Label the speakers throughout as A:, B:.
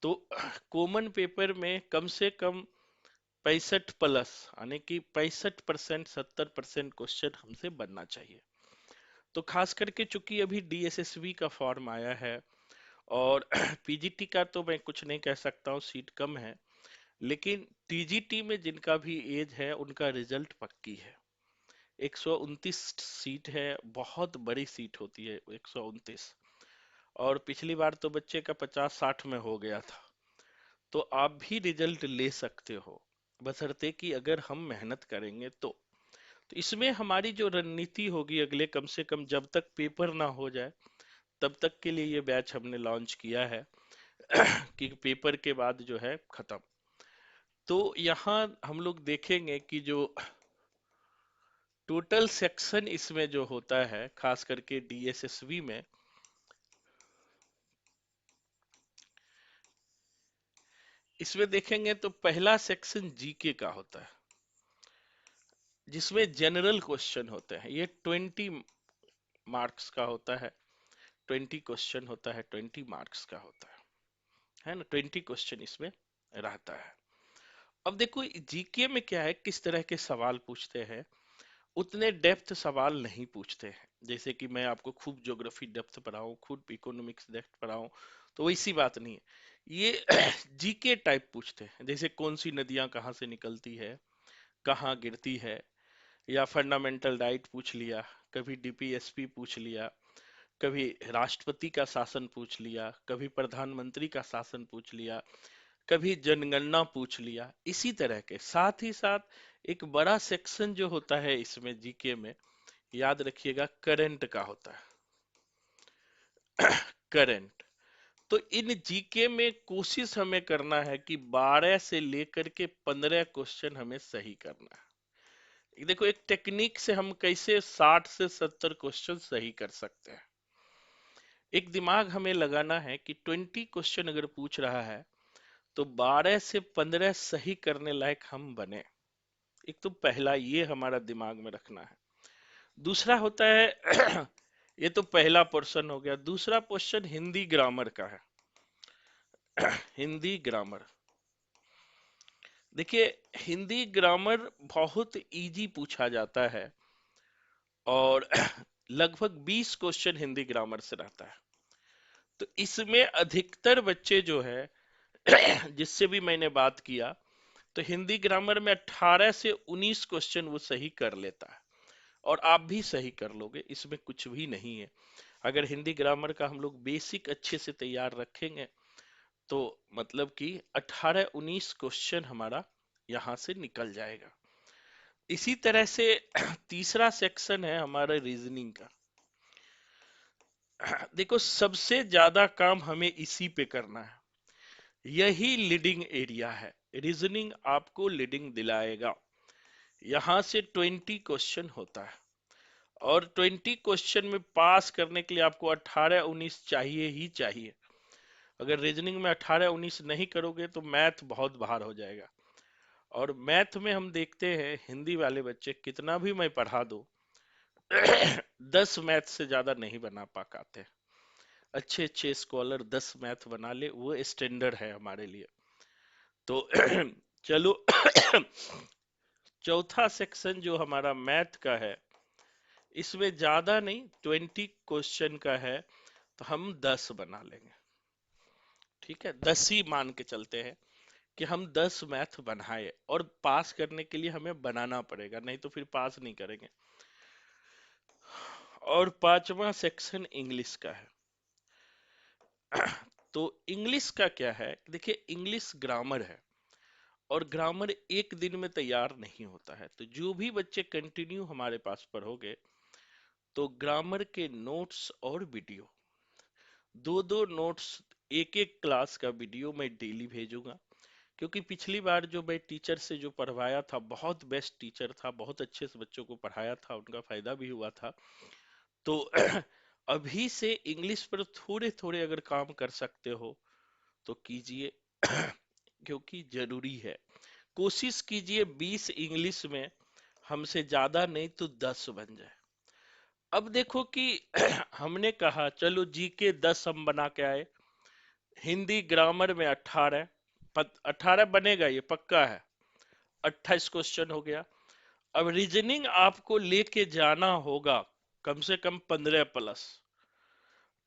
A: तो common paper में कम से कम 65+ यानी कि 65%, 70% क्वेश्चन हमसे बनना चाहिए। तो खास करके चूंकि अभी डीएसएसबी का फॉर्म आया है और पीजीटी का तो मैं कुछ नहीं कह सकता हूँ, सीट कम है, लेकिन टीजीटी में जिनका भी एज है उनका रिजल्ट पक्की है। 129 सीट है, बहुत बड़ी सीट होती है 129। और पिछली बार तो बच्चे का 50-60 में हो गया था। तो आप भी रिजल्ट ले सकते हो, बशर्ते कि अगर हम मेहनत करेंगे तो इसमें हमारी जो रणनीति होगी अगले, कम से कम जब तक पेपर ना हो जाए तब तक के लिए ये बैच हमने लॉन्च किया है कि पेपर के बाद जो है खत्म। तो यहाँ हम लोग देखेंगे कि जो टोटल सेक्शन इसमें जो होता है खास करके डीएसएसबी में, इसमें देखेंगे तो पहला सेक्शन जीके का होता है, जिसमें जनरल क्वेश्चन होते हैं। ये 20 मार्क्स का होता है, 20 क्वेश्चन होता है, 20 मार्क्स का होता है ना, 20 क्वेश्चन इसमें रहता है। अब देखो जीके में क्या है, किस तरह के सवाल पूछते हैं। उतने डेप्थ सवाल नहीं पूछते हैं, जैसे कि मैं आपको खूब ज्योग्राफी डेप्थ पढ़ाऊं, खूब इकोनॉमिक्स डेप्थ पढ़ाऊं, तो वैसी बात नहीं है ये। जीके टाइप पूछते हैं, जैसे कौन सी नदियां कहाँ से निकलती है, कहाँ गिरती है, या फंडामेंटल राइट पूछ लिया, कभी डीपीएसपी पूछ लिया, कभी राष्ट्रपति का शासन पूछ लिया, कभी प्रधानमंत्री का शासन पूछ लिया, कभी जनगणना पूछ लिया। इसी तरह के साथ ही साथ एक बड़ा सेक्शन जो होता है इसमें जीके में, याद रखिएगा, करंट का होता है। करंट। तो इन जीके में कोशिश हमें करना है कि 12 से लेकर के 15 क्वेश्चन हमें सही करना है। देखो एक टेक्निक से हम कैसे 60 से 70 क्वेश्चन सही कर सकते हैं। एक दिमाग हमें लगाना है कि 20 क्वेश्चन अगर पूछ रहा है तो 12 से 15 सही करने लायक हम बने। एक तो पहला ये हमारा दिमाग में रखना है। दूसरा होता है ये तो पहला पोर्शन हो गया। दूसरा क्वेश्चन हिंदी ग्रामर का है। हिंदी ग्रामर, देखिए हिंदी ग्रामर बहुत इजी पूछा जाता है और लगभग 20 क्वेश्चन हिंदी ग्रामर से रहता है। तो इसमें अधिकतर बच्चे जो है जिससे भी मैंने बात किया, तो हिंदी ग्रामर में 18 से 19 क्वेश्चन वो सही कर लेता है, और आप भी सही कर लोगे, इसमें कुछ भी नहीं है। अगर हिंदी ग्रामर का हम लोग बेसिक अच्छे से तैयार रखेंगे तो मतलब कि 18-19 क्वेश्चन हमारा यहाँ से निकल जाएगा। इसी तरह से तीसरा सेक्शन है हमारा रीजनिंग का। देखो सबसे ज्यादा काम हमें इसी पे करना है, यही लीडिंग एरिया है। रीजनिंग आपको लीडिंग दिलाएगा। यहाँ से 20 क्वेश्चन होता है, और 20 क्वेश्चन में पास करने के लिए आपको 18-19 चाहिए ही चाहिए। अगर रीजनिंग में 18-19 नहीं करोगे तो मैथ बहुत भार हो जाएगा। और मैथ में हम देखते हैं हिंदी वाले बच्चे कितना भी मैं पढ़ा दो 10 मैथ से ज्यादा नहीं बना पाते। अच्छे अच्छे स्कॉलर 10 मैथ बना ले, वो स्टैंडर्ड है हमारे लिए। तो चलो चौथा सेक्शन जो हमारा मैथ का है, इसमें ज्यादा नहीं 20 क्वेश्चन का है, तो हम 10 बना लेंगे। ठीक है, 10 ही मान के चलते हैं कि हम 10 मैथ बनाए, और पास करने के लिए हमें बनाना पड़ेगा, नहीं तो फिर पास नहीं करेंगे। और पांचवा सेक्शन इंग्लिश का है। तो इंग्लिश का क्या है, देखिए इंग्लिश ग्रामर है, और ग्रामर एक दिन में तैयार नहीं होता है। तो जो भी बच्चे कंटिन्यू हमारे पास पढ़ोगे, तो ग्रामर के नोट्स और वीडियो, दो दो नोट्स, एक एक क्लास का वीडियो मैं डेली भेजूंगा। क्योंकि पिछली बार जो मैं टीचर से जो पढ़वाया था, बहुत बेस्ट टीचर था, बहुत अच्छे से बच्चों को पढ़ाया था, उनका फायदा भी हुआ था। तो अभी से इंग्लिश पर थोड़े थोड़े अगर काम कर सकते हो तो कीजिए, क्योंकि जरूरी है। कोशिश कीजिए 20 इंग्लिश में हमसे ज्यादा नहीं तो 10 बन जाए। अब देखो कि हमने कहा चलो जी के 10 हम बना के आए, हिंदी ग्रामर में 18, 18 बनेगा, ये पक्का है। 28 क्वेश्चन हो गया। अब रीजनिंग आपको लेके जाना होगा कम से कम 15 प्लस,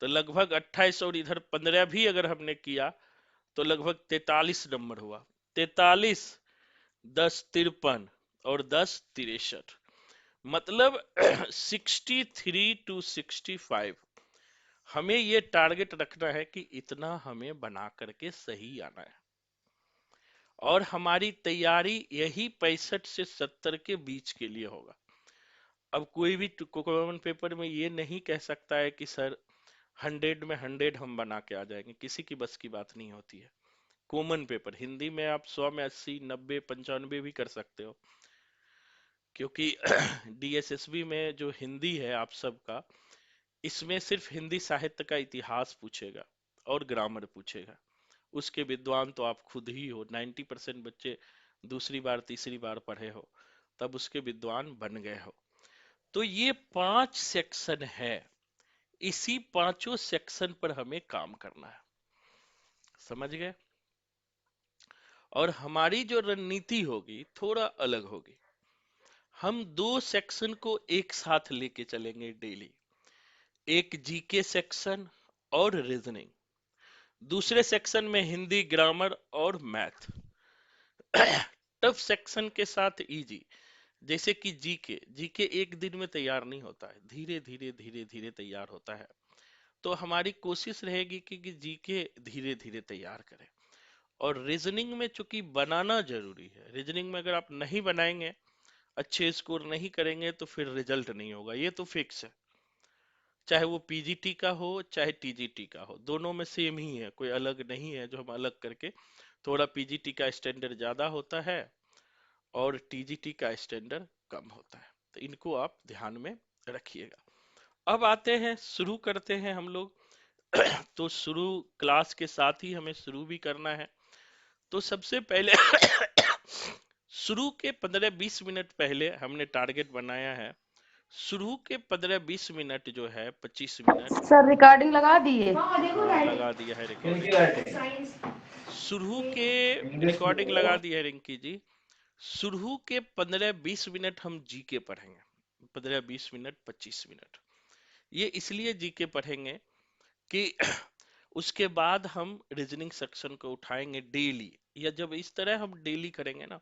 A: तो लगभग 28 और इधर 15 भी अगर हमने किया तो लगभग 43 नंबर हुआ। 43, 10 53 और 10 63, मतलब 63 to 65। हमें ये टारगेट रखना है कि इतना हमें बना करके सही आना है, और हमारी तैयारी यही 65 से 70 के बीच के लिए होगा। अब कोई भी कॉमन पेपर में ये नहीं कह सकता है कि सर 100 में 100 हम बना के आ जाएंगे, किसी की बस की बात नहीं होती है। कॉमन पेपर हिंदी में आप 100 में 80 90 95 भी कर सकते हो, क्योंकि डीएसएसबी में जो हिंदी है आप सबका, इसमें सिर्फ हिंदी साहित्य का इतिहास पूछेगा और ग्रामर पूछेगा। उसके विद्वान तो आप खुद ही हो, 90% बच्चे दूसरी बार तीसरी बार पढ़े हो, तब उसके विद्वान बन गए हो। तो ये 5 सेक्शन है, इसी पांचों सेक्शन पर हमें काम करना है, समझ गए। और हमारी जो रणनीति होगी थोड़ा अलग होगी। हम 2 सेक्शन को एक साथ लेके चलेंगे डेली, एक जीके सेक्शन और रीजनिंग, दूसरे सेक्शन में हिंदी ग्रामर और मैथ। टफ सेक्शन के साथ इजी, जैसे कि जीके, जीके एक दिन में तैयार नहीं होता है, धीरे धीरे धीरे धीरे तैयार होता है। तो हमारी कोशिश रहेगी कि जीके धीरे धीरे तैयार करें। और रीजनिंग में चूंकि बनाना जरूरी है, रीजनिंग में अगर आप नहीं बनाएंगे, अच्छे स्कोर नहीं करेंगे, तो फिर रिजल्ट नहीं होगा, ये तो फिक्स है। चाहे वो पीजीटी का हो चाहे टीजीटी का हो, दोनों में सेम ही है, कोई अलग नहीं है जो हम अलग करके। थोड़ा पीजीटी का स्टैंडर्ड ज्यादा होता है और टीजीटी का स्टैंडर्ड कम होता है, तो इनको आप ध्यान में रखिएगा। अब आते हैं, शुरू करते हैं हम लोग। तो शुरू क्लास के साथ ही हमें शुरू भी करना है। तो सबसे पहले शुरू के 15-20 मिनट पहले हमने टारगेट बनाया है। शुरू के 15-20 मिनट जो है, 25 मिनट।
B: सर रिकॉर्डिंग लगा दिए।
A: हाँ लगा दिया है रिकॉर्डिंग। शुरू के रिकॉर्डिंग लगा दी है रिंकी जी। शुरू के 15-20 मिनट हम जीके पढ़ेंगे, 15-20 मिनट 25 मिनट। ये इसलिए जीके पढ़ेंगे कि उसके बाद हम रीजनिंग सेक्शन को उठाएंगे डेली, या जब इस तरह हम डेली करेंगे ना,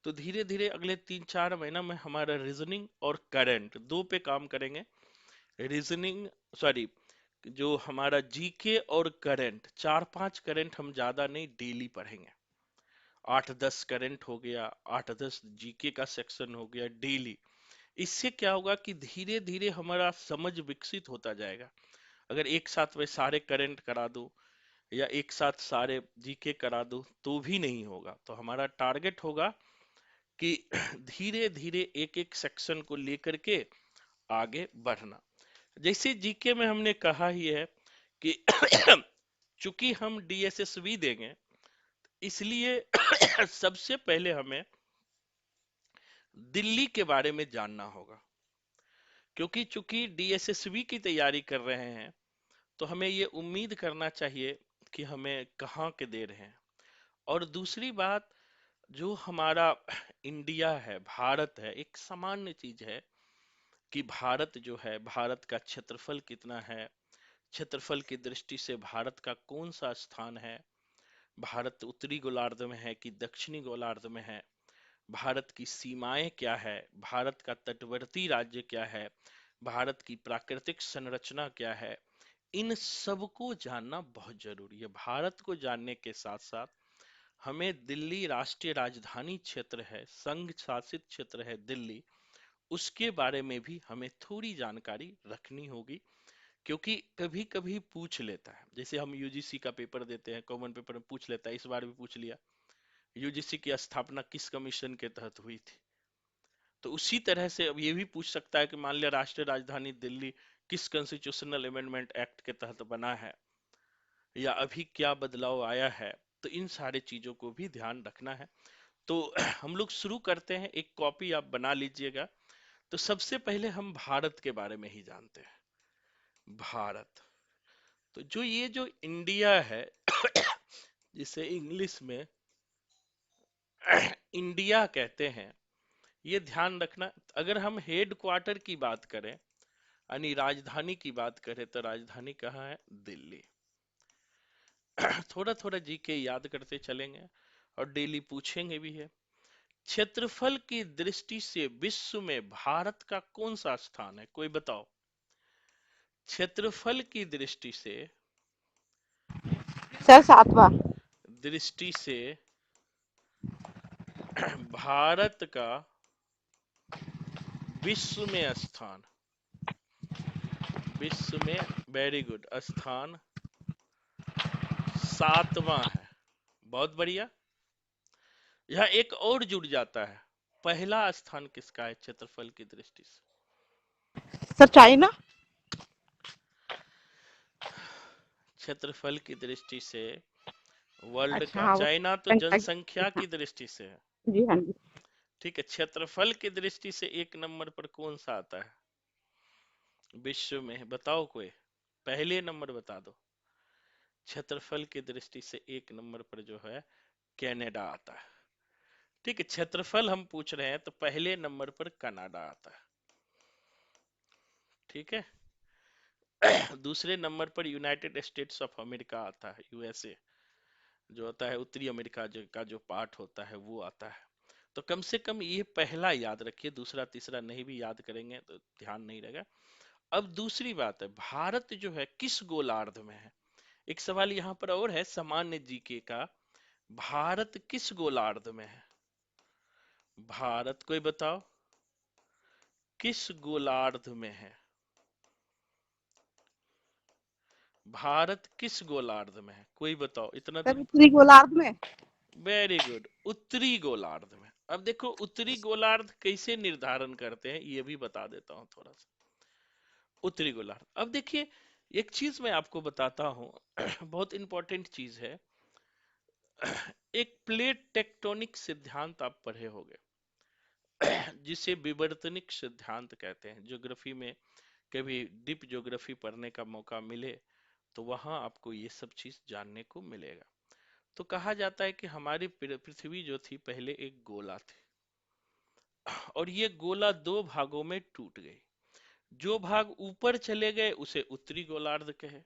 A: तो धीरे धीरे अगले 3-4 महीना में हमारा रीजनिंग और करंट दो पे काम करेंगे। रीजनिंग, सॉरी, जो हमारा जीके और करंट, 4-5 करंट हम ज्यादा नहीं, डेली पढ़ेंगे। 8-10 करंट हो गया, 8-10 जीके का सेक्शन हो गया डेली। इससे क्या होगा कि धीरे धीरे हमारा समझ विकसित होता जाएगा। अगर एक साथ मैं सारे करंट करा दूं या एक साथ सारे जीके करा दूं तो भी नहीं होगा। तो हमारा टारगेट होगा कि धीरे धीरे एक एक सेक्शन को लेकर के आगे बढ़ना। जैसे जीके में हमने कहा ही है कि चूंकि हम डीएसएसबी देंगे, इसलिए सबसे पहले हमें दिल्ली के बारे में जानना होगा। क्योंकि चूंकि डीएसएसबी की तैयारी कर रहे हैं, तो हमें ये उम्मीद करना चाहिए कि हमें कहाँ के दे रहे हैं। और दूसरी बात, जो हमारा इंडिया है, भारत है, एक सामान्य चीज है कि भारत जो है, भारत का क्षेत्रफल कितना है, क्षेत्रफल की दृष्टि से भारत का कौन सा स्थान है, भारत उत्तरी गोलार्ध में है कि दक्षिणी गोलार्ध में है, भारत की सीमाएं क्या है, भारत का तटवर्ती राज्य क्या है, भारत की प्राकृतिक संरचना क्या है, इन सबको जानना बहुत जरूरी है। भारत को जानने के साथ साथ हमें दिल्ली राष्ट्रीय राजधानी क्षेत्र है, संघ शासित क्षेत्र है दिल्ली, उसके बारे में भी हमें थोड़ी जानकारी रखनी होगी। क्योंकि कभी कभी पूछ लेता है, जैसे हम यूजीसी का पेपर देते हैं, कॉमन पेपर में पूछ लेता है, इस बार भी पूछ लिया, यूजीसी की स्थापना किस कमीशन के तहत हुई थी। तो उसी तरह से अब ये भी पूछ सकता है कि मान लिया राष्ट्रीय राजधानी दिल्ली किस कॉन्स्टिट्यूशनल अमेंडमेंट एक्ट के तहत बना है, या अभी क्या बदलाव आया है। तो इन सारे चीजों को भी ध्यान रखना है। तो हम लोग शुरू करते हैं, एक कॉपी आप बना लीजिएगा। तो सबसे पहले हम भारत के बारे में ही जानते हैं। भारत, तो जो ये जो इंडिया है जिसे इंग्लिश में इंडिया कहते हैं, ये ध्यान रखना। अगर हम हेड क्वार्टर की बात करें यानी राजधानी की बात करें तो राजधानी कहाँ है? दिल्ली। थोड़ा थोड़ा जीके याद करते चलेंगे और डेली पूछेंगे भी है। क्षेत्रफल की दृष्टि से विश्व में भारत का कौन सा स्थान है? कोई बताओ। क्षेत्रफल की दृष्टि से,
B: सर 7वां।
A: दृष्टि से भारत का विश्व में स्थान, विश्व में, वेरी गुड, स्थान 7वां है। बहुत बढ़िया। यह एक और जुड़ जाता है, पहला स्थान किसका है क्षेत्रफल की दृष्टि से?
B: Sir China.
A: क्षेत्रफल की दृष्टि से वर्ल्ड
B: अच्छा
A: का,
B: हाँ, वो
A: चाइना तो
B: संख्या
A: जनसंख्या
B: हाँ।
A: की दृष्टि से है।
B: जी हाँ जी।
A: ठीक है, क्षेत्रफल की दृष्टि से एक नंबर पर कौन सा आता है विश्व में? बताओ कोई, पहले नंबर बता दो। क्षेत्रफल की दृष्टि से एक नंबर पर जो है कनाडा आता है। ठीक है, क्षेत्रफल हम पूछ रहे हैं तो पहले नंबर पर कनाडा आता है। ठीक है। दूसरे नंबर पर यूनाइटेड स्टेट्स ऑफ अमेरिका आता है, यूएसए जो होता है, उत्तरी अमेरिका का जो पार्ट होता है वो आता है। तो कम से कम ये पहला याद रखिए, दूसरा तीसरा नहीं भी याद करेंगे तो ध्यान नहीं रहेगा। अब दूसरी बात है, भारत जो है किस गोलार्ध में है? एक सवाल यहाँ पर और है सामान्य जीके का, भारत किस गोलार्ध में है? भारत, कोई बताओ, किस गोलार्ध में है? भारत किस गोलार्ध में है? कोई बताओ, इतना तो।
B: सर उत्तरी गोलार्ध में।
A: वेरी गुड, उत्तरी गोलार्ध में। अब देखो उत्तरी गोलार्ध कैसे निर्धारण करते हैं ये भी बता देता हूं थोड़ा सा। उत्तरी गोलार्ध, अब देखिए एक चीज मैं आपको बताता हूं बहुत इंपॉर्टेंट चीज है। एक प्लेट टेक्टोनिक सिद्धांत आप पढ़े होंगे जिसे विवर्तनिक सिद्धांत कहते हैं। ज्योग्राफी में कभी डीप ज्योग्राफी पढ़ने का मौका मिले तो वहां आपको ये सब चीज जानने को मिलेगा। तो कहा जाता है कि हमारी पृथ्वी जो थी पहले एक गोला थी, और ये गोला दो भागों में टूट गई। जो भाग ऊपर चले गए उसे उत्तरी गोलार्ध कहे,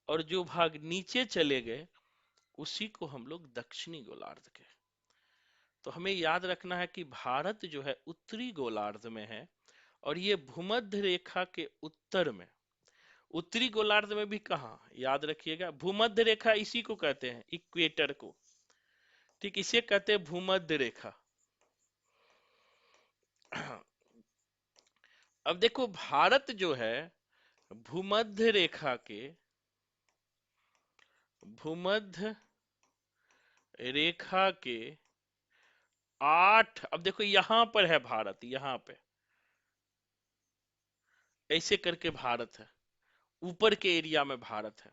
A: और जो भाग नीचे चले गए उसी को हम लोग दक्षिणी गोलार्ध कहे। तो हमें याद रखना है कि भारत जो है उत्तरी गोलार्ध में है, और ये भूमध्य रेखा के उत्तर में। उत्तरी गोलार्ध में भी कहा, याद रखिएगा, भूमध्य रेखा इसी को कहते हैं, इक्वेटर को। ठीक, इसे कहते हैं भूमध्य रेखा। अब देखो भारत जो है भूमध्य रेखा के, भूमध्य रेखा के 8, अब देखो यहां पर है भारत, यहां पे ऐसे करके भारत है, ऊपर के एरिया में भारत है।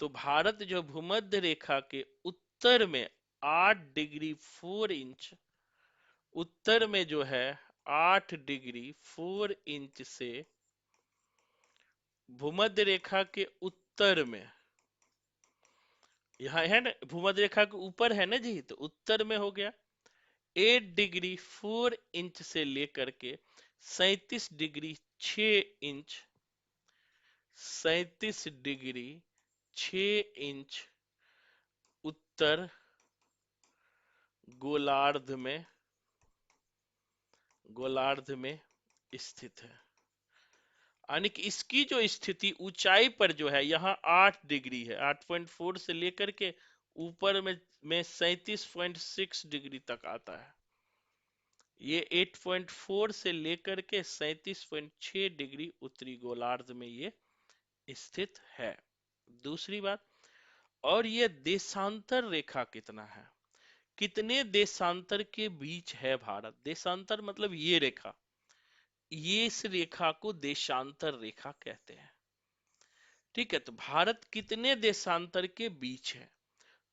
A: तो भारत जो भूमध्य रेखा के उत्तर में 8 डिग्री 4 इंच, उत्तर में जो है 8 डिग्री 4 इंच से, भूमध्य रेखा के उत्तर में, यहाँ है ना भूमध्य रेखा के ऊपर है ना जी, तो उत्तर में हो गया 8 डिग्री 4 इंच से लेकर के 37 डिग्री 6 इंच, 37 डिग्री 6 इंच उत्तर गोलार्ध में, गोलार्ध में स्थित है। यानी कि इसकी जो स्थिति ऊंचाई पर जो है यहाँ 8 डिग्री है, 8.4 से लेकर के ऊपर में 37.6 डिग्री तक आता है। ये 8.4 से लेकर के 37.6 डिग्री उत्तरी गोलार्ध में ये स्थित है। दूसरी बात, और ये देशांतर रेखा कितना है, कितने देशांतर के बीच है भारत? देशांतर मतलब ये रेखा, ये इस रेखा को देशांतर रेखा कहते हैं। ठीक है, तो भारत कितने देशांतर के बीच है?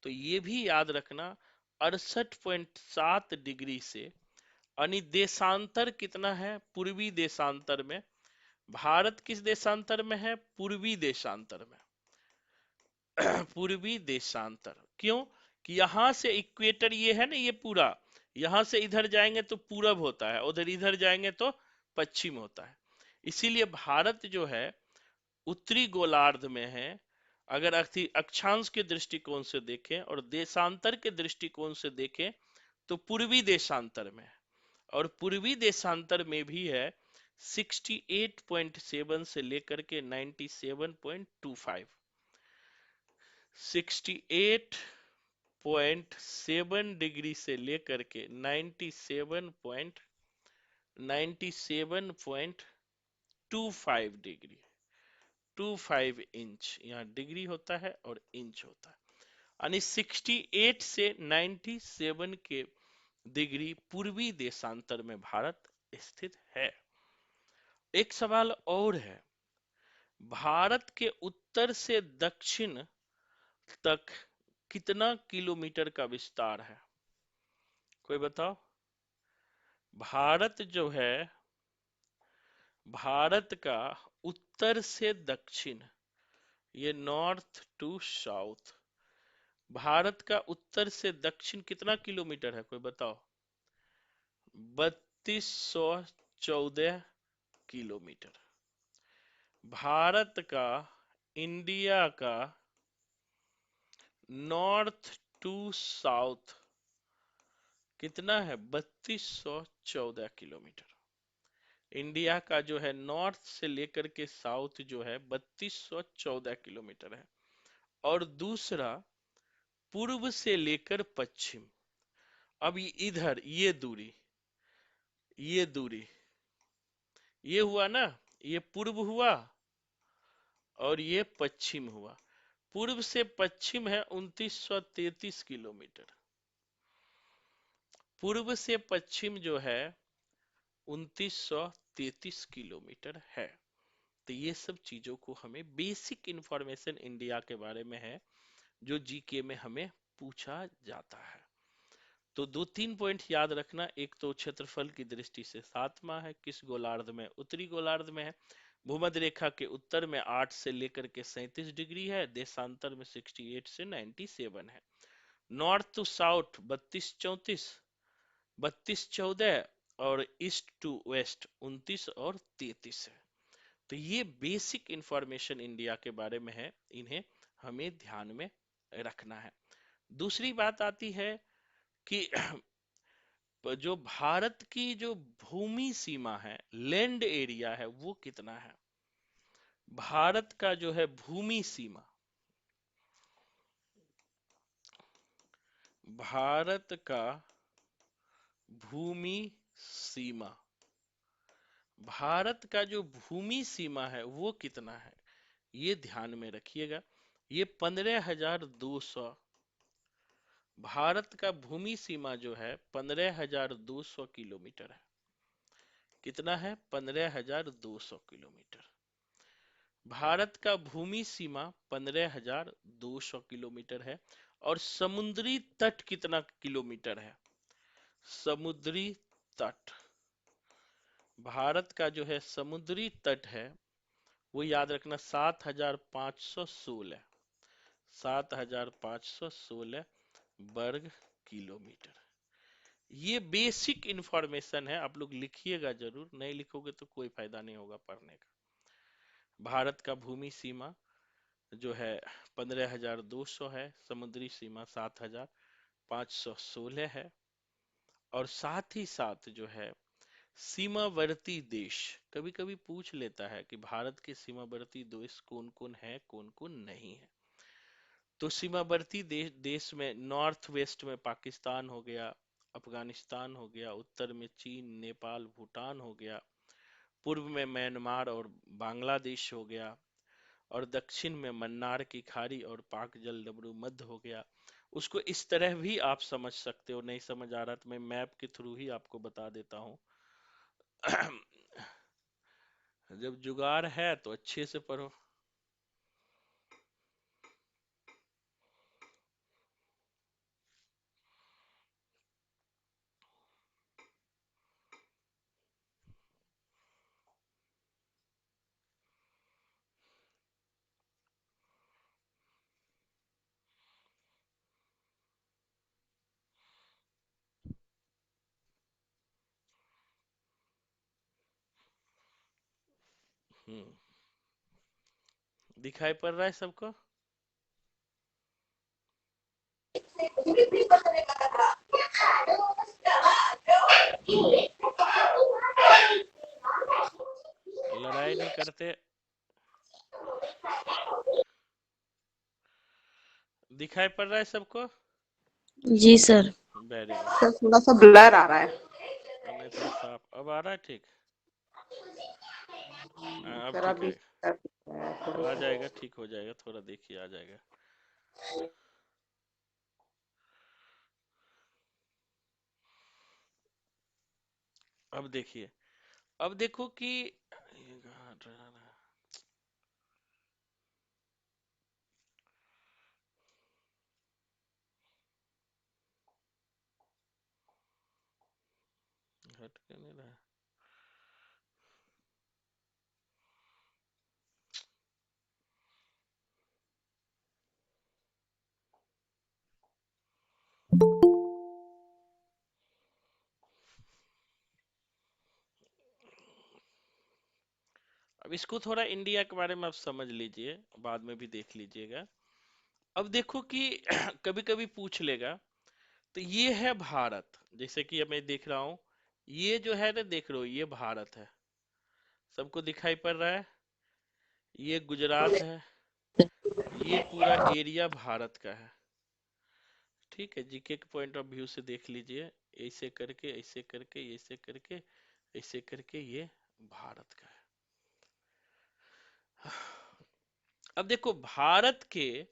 A: तो ये भी याद रखना, 68.7 डिग्री से, यानी देशांतर कितना है पूर्वी देशांतर में भारत किस देशांतर में है? पूर्वी देशांतर में। पूर्वी देशांतर क्यों? कि यहां से इक्वेटर ये है ना, ये पूरा यहां से इधर जाएंगे तो पूरब होता है, उधर इधर जाएंगे तो पश्चिम होता है। इसीलिए भारत जो है उत्तरी गोलार्ध में है। अगर अक्षांश के दृष्टिकोण से देखें और देशांतर के दृष्टिकोण से देखें तो पूर्वी देशांतर में है। और पूर्वी देशांतर में भी है 68.7 से लेकर के 97.25। 68.7 डिग्री से लेकर के 97.25 डिग्री, 25 इंच, यहाँ डिग्री होता है और इंच होता है। यानी 68 से 97 के डिग्री पूर्वी देशांतर में भारत स्थित है। एक सवाल और है, भारत के उत्तर से दक्षिण तक कितना किलोमीटर का विस्तार है? कोई बताओ। भारत जो है, भारत का उत्तर से दक्षिण, ये नॉर्थ टू साउथ, भारत का उत्तर से दक्षिण कितना किलोमीटर है? कोई बताओ। 3214 किलोमीटर। भारत का, इंडिया का नॉर्थ टू साउथ कितना है? 3214 किलोमीटर। इंडिया का जो है नॉर्थ से लेकर के साउथ जो है 3214 किलोमीटर है। और दूसरा पूर्व से लेकर पश्चिम, अब इधर ये दूरी ये हुआ ना, ये पूर्व हुआ और ये पश्चिम हुआ। पूर्व से पश्चिम है 2933 किलोमीटर। पूर्व से पश्चिम जो है 2933 किलोमीटर है। तो ये सब चीजों को हमें बेसिक इंफॉर्मेशन इंडिया के बारे में है जो जीके में हमें पूछा जाता है। तो दो तीन पॉइंट याद रखना, एक तो क्षेत्रफल की दृष्टि से सातवां है, किस गोलार्ध में? उत्तरी गोलार्ध में है। भूमध्य रेखा के उत्तर में 8 से लेकर के 37 डिग्री है, देशांतर में 68 से 97 है। नॉर्थ टू साउथ 32 34, 32 14, और ईस्ट टू वेस्ट 29 और 33 है। तो ये बेसिक इंफॉर्मेशन इंडिया के बारे में है, इन्हें हमें ध्यान में रखना है। दूसरी बात आती है कि जो भारत की जो भूमि सीमा है, लैंड एरिया है, वो कितना है? भारत का जो है भूमि सीमा, भारत का भूमि सीमा, भारत का जो भूमि सीमा है वो कितना है? ये ध्यान में रखिएगा। ये 15,200, भारत का भूमि सीमा जो है 15,200 किलोमीटर है। कितना है? 15,200 किलोमीटर। भारत का भूमि सीमा 15,200 किलोमीटर है। और समुद्री तट कितना किलोमीटर है? समुद्री तट, भारत का जो है समुद्री तट है वो याद रखना 7,516, 7,516 वर्ग किलोमीटर। ये बेसिक इंफॉर्मेशन है, आप लोग लिखिएगा जरूर, नहीं लिखोगे तो कोई फायदा नहीं होगा पढ़ने का। भारत का भूमि सीमा जो है 15,200 है, समुद्री सीमा 7,516 है। और साथ ही साथ जो है सीमावर्ती देश, कभी कभी पूछ लेता है कि भारत के सीमावर्ती देश कौन कौन है, कौन कौन नहीं है। तो सीमावर्ती देश में नॉर्थ वेस्ट में पाकिस्तान हो गया, अफगानिस्तान हो गया, उत्तर में चीन, नेपाल, भूटान हो गया, पूर्व में म्यांमार और बांग्लादेश हो गया, और दक्षिण में मन्नार की खाड़ी और पाक जलडमरू मध्य हो गया। उसको इस तरह भी आप समझ सकते हो, नहीं समझ आ रहा तो मैं मैप के थ्रू ही आपको बता देता हूँ। जब जुगाड़ है तो अच्छे से पढ़ो। हम्म। दिखाई पड़ रहा है सबको? लड़ाई नहीं करते? दिखाई पड़ रहा है सबको?
C: जी सर।
A: Very good.
B: सर थोड़ा सा ब्लर आ रहा है।
A: अब नहीं, थोड़ा साफ अब आ रहा है, ठीक। हाँ, अब
B: सर
A: ठीक
B: अभी
A: है।
B: थोड़ा
A: आ
B: सा।
A: जाएगा, ठीक हो जाएगा, थोड़ा देखिए आ जाएगा। अब देखिए, अब देखो कि ये कहाँ हट रहा है? हट क्यों नहीं रहा है? अब इसको थोड़ा इंडिया के बारे में आप समझ लीजिए, बाद में भी देख लीजिएगा। अब देखो कि कभी कभी पूछ लेगा। तो ये है भारत, जैसे कि अब मैं देख रहा हूँ, ये जो है ना, देख रहे हो, ये भारत है। सबको दिखाई पड़ रहा है? ये गुजरात है। ये पूरा एरिया भारत का है। ठीक है, जीके के पॉइंट ऑफ व्यू से देख लीजिए। ऐसे करके, ऐसे करके, ऐसे करके, ऐसे करके, ये भारत का है। अब देखो, भारत के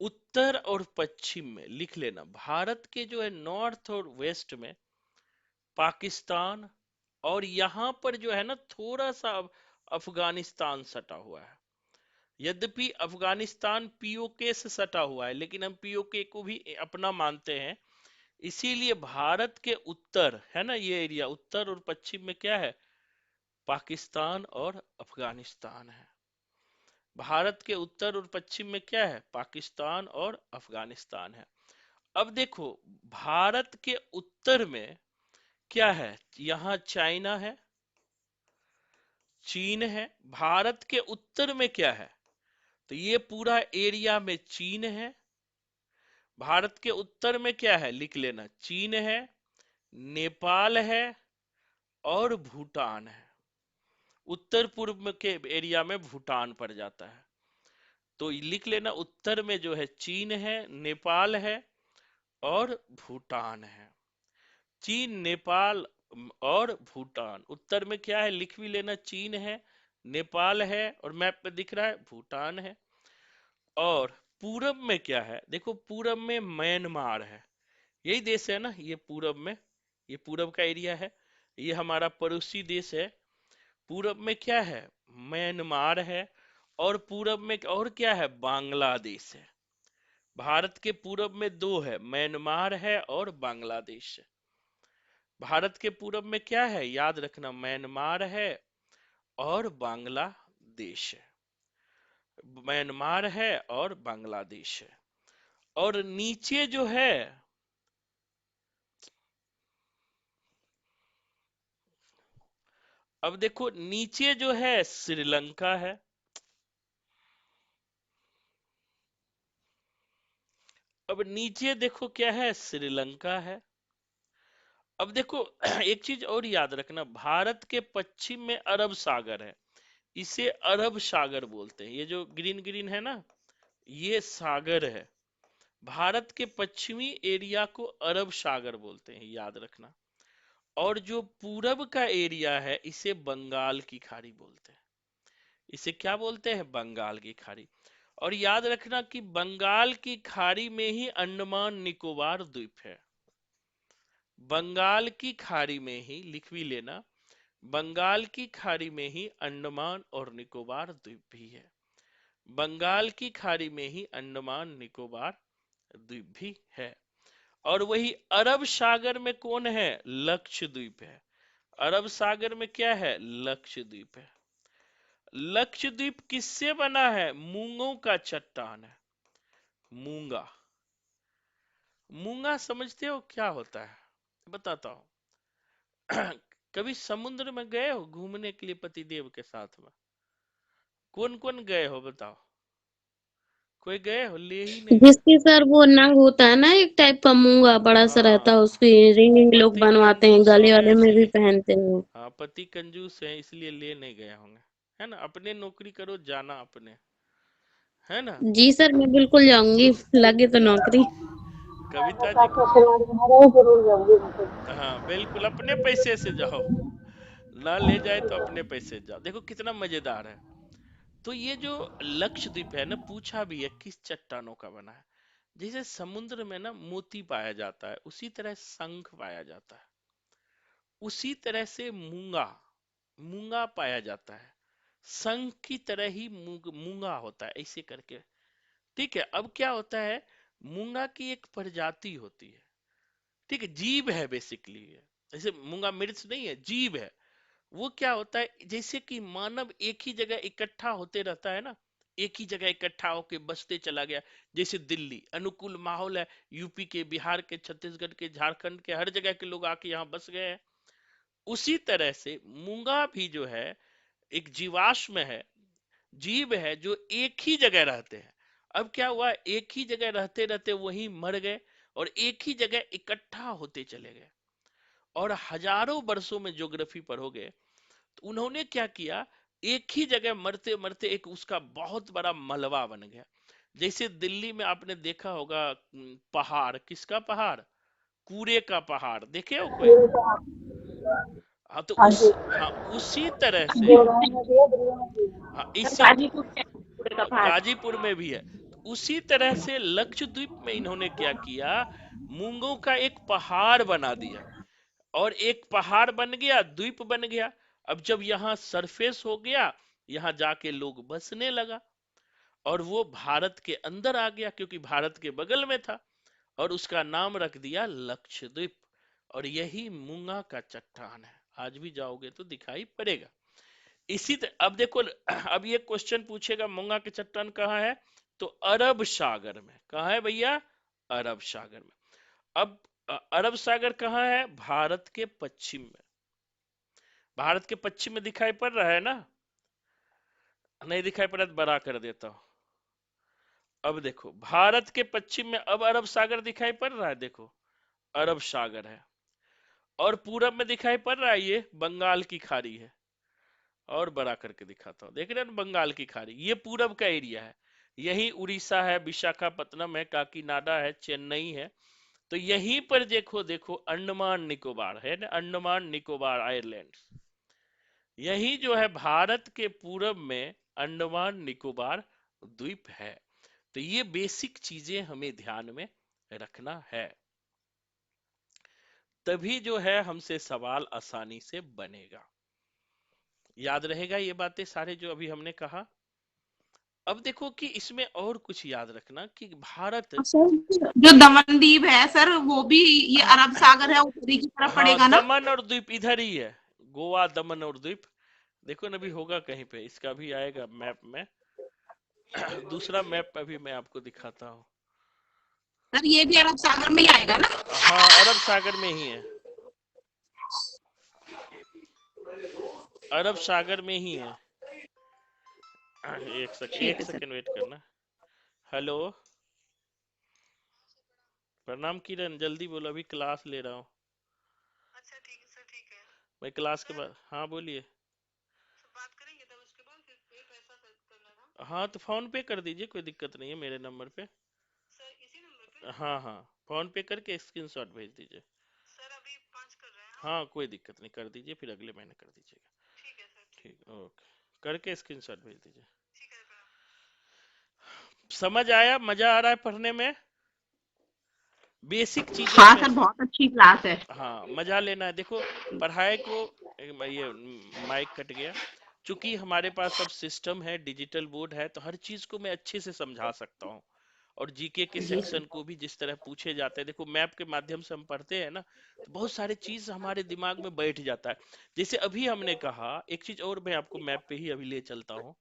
A: उत्तर और पश्चिम में लिख लेना, भारत के जो है नॉर्थ और वेस्ट में पाकिस्तान, और यहां पर जो है ना थोड़ा सा अफगानिस्तान सटा हुआ है। यद्यपि अफगानिस्तान पीओके से सटा हुआ है, लेकिन हम पीओके को भी अपना मानते हैं। इसीलिए भारत के उत्तर है ना, ये एरिया उत्तर और पश्चिम में क्या है? पाकिस्तान और अफगानिस्तान है। भारत के उत्तर और पश्चिम में क्या है? पाकिस्तान और अफगानिस्तान है। अब देखो, भारत के उत्तर में क्या है? यहाँ चाइना है, चीन है। भारत के उत्तर में क्या है? तो ये पूरा एरिया में चीन है। भारत के उत्तर में क्या है? लिख लेना, चीन है, नेपाल है, और भूटान है। उत्तर पूर्व में के एरिया में भूटान पड़ जाता है। तो लिख लेना, उत्तर में जो है चीन है, नेपाल है, और भूटान है। चीन, नेपाल और भूटान। उत्तर में क्या है? लिख भी लेना, चीन है, नेपाल है, और मैप पे दिख रहा है भूटान है। और पूरब में क्या है? देखो, पूरब में म्यांमार है। यही देश है ना, ये पूरब में, ये पूरब का एरिया है। ये हमारा पड़ोसी देश है। पूरब में क्या है? म्यांमार है। और पूरब में और क्या है? बांग्लादेश है। भारत के पूरब में दो है, म्यांमार है और बांग्लादेश है। भारत के पूरब में क्या है? याद रखना, म्यांमार है और बांग्लादेश है। म्यांमार है और बांग्लादेश है। और नीचे जो है, अब देखो नीचे जो है श्रीलंका है। अब नीचे देखो क्या है? श्रीलंका है। अब देखो एक चीज और याद रखना, भारत के पश्चिम में अरब सागर है। इसे अरब सागर बोलते हैं। ये जो ग्रीन ग्रीन है ना, ये सागर है। भारत के पश्चिमी एरिया को अरब सागर बोलते हैं, याद रखना। और जो पूरब का एरिया है, इसे बंगाल की खाड़ी बोलते हैं। इसे क्या बोलते हैं? बंगाल की खाड़ी। और याद रखना कि बंगाल की खाड़ी में ही अंडमान निकोबार द्वीप है। बंगाल की खाड़ी में ही, लिख भी लेना, बंगाल की खाड़ी में ही अंडमान और निकोबार द्वीप भी है। बंगाल की खाड़ी में ही अंडमान निकोबार द्वीप भी है। और वही अरब सागर में कौन है? लक्षद्वीप है। अरब सागर में क्या है? लक्षद्वीप है। लक्षद्वीप किससे बना है? मूंगों का चट्टान है। मूंगा। मूंगा समझते हो क्या होता है? बताता हूं। कभी समुद्र में गए हो घूमने के लिए पतिदेव के साथ में? कौन कौन गए हो बताओ? कोई गए हो? ले ही नहीं गए।
C: जिसके सर वो नंग होता है ना, एक टाइप का मूंगा बड़ा सा रहता है,
A: हाँ,
C: उसकी रिंग लोग
A: पति
C: बनवाते हैं,
A: कंजूस हो
C: गले
A: गए
C: वाले में भी
A: इसलिए।
C: पहनते हैं।
A: हाँ, पति कंजूस है इसलिए ले नहीं गए होंगे। है ना, अपने नौकरी करो, जाना अपने। है ना।
C: जी सर, मैं बिल्कुल जाऊंगी, लगे तो नौकरी।
A: कविता जी को। हाँ बिल्कुल, अपने पैसे से जाओ। ना ले जाए तो अपने पैसे से जाओ। देखो कितना मजेदार है। तो ये जो लक्षद्वीप है ना, पूछा भी है किस चट्टानों का बना है। जैसे समुद्र में ना मोती पाया जाता है, उसी तरह शंख पाया जाता है, उसी तरह से मूंगा मूंगा पाया जाता है। शंख की तरह ही मूंगा होता है ऐसे करके। ठीक है, अब क्या होता है, मूंगा की एक प्रजाति होती है। ठीक है, जीव है बेसिकली। जैसे मूंगा मिर्च नहीं है, जीव है। वो क्या होता है, जैसे कि मानव एक ही जगह इकट्ठा होते रहता है ना, एक ही जगह इकट्ठा होके बसते चला गया। जैसे दिल्ली अनुकूल माहौल है, यूपी के, बिहार के, छत्तीसगढ़ के, झारखंड के, हर जगह के लोग आके यहाँ बस गए हैं। उसी तरह से मूंगा भी जो है एक जीवाश्म है, जीव है, जो एक ही जगह रहते हैं। अब क्या हुआ, एक ही जगह रहते रहते वही मर गए और एक ही जगह इकट्ठा होते चले गए। और हजारों वर्षों में ज्योग्राफी पढ़ोगे तो उन्होंने क्या किया, एक ही जगह मरते मरते एक उसका बहुत बड़ा मलबा बन गया। जैसे दिल्ली में आपने देखा होगा पहाड़, किसका पहाड़? कूड़े का पहाड़, देखे हो कोई? हाँ तो
B: हाँ
A: उस,
B: जी।
A: हाँ उसी तरह से,
B: देवरानी नदी है, दरिया नदी है।
A: हाँ
B: सर
A: इसी,
B: गाजीपुर से पूरे का पहाड़।
A: गाजीपुर में भी है। तो उसी तरह से लक्षद्वीप में इन्होंने क्या किया, मूंगों का एक पहाड़ बना दिया। और एक पहाड़ बन गया, द्वीप बन गया। अब जब यहाँ सरफेस हो गया, यहाँ जाके लोग बसने लगा और वो भारत के अंदर आ गया क्योंकि भारत के बगल में था। और उसका नाम रख दिया लक्षद्वीप। और यही मूंगा का चट्टान है, आज भी जाओगे तो दिखाई पड़ेगा। अब देखो, अब ये क्वेश्चन पूछेगा मूंगा के चट्टान कहाँ है, तो अरब सागर में। कहाँ है भैया? अरब सागर में। अब अरब सागर कहाँ है? भारत के पश्चिम में। भारत के पश्चिम में दिखाई पड़ रहा है ना? नहीं दिखाई पड़ा तो बड़ा कर देता हूं। अब देखो, भारत के पश्चिम में अब अरब सागर दिखाई पड़ रहा है, देखो अरब सागर है। और पूरब में दिखाई पड़ रहा है, ये बंगाल की खाड़ी है। और बड़ा करके दिखाता हूँ, देख रहे हैं बंगाल की खाड़ी, ये पूरब का एरिया है। यही उड़ीसा है, विशाखापत्तनम है, काकीनाडा है, चेन्नई है। तो यहीं पर देखो, देखो अंडमान निकोबार है ना, अंडमान निकोबार आइलैंड। यही जो है भारत के पूरब में अंडमान निकोबार द्वीप है। तो ये बेसिक चीजें हमें ध्यान में रखना है, तभी जो है हमसे सवाल आसानी से बनेगा। याद रहेगा ये बातें सारे जो अभी हमने कहा। अब देखो कि इसमें और कुछ याद रखना कि भारत,
B: सर जो दमनदीप है सर, वो भी ये अरब सागर है, उत्तरी की तरफ
A: हाँ
B: पड़ेगा ना?
A: दमन और द्वीप इधर ही है। गोवा, दमन और द्वीप। देखो ना, भी होगा कहीं पे, इसका भी आएगा मैप में। दूसरा मैप अभी मैं आपको दिखाता हूँ।
B: सर ये भी अरब सागर में ही आएगा ना?
A: हाँ अरब सागर में ही है, अरब सागर में ही है।
B: ठीक
A: एक
B: है सर।
A: सेकंड वेट करना। हेलो, प्रणाम किरण, जल्दी बोलो, अभी क्लास ले रहा हूँ। मैं क्लास के बाद, हाँ बोलिए। हाँ तो फोन पे कर दीजिए, कोई दिक्कत नहीं है, मेरे नंबर पे। हाँ हाँ, फोन पे करके स्क्रीनशॉट भेज दीजिए। हाँ कोई दिक्कत नहीं, कर दीजिए, फिर अगले महीने कर दीजिएगा। ठीक, ओके, करके स्क्रीनशॉट भेज दीजिए। समझ आया? मजा आ रहा है पढ़ने में? बेसिक चीजें
B: हाँ
A: हमें,
B: सर, बहुत अच्छी क्लास है।
A: हाँ मजा लेना है। देखो पढ़ाई को, ये माइक कट गया। चूंकि हमारे पास अब सिस्टम है, डिजिटल बोर्ड है, तो हर चीज को मैं अच्छे से समझा सकता हूँ। और जीके के
B: जी सर।
A: सेक्शन को भी जिस तरह पूछे जाते हैं, देखो मैप के माध्यम से हम पढ़ते हैं ना, तो बहुत सारे चीज हमारे दिमाग में बैठ जाता है। जैसे अभी हमने कहा एक चीज और, मैं आपको मैप पे ही अभी ले चलता हूँ।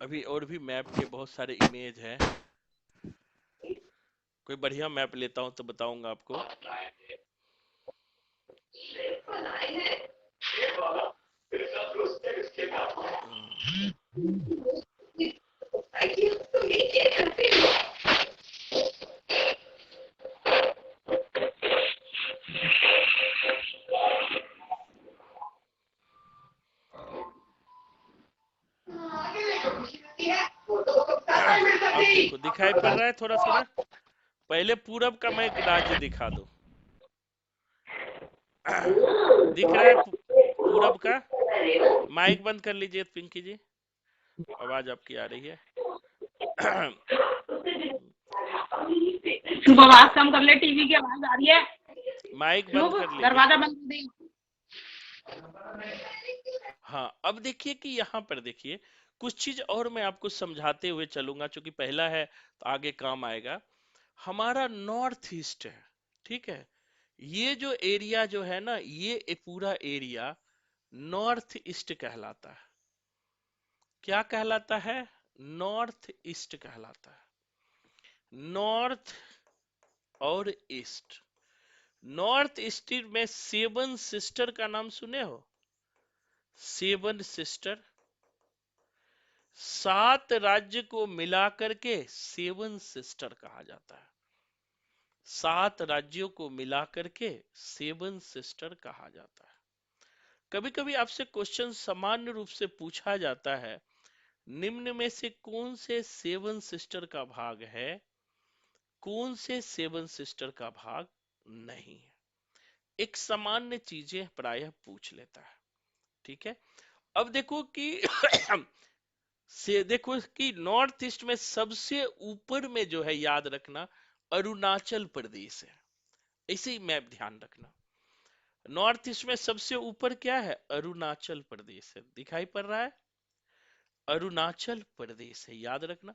A: अभी और भी मैप के बहुत सारे इमेज है। कोई बढ़िया मैप लेता हूँ तो बताऊंगा आपको। अब देखो दिखाई पड़ रहा है थोड़ा थोड़ा। पहले पूरब का मैं एक राज्य दिखा दूं। दिख रहा है पूरब का। माइक बंद कर लीजिए पिंकी जी, आवाज आपकी आ रही है।
B: शुभ, आवाज कम कर ले, टीवी की आवाज आ रही है।
A: माइक बंद
B: शुभ,
A: कर लीजिए।
B: दरवाजा बंद कर दे।
A: हाँ अब देखिए कि यहाँ पर देखिए कुछ चीज और मैं आपको समझाते हुए चलूंगा, क्योंकि पहला है तो आगे काम आएगा। हमारा नॉर्थ ईस्ट है, ठीक है। ये जो एरिया जो है ना, ये पूरा एरिया नॉर्थ ईस्ट कहलाता है। क्या कहलाता है? नॉर्थ ईस्ट कहलाता है। नॉर्थ और ईस्ट। नॉर्थ ईस्ट में सेवन सिस्टर का नाम सुने हो? सेवन सिस्टर, 7 राज्य को मिलाकर के सेवन सिस्टर कहा जाता है। 7 राज्यों को मिलाकर के सेवन सिस्टर कहा जाता है। कभी कभी आपसे क्वेश्चन सामान्य रूप से पूछा जाता है, निम्न में से कौन से सेवन सिस्टर का भाग है, कौन से सेवन सिस्टर का भाग नहीं है। एक सामान्य चीजें प्रायः पूछ लेता है, ठीक है। अब देखो कि से देखो कि नॉर्थ ईस्ट में सबसे ऊपर में जो है, याद रखना, अरुणाचल प्रदेश है। ऐसे ही मैप ध्यान रखना। नॉर्थ ईस्ट में सबसे ऊपर क्या है? अरुणाचल प्रदेश है। दिखाई पड़ रहा है? अरुणाचल प्रदेश है, याद रखना।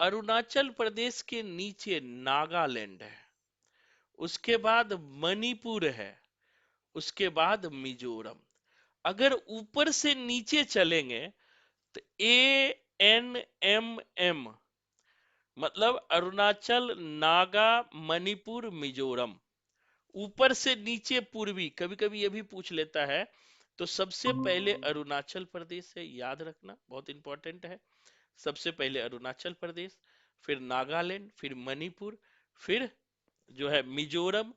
A: अरुणाचल प्रदेश के नीचे नागालैंड है, उसके बाद मणिपुर है, उसके बाद मिजोरम। अगर ऊपर से नीचे चलेंगे तो ANMM, मतलब अरुणाचल, नागा, मणिपुर, मिजोरम। ऊपर से नीचे पूर्वी, कभी कभी ये भी पूछ लेता है। तो सबसे पहले अरुणाचल प्रदेश है, याद रखना, बहुत इंपॉर्टेंट है। सबसे पहले अरुणाचल प्रदेश, फिर नागालैंड, फिर मणिपुर, फिर जो है मिजोरम,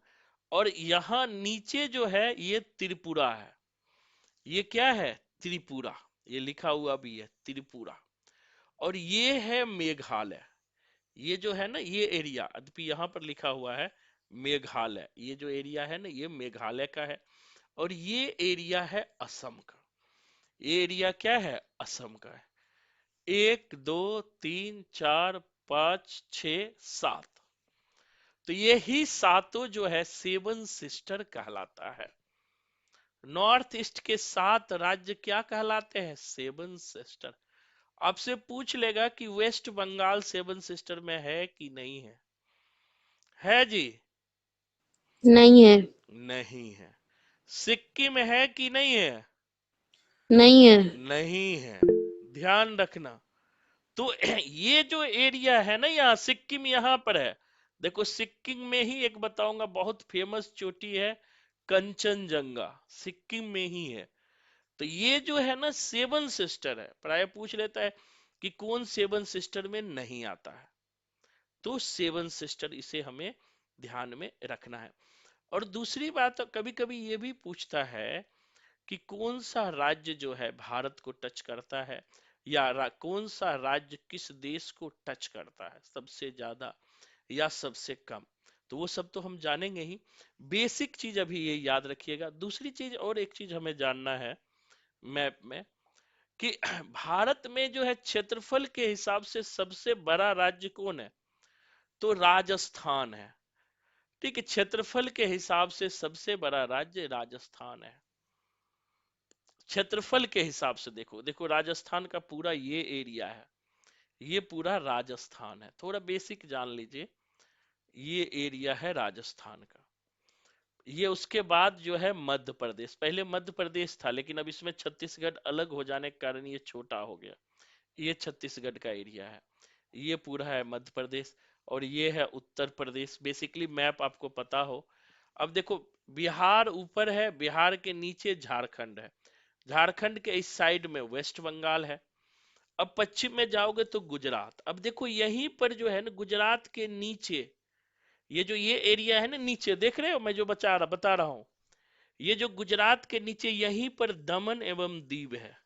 A: और यहां नीचे जो है ये त्रिपुरा है। ये क्या है? त्रिपुरा। ये लिखा हुआ भी है त्रिपुरा। और ये है मेघालय। ये जो है ना, ये एरिया, अभी यहाँ पर लिखा हुआ है मेघालय। ये जो एरिया है ना, ये मेघालय का है। और ये एरिया है असम का। ये एरिया क्या है? असम का है। 1 2 3 4 5 6 7। तो ये ही सातों जो है सेवन सिस्टर कहलाता है। नॉर्थ ईस्ट के 7 राज्य क्या कहलाते हैं? Seven sister. आपसे पूछ लेगा कि वेस्ट बंगाल सेवन सिस्टर में है कि नहीं है? है जी?
C: नहीं है।
A: नहीं है। सिक्किम है कि नहीं है?
C: नहीं है।
A: नहीं है। ध्यान रखना। तो ये जो एरिया है ना, यहाँ सिक्किम यहाँ पर है। देखो सिक्किम में ही एक बताऊंगा, बहुत फेमस चोटी है कंचनजंगा, सिक्किम में ही है। तो ये जो है ना सेवन सिस्टर है। प्राय पूछ लेता है कि कौन सेवन सिस्टर में नहीं आता है। तो सेवन सिस्टर, इसे हमें ध्यान में रखना है। और दूसरी बात, कभी कभी ये भी पूछता है कि कौन सा राज्य जो है भारत को टच करता है, या कौन सा राज्य किस देश को टच करता है सबसे ज्यादा या सबसे कम। तो वो सब तो हम जानेंगे ही। बेसिक चीज अभी ये याद रखिएगा। दूसरी चीज, और एक चीज हमें जानना है मैप में, कि भारत में जो है क्षेत्रफल के हिसाब से सबसे बड़ा राज्य कौन है? तो राजस्थान है। ठीक है, क्षेत्रफल के हिसाब से सबसे बड़ा राज्य राजस्थान है। क्षेत्रफल के हिसाब से देखो, देखो राजस्थान का पूरा ये एरिया है, ये पूरा राजस्थान है। थोड़ा बेसिक जान लीजिए, ये एरिया है राजस्थान का। ये उसके बाद जो है मध्य प्रदेश, पहले मध्य प्रदेश था, लेकिन अब इसमें छत्तीसगढ़ अलग हो जाने के कारण ये छोटा हो गया। ये छत्तीसगढ़ का एरिया है। ये पूरा है मध्य प्रदेश, और ये है उत्तर प्रदेश। बेसिकली मैप आपको पता हो। अब देखो, बिहार ऊपर है, बिहार के नीचे झारखंड है, झारखंड के इस साइड में वेस्ट बंगाल है, अब पश्चिम में जाओगे तो गुजरात। अब देखो यहीं पर जो है ना गुजरात के नीचे ये एरिया है ना नीचे, देख रहे हो मैं जो बता रहा हूं, ये जो गुजरात के नीचे यहीं पर दमन एवं दीव है,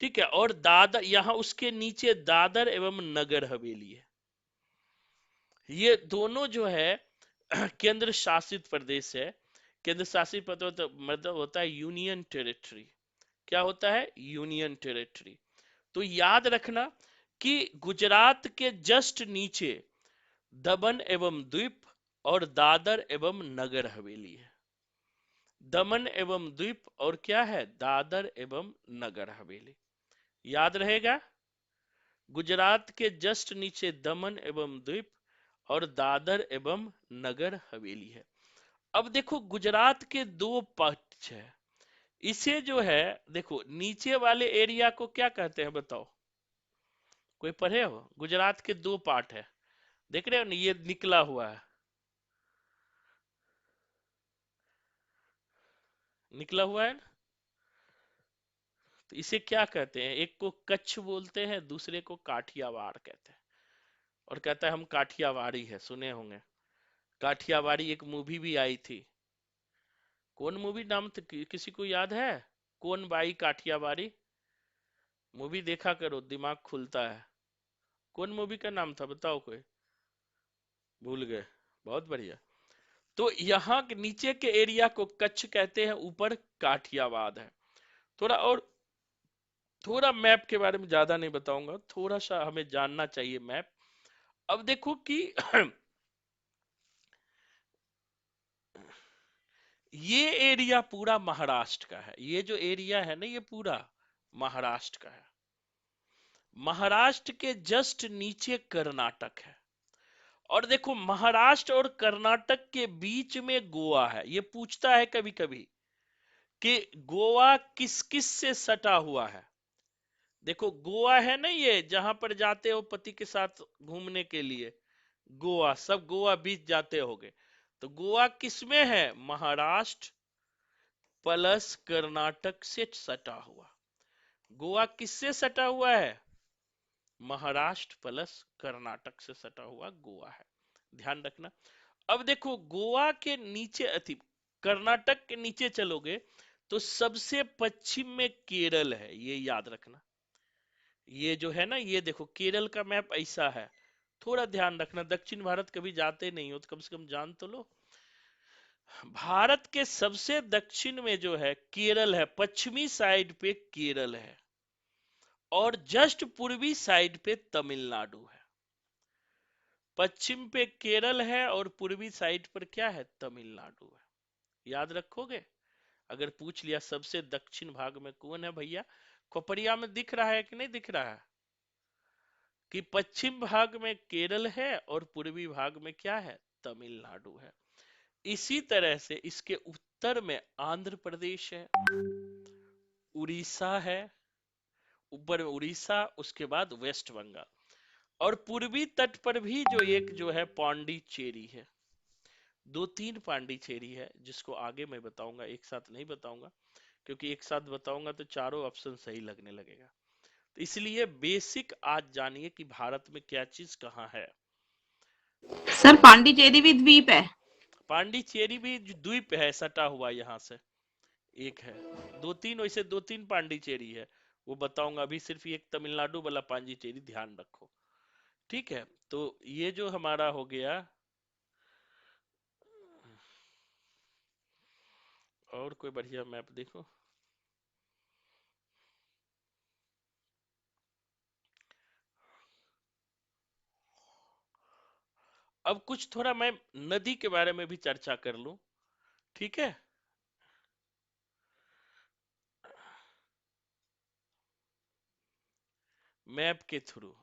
A: ठीक है। और दादर, यहाँ उसके नीचे दादर एवं नगर हवेली है। ये दोनों जो है केंद्र शासित प्रदेश है। केंद्र शासित प्रदेश मतलब होता है यूनियन टेरिटरी। क्या होता है? Union territory. तो याद रखना कि गुजरात के जस्ट नीचे दमन एवं द्वीप और दादर एवं नगर हवेली है। दमन एवं द्वीप और क्या है? दादर एवं नगर हवेली। याद रहेगा, गुजरात के जस्ट नीचे दमन एवं द्वीप और दादर एवं नगर हवेली है। अब देखो गुजरात के दो पक्ष है। इसे जो है देखो नीचे वाले एरिया को क्या कहते हैं बताओ? कोई पढ़े हो? गुजरात के दो पार्ट है, देख रहे हो ना, ये निकला हुआ है, निकला हुआ है ना? तो इसे क्या कहते हैं? एक को कच्छ बोलते हैं, दूसरे को काठियावाड़ कहते हैं। और कहता है हम काठियावाड़ी है, सुने होंगे काठियावाड़ी, एक मूवी भी आई थी। कौन मूवी नाम किसी को याद है? कौन बाई काठियावाड़ी? मूवी देखा करो, दिमाग खुलता है। कौन मूवी का नाम था बताओ कोई? भूल गए? बहुत बढ़िया। तो यहाँ के नीचे के एरिया को कच्छ कहते हैं, ऊपर काठियावाड़ है। थोड़ा और थोड़ा मैप के बारे में ज्यादा नहीं बताऊंगा, थोड़ा सा हमें जानना चाहिए मैप। अब देखो कि ये एरिया पूरा महाराष्ट्र का है। ये जो एरिया है ना, ये पूरा महाराष्ट्र का है। महाराष्ट्र के जस्ट नीचे कर्नाटक है। और देखो महाराष्ट्र और कर्नाटक के बीच में गोवा है। ये पूछता है कभी कभी कि गोवा किस किस से सटा हुआ है। देखो गोवा है ना, ये जहां पर जाते हो पति के साथ घूमने के लिए, गोवा, सब गोवा बीच जाते होगे। तो गोवा किसमें है? महाराष्ट्र प्लस कर्नाटक से सटा हुआ। गोवा किससे सटा हुआ है? महाराष्ट्र प्लस कर्नाटक से सटा हुआ गोवा है, ध्यान रखना। अब देखो गोवा के नीचे अति कर्नाटक के नीचे चलोगे तो सबसे पश्चिम में केरल है, ये याद रखना। ये जो है ना, ये देखो केरल का मैप ऐसा है, थोड़ा ध्यान रखना। दक्षिण भारत कभी जाते नहीं हो तो कम से कम जान तो लो। भारत के सबसे दक्षिण में जो है केरल है, पश्चिमी साइड पे केरल है, और जस्ट पूर्वी साइड पे तमिलनाडु है। पश्चिम पे केरल है और पूर्वी साइड पर क्या है? तमिलनाडु है। याद रखोगे? अगर पूछ लिया सबसे दक्षिण भाग में कौन है भैया, खोपड़िया में दिख रहा है कि नहीं दिख रहा है कि पश्चिम भाग में केरल है और पूर्वी भाग में क्या है? तमिलनाडु है। इसी तरह से इसके उत्तर में आंध्र प्रदेश है, उड़ीसा है, ऊपर में उड़ीसा, उसके बाद वेस्ट बंगाल, और पूर्वी तट पर भी जो एक जो है पांडिचेरी है। दो तीन पांडिचेरी है, जिसको आगे मैं बताऊंगा, एक साथ नहीं बताऊंगा, क्योंकि एक साथ बताऊंगा तो चारों ऑप्शन सही लगने लगेगा। तो इसलिए बेसिक आज जानिए कि भारत में क्या चीज कहाँ है।
B: सर पांडिचेरी भी द्वीप है।
A: पांडिचेरी भी द्वीप है, सटा हुआ यहाँ से एक है। दो तीन वैसे दो तीन पांडिचेरी है, वो बताऊंगा। अभी सिर्फ एक तमिलनाडु वाला पांडिचेरी ध्यान रखो, ठीक है। तो ये जो हमारा हो गया, और कोई बढ़िया मैप देखो। अब कुछ थोड़ा मैं नदी के बारे में भी चर्चा कर लूं, ठीक है। मैप के थ्रू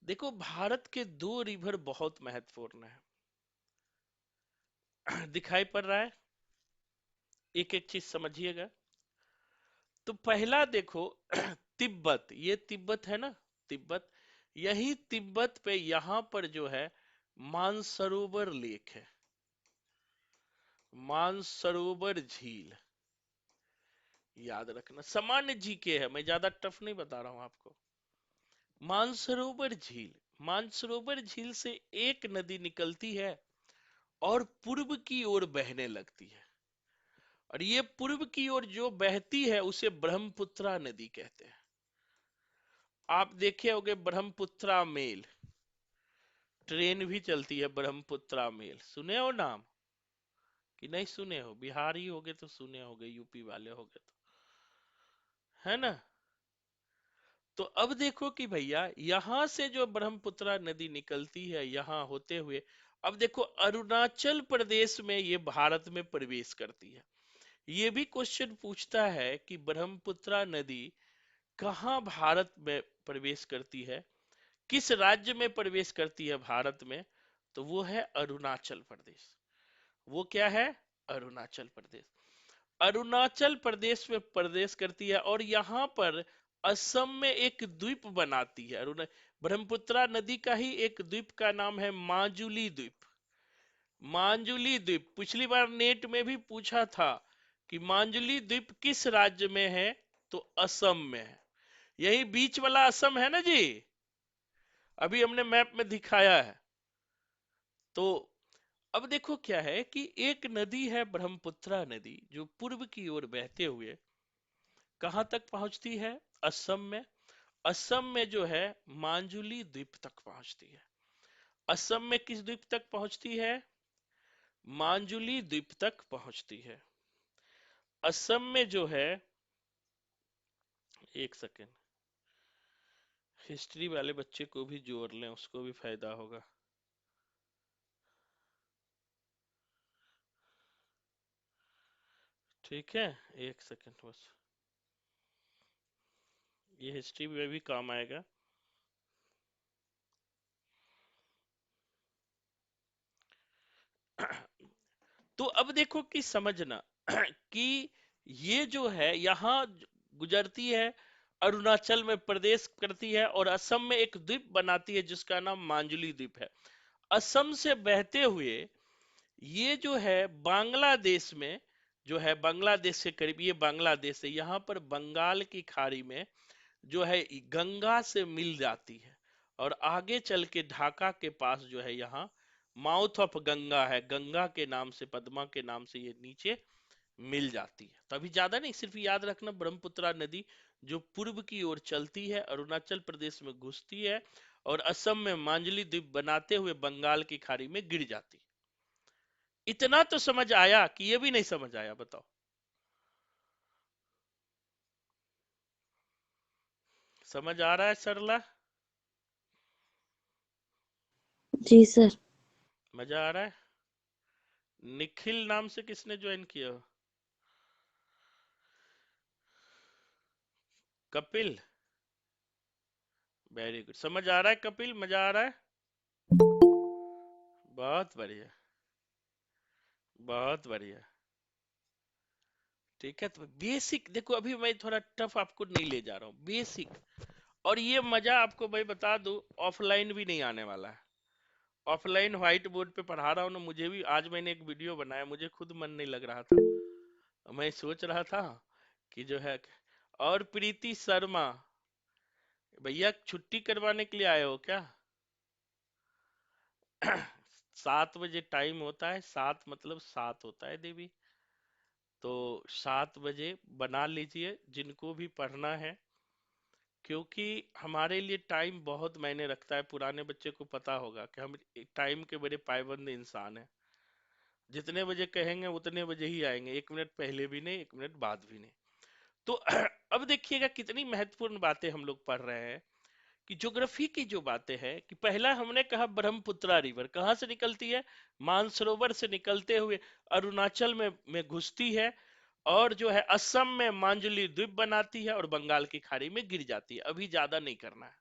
A: देखो भारत के दो रिवर बहुत महत्वपूर्ण है। दिखाई पड़ रहा है? एक एक चीज समझिएगा। तो पहला देखो तिब्बत, ये तिब्बत है ना, तिब्बत, यही तिब्बत पे यहां पर जो है मानसरोवर लेक है, मानसरोवर झील, याद रखना, सामान्य जीके है, मैं ज्यादा टफ नहीं बता रहा हूं आपको। मानसरोवर झील, मानसरोवर झील से एक नदी निकलती है और पूर्व की ओर बहने लगती है, और ये पूर्व की ओर जो बहती है उसे ब्रह्मपुत्रा नदी कहते हैं। आप देखे होंगे ब्रह्मपुत्रा मेल, ट्रेन भी चलती है ब्रह्मपुत्रा मेल, सुने हो नाम कि नहीं सुने हो? बिहारी होगे तो सुने होगे, यूपी वाले होगे तो, है ना। तो अब देखो कि भैया यहां से जो ब्रह्मपुत्रा नदी निकलती है यहां होते हुए, अब देखो अरुणाचल प्रदेश में ये भारत में प्रवेश करती है। ये भी क्वेश्चन पूछता है कि ब्रह्मपुत्रा नदी कहां भारत में प्रवेश करती है, किस राज्य में प्रवेश करती है भारत में, तो वो है अरुणाचल प्रदेश। वो क्या है? अरुणाचल प्रदेश। अरुणाचल प्रदेश में प्रदेश करती है और यहाँ पर असम में एक द्वीप बनाती है। ब्रह्मपुत्रा नदी का ही एक द्वीप का नाम है माजुली द्वीप। माजुली द्वीप पिछली बार नेट में भी पूछा था कि माजुली द्वीप किस राज्य में है, तो असम में है। यही बीच वाला असम है ना जी, अभी हमने मैप में दिखाया है। तो अब देखो क्या है कि एक नदी है ब्रह्मपुत्रा नदी, जो पूर्व की ओर बहते हुए कहां तक पहुंचती है? असम में। असम में जो है मांजुली द्वीप तक पहुंचती है। असम में किस द्वीप तक पहुंचती है? मांजुली द्वीप तक पहुंचती है। असम में जो है, एक सेकेंड, हिस्ट्री वाले बच्चे को भी जोड़ लें, उसको भी फायदा होगा। ठीक है, एक सेकेंड बस, ये हिस्ट्री में भी काम आएगा। तो अब देखो कि समझना कि ये जो है यहां गुजरती है, अरुणाचल में प्रदेश करती है और असम में एक द्वीप बनाती है जिसका नाम मांजुली द्वीप है। असम से बहते हुए ये जो है बांग्लादेश में, जो है बांग्लादेश के करीब, ये बांग्लादेश है, यहाँ पर बंगाल की खाड़ी में जो है गंगा से मिल जाती है और आगे चल के ढाका के पास जो है यहाँ माउथ ऑफ गंगा है, गंगा के नाम से, पद्मा के नाम से ये नीचे मिल जाती है। तभी ज्यादा नहीं, सिर्फ याद रखना ब्रह्मपुत्रा नदी जो पूर्व की ओर चलती है, अरुणाचल प्रदेश में घुसती है और असम में मांजली द्वीप बनाते हुए बंगाल की खाड़ी में गिर जाती है। इतना तो समझ आया कि ये भी नहीं समझ आया? बताओ। समझ आ रहा है सरला?
C: जी सर।
A: मजा आ रहा है? निखिल नाम से किसने ज्वाइन किया? Kapil, very good. समझ आ रहा है कपिल? मजा आ रहा है? बहुत बढ़िया, बहुत बढ़िया। ठीक है, तो बेसिक देखो, अभी मैं थोड़ा टफ आपको नहीं ले जा रहा हूँ, बेसिक। और ये मजा आपको मैं बता दूं, ऑफलाइन भी नहीं आने वाला है। ऑफलाइन व्हाइट बोर्ड पे पढ़ा रहा हूँ ना, मुझे भी आज मैंने एक वीडियो बनाया, मुझे खुद मन नहीं लग रहा था। मैं सोच रहा था कि जो है, और प्रीति शर्मा, भैया छुट्टी करवाने के लिए आए हो क्या? 7 बजे टाइम होता है, 7 होता है देवी, तो 7 बजे बना लीजिए जिनको भी पढ़ना है, क्योंकि हमारे लिए टाइम बहुत मायने रखता है। पुराने बच्चे को पता होगा कि हम टाइम के बड़े पाबंद इंसान हैं। जितने बजे कहेंगे उतने बजे ही आएंगे, 1 मिनट पहले भी नहीं, 1 मिनट बाद भी नहीं। तो अब देखिएगा कितनी महत्वपूर्ण बातें हम लोग पढ़ रहे हैं कि ज्योग्राफी की जो बातें हैं, कि पहला हमने कहा ब्रह्मपुत्रा रिवर कहां से निकलती है? मानसरोवर से निकलते हुए अरुणाचल में घुसती है और जो है असम में मांजुली द्वीप बनाती है और बंगाल की खाड़ी में गिर जाती है। अभी ज्यादा नहीं करना है।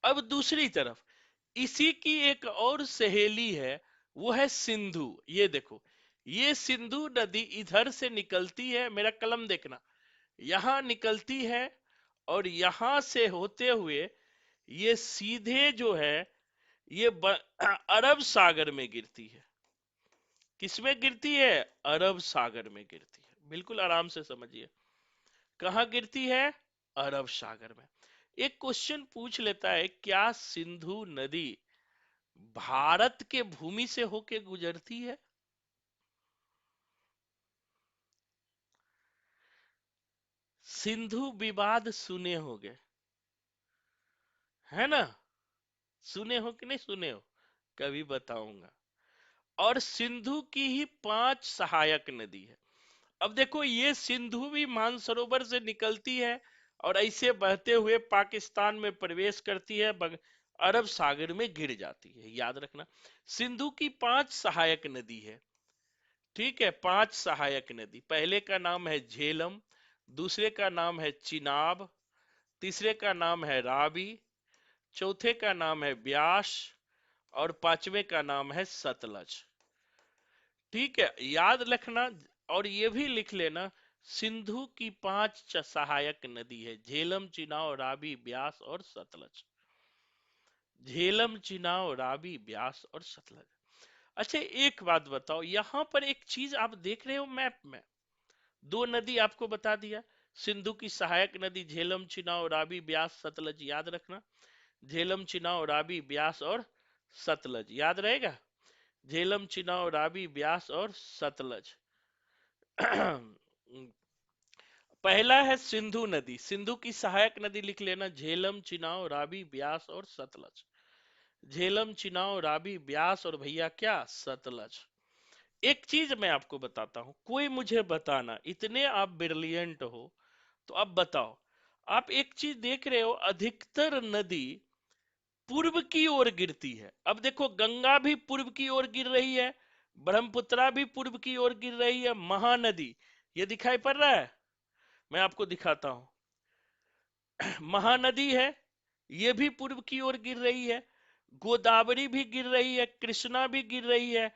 A: अब दूसरी तरफ इसी की एक और सहेली है, वो है सिंधु। ये देखो, ये सिंधु नदी इधर से निकलती है, मेरा कलम देखना, यहां निकलती है और यहां से होते हुए ये सीधे जो है ये अरब सागर में गिरती है। किसमें गिरती है? अरब सागर में गिरती है। बिल्कुल आराम से समझिए। कहाँ गिरती है? अरब सागर में। एक क्वेश्चन पूछ लेता है, क्या सिंधु नदी भारत के भूमि से होके गुजरती है? सिंधु विवाद सुने होंगे, है ना? सुने हो कि नहीं सुने हो? कभी बताऊंगा। और सिंधु की ही 5 सहायक नदी है। अब देखो, ये सिंधु भी मानसरोवर से निकलती है और ऐसे बहते हुए पाकिस्तान में प्रवेश करती है, अरब सागर में गिर जाती है। याद रखना, सिंधु की 5 सहायक नदी है। ठीक है, 5 सहायक नदी। पहले का नाम है झेलम, दूसरे का नाम है चिनाब, तीसरे का नाम है रावी, चौथे का नाम है ब्यास और पांचवे का नाम है सतलज। ठीक है, याद रखना। और ये भी लिख लेना, सिंधु की 5 सहायक नदी है, झेलम, चिनाव, रावी, ब्यास और सतलज। झेलम, चिनाव, रावी, ब्यास और सतलज। अच्छा, एक बात बताओ, यहां पर एक चीज आप देख रहे हो मैप में, 2 नदी आपको बता दिया। सिंधु की सहायक नदी झेलम, चिनाव, रावी, ब्यास, सतलज। याद रखना, झेलम, चिनाव, रावी, ब्यास और सतलज। याद रहेगा, झेलम, चिनाव, रावी, ब्यास और सतलज। पहला है सिंधु नदी। सिंधु की सहायक नदी लिख लेना, झेलम, चिनाव, रावी, ब्यास और सतलज। झेलम, चिनाव, रावी, ब्यास और भैया क्या, सतलज। एक चीज मैं आपको बताता हूं, कोई मुझे बताना, इतने आप ब्रिलियंट हो तो अब बताओ। आप एक चीज देख रहे हो, अधिकतर नदी पूर्व की ओर गिरती है। अब देखो, गंगा भी पूर्व की ओर गिर रही है, ब्रह्मपुत्रा भी पूर्व की ओर गिर रही है, महानदी, ये दिखाई पड़ रहा है? मैं आपको दिखाता हूं। महानदी है, ये भी पूर्व की ओर गिर रही है, गोदावरी भी गिर रही है, कृष्णा भी गिर रही है,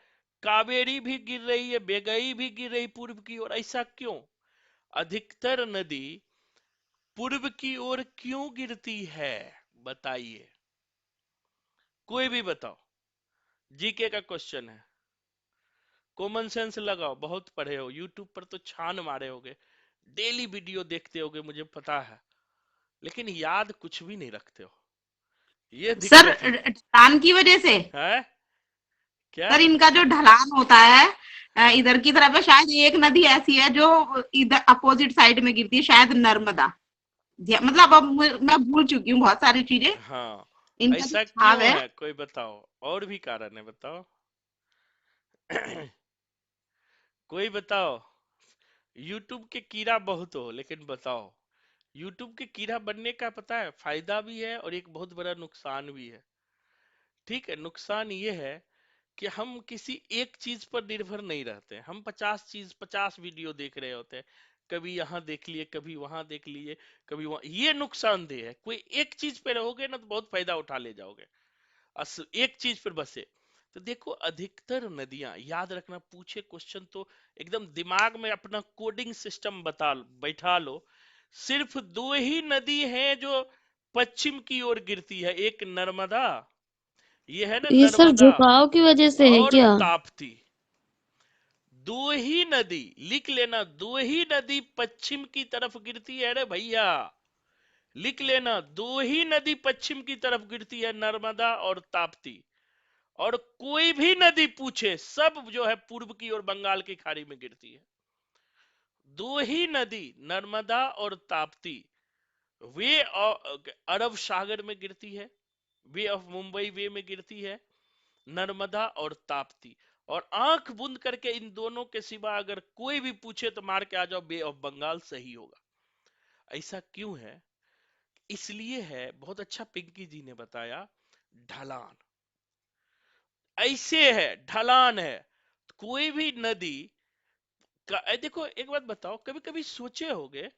A: कावेरी भी गिर रही है, बेगई भी गिर रही पूर्व की ओर। ऐसा क्यों? अधिकतर नदी पूर्व की ओर क्यों गिरती है? बताइए, कोई भी बताओ। जीके का क्वेश्चन है, कॉमन सेंस लगाओ, बहुत पढ़े हो, यूट्यूब पर तो छान मारे होगे, डेली वीडियो देखते होगे, मुझे पता है, लेकिन याद कुछ भी नहीं रखते हो, ये
B: सर
A: दिक्कत है।
B: ढलान की वजह से।
A: है क्या?
B: सर इनका जो ढलान होता है
A: हाँ,
B: इधर की तरफ है, शायद एक नदी ऐसी है जो इधर अपोजिट साइड में गिरती है, शायद नर्मदा। मतलब अब मैं भूल चुकी हूँ बहुत सारी चीजें।
A: हाँ।
B: इनका जो
A: ऐसा
B: छाव
A: क्यों
B: है।
A: है, कोई बताओ, और भी कारण है, बताओ। कोई बताओ। यूट्यूब के कीड़ा बहुत हो, लेकिन बताओ, यूट्यूब के कीड़ा बनने का पता है, फायदा भी है और एक बहुत बड़ा नुकसान भी है। ठीक है, नुकसान ये है कि हम किसी एक चीज पर निर्भर नहीं रहते, हम 50 वीडियो देख रहे होते हैं, कभी यहाँ देख लिए, कभी वहां देख लिए, कभी वहां। ये नुकसानदेह है। कोई एक चीज पे रहोगे ना तो बहुत फायदा उठा ले जाओगे, एक चीज पर बसे। तो देखो, अधिकतर नदियां, याद रखना, पूछे क्वेश्चन तो एकदम दिमाग में अपना कोडिंग सिस्टम बैठा लो। सिर्फ 2 ही नदी हैं जो पश्चिम की ओर गिरती है, एक नर्मदा, ये है ना
C: ये सर
A: नर्मदा,
C: झुकाव की वजह से है
A: और
C: क्या?
A: ताप्ती। 2 ही नदी, लिख लेना, 2 ही नदी पश्चिम की तरफ गिरती है रे भैया। लिख लेना, 2 ही नदी पश्चिम की तरफ गिरती है, नर्मदा और ताप्ती। और कोई भी नदी पूछे, सब जो है पूर्व की ओर बंगाल की खाड़ी में गिरती है। 2 ही नदी, नर्मदा और ताप्ती, वे अरब सागर में गिरती है, वे ऑफ मुंबई वे में गिरती है, नर्मदा और ताप्ती। और आंख बंद करके इन दोनों के सिवा अगर कोई भी पूछे तो मार के आ जाओ, बे ऑफ बंगाल सही होगा। ऐसा क्यों है? इसलिए है, बहुत अच्छा पिंकी जी ने बताया, ढलान ऐसे है, ढलान है। कोई भी नदी देखो, एक बात बताओ, कभी कभी सोचे होगे,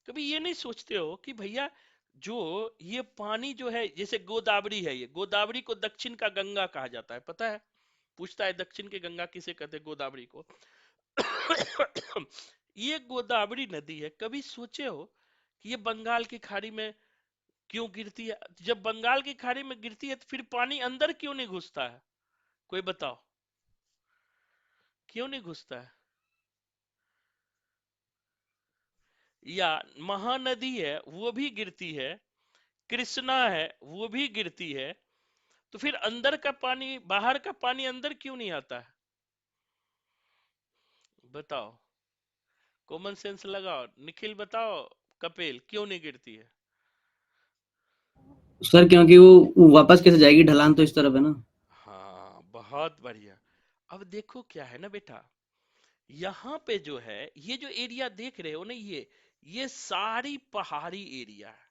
A: कभी ये नहीं सोचते हो कि भैया, जो ये पानी जो है, जैसे गोदावरी है, ये गोदावरी को दक्षिण का गंगा कहा जाता है, पता है? पूछता है, दक्षिण के गंगा किसे कहते हैं? गोदावरी को। ये गोदावरी नदी है, कभी सोचे हो कि ये बंगाल की खाड़ी में क्यों गिरती है? जब बंगाल की खाड़ी में गिरती है तो फिर पानी अंदर क्यों नहीं घुसता है? कोई बताओ, क्यों नहीं घुसता है? या महानदी है वो भी गिरती है, कृष्णा है वो भी गिरती है, तो फिर अंदर का पानी, बाहर का पानी अंदर क्यों नहीं आता है? बताओ, कॉमन सेंस लगाओ, निखिल बताओ, कपिल क्यों नहीं गिरती है?
D: सर क्योंकि वो वापस कैसे जाएगी, ढलान तो इस तरफ है ना।
A: हाँ बहुत बढ़िया। अब देखो क्या है ना बेटा, यहाँ पे जो है ये जो एरिया देख रहे हो ना, ये सारी पहाड़ी एरिया है।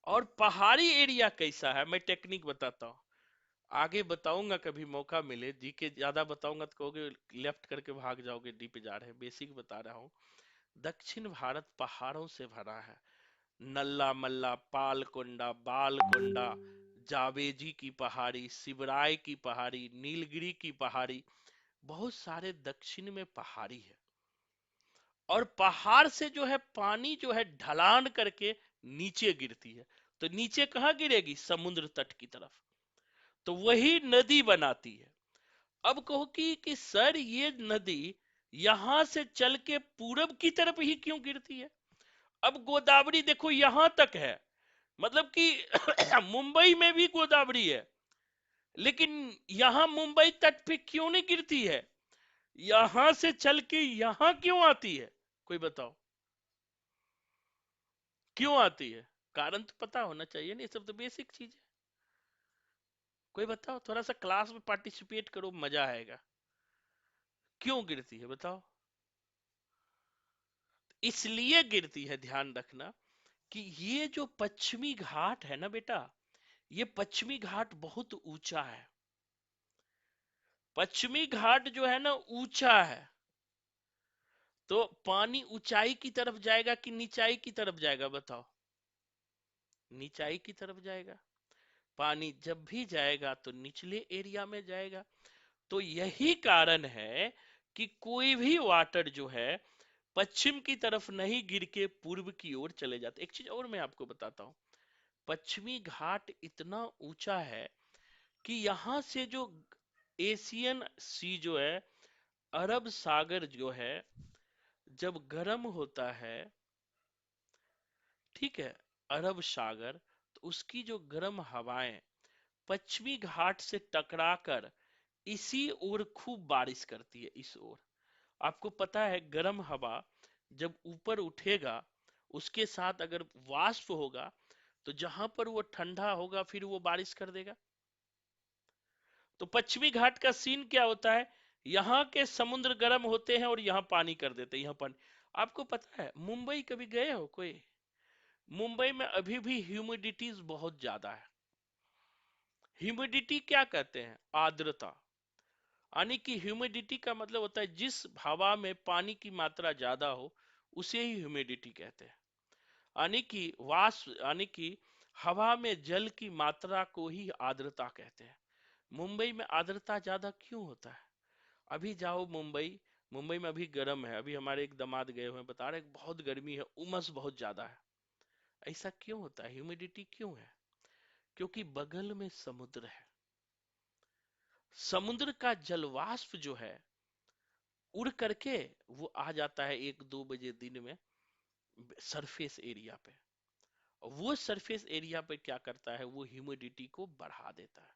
A: और पहाड़ी एरिया कैसा है, मैं टेक्निक बताता हूँ, आगे बताऊंगा कभी मौका मिले। जी के ज्यादा बताऊंगा तो कहोगे लेफ्ट करके भाग जाओगे, डी पे जा रहे हैं, बेसिक बता रहा हूँ। दक्षिण भारत पहाड़ों से भरा है। नल्ला मल्ला, पालकोंडा, बालकोंडा, जावेजी की पहाड़ी, सिबराई की पहाड़ी, नीलगिरी की पहाड़ी, बहुत सारे दक्षिण में पहाड़ी है। और पहाड़ से जो है पानी जो है ढलान करके नीचे गिरती है। तो नीचे कहाँ गिरेगी? समुद्र तट की तरफ। तो वही नदी बनाती है। अब कहो कि सर ये नदी यहां से चल के पूरब की तरफ ही क्यों गिरती है? अब गोदावरी देखो यहां तक है, मतलब कि मुंबई में भी गोदावरी है, लेकिन यहां मुंबई तट पे क्यों नहीं गिरती है? यहां से चल के यहां क्यों आती है? कोई बताओ क्यों आती है? कारण तो पता होना चाहिए ना, ये सब तो बेसिक चीज है। कोई बताओ, थोड़ा सा क्लास में पार्टिसिपेट करो, मजा आएगा। क्यों गिरती है बताओ? इसलिए गिरती है, ध्यान रखना, कि ये जो पश्चिमी घाट है ना बेटा, ये पश्चिमी घाट बहुत ऊंचा है। पश्चिमी घाट जो है ना ऊंचा है, तो पानी ऊंचाई की तरफ जाएगा कि नीचाई की तरफ जाएगा बताओ? नीचाई की तरफ जाएगा। पानी जब भी जाएगा तो निचले एरिया में जाएगा। तो यही कारण है कि कोई भी वाटर जो है पश्चिम की तरफ नहीं गिर के पूर्व की ओर चले जाते। एक चीज और मैं आपको बताता हूं, पश्चिमी घाट इतना ऊंचा है कि यहां से जो एशियन सी जो है, अरब सागर जो है, जब गर्म होता है, ठीक है, अरब सागर, तो उसकी जो गर्म हवाएं पश्चिमी घाट से टकराकर इसी ओर खूब बारिश करती है, इस ओर। आपको पता है गर्म हवा जब ऊपर उठेगा, उसके साथ अगर वाष्प होगा, तो जहां पर वो ठंडा होगा फिर वो बारिश कर देगा। तो पश्चिमी घाट का सीन क्या होता है, यहाँ के समुद्र गर्म होते हैं और यहाँ पानी कर देते हैं, यहाँ पानी। आपको पता है मुंबई कभी गए हो कोई? मुंबई में अभी भी ह्यूमिडिटीज बहुत ज्यादा है। ह्यूमिडिटी क्या कहते हैं? आर्द्रता। यानी कि ह्यूमिडिटी का मतलब होता है जिस हवा में पानी की मात्रा ज्यादा हो, उसे ही ह्यूमिडिटी कहते हैं। यानी कि वाष्प, यानी कि हवा में जल की मात्रा को ही आर्द्रता कहते हैं। मुंबई में आर्द्रता ज्यादा क्यों होता है? अभी जाओ मुंबई, मुंबई में अभी गर्म है, अभी हमारे एक दामाद गए हुए हैं, बता रहे बहुत गर्मी है, उमस बहुत ज्यादा है। ऐसा क्यों होता है? ह्यूमिडिटी क्यों है? क्योंकि बगल में समुद्र है। समुद्र का जलवाष्प जो है उड़ करके वो आ जाता है 1-2 बजे दिन में सरफेस एरिया पे। वो सरफेस एरिया पे क्या करता है, वो ह्यूमिडिटी को बढ़ा देता है।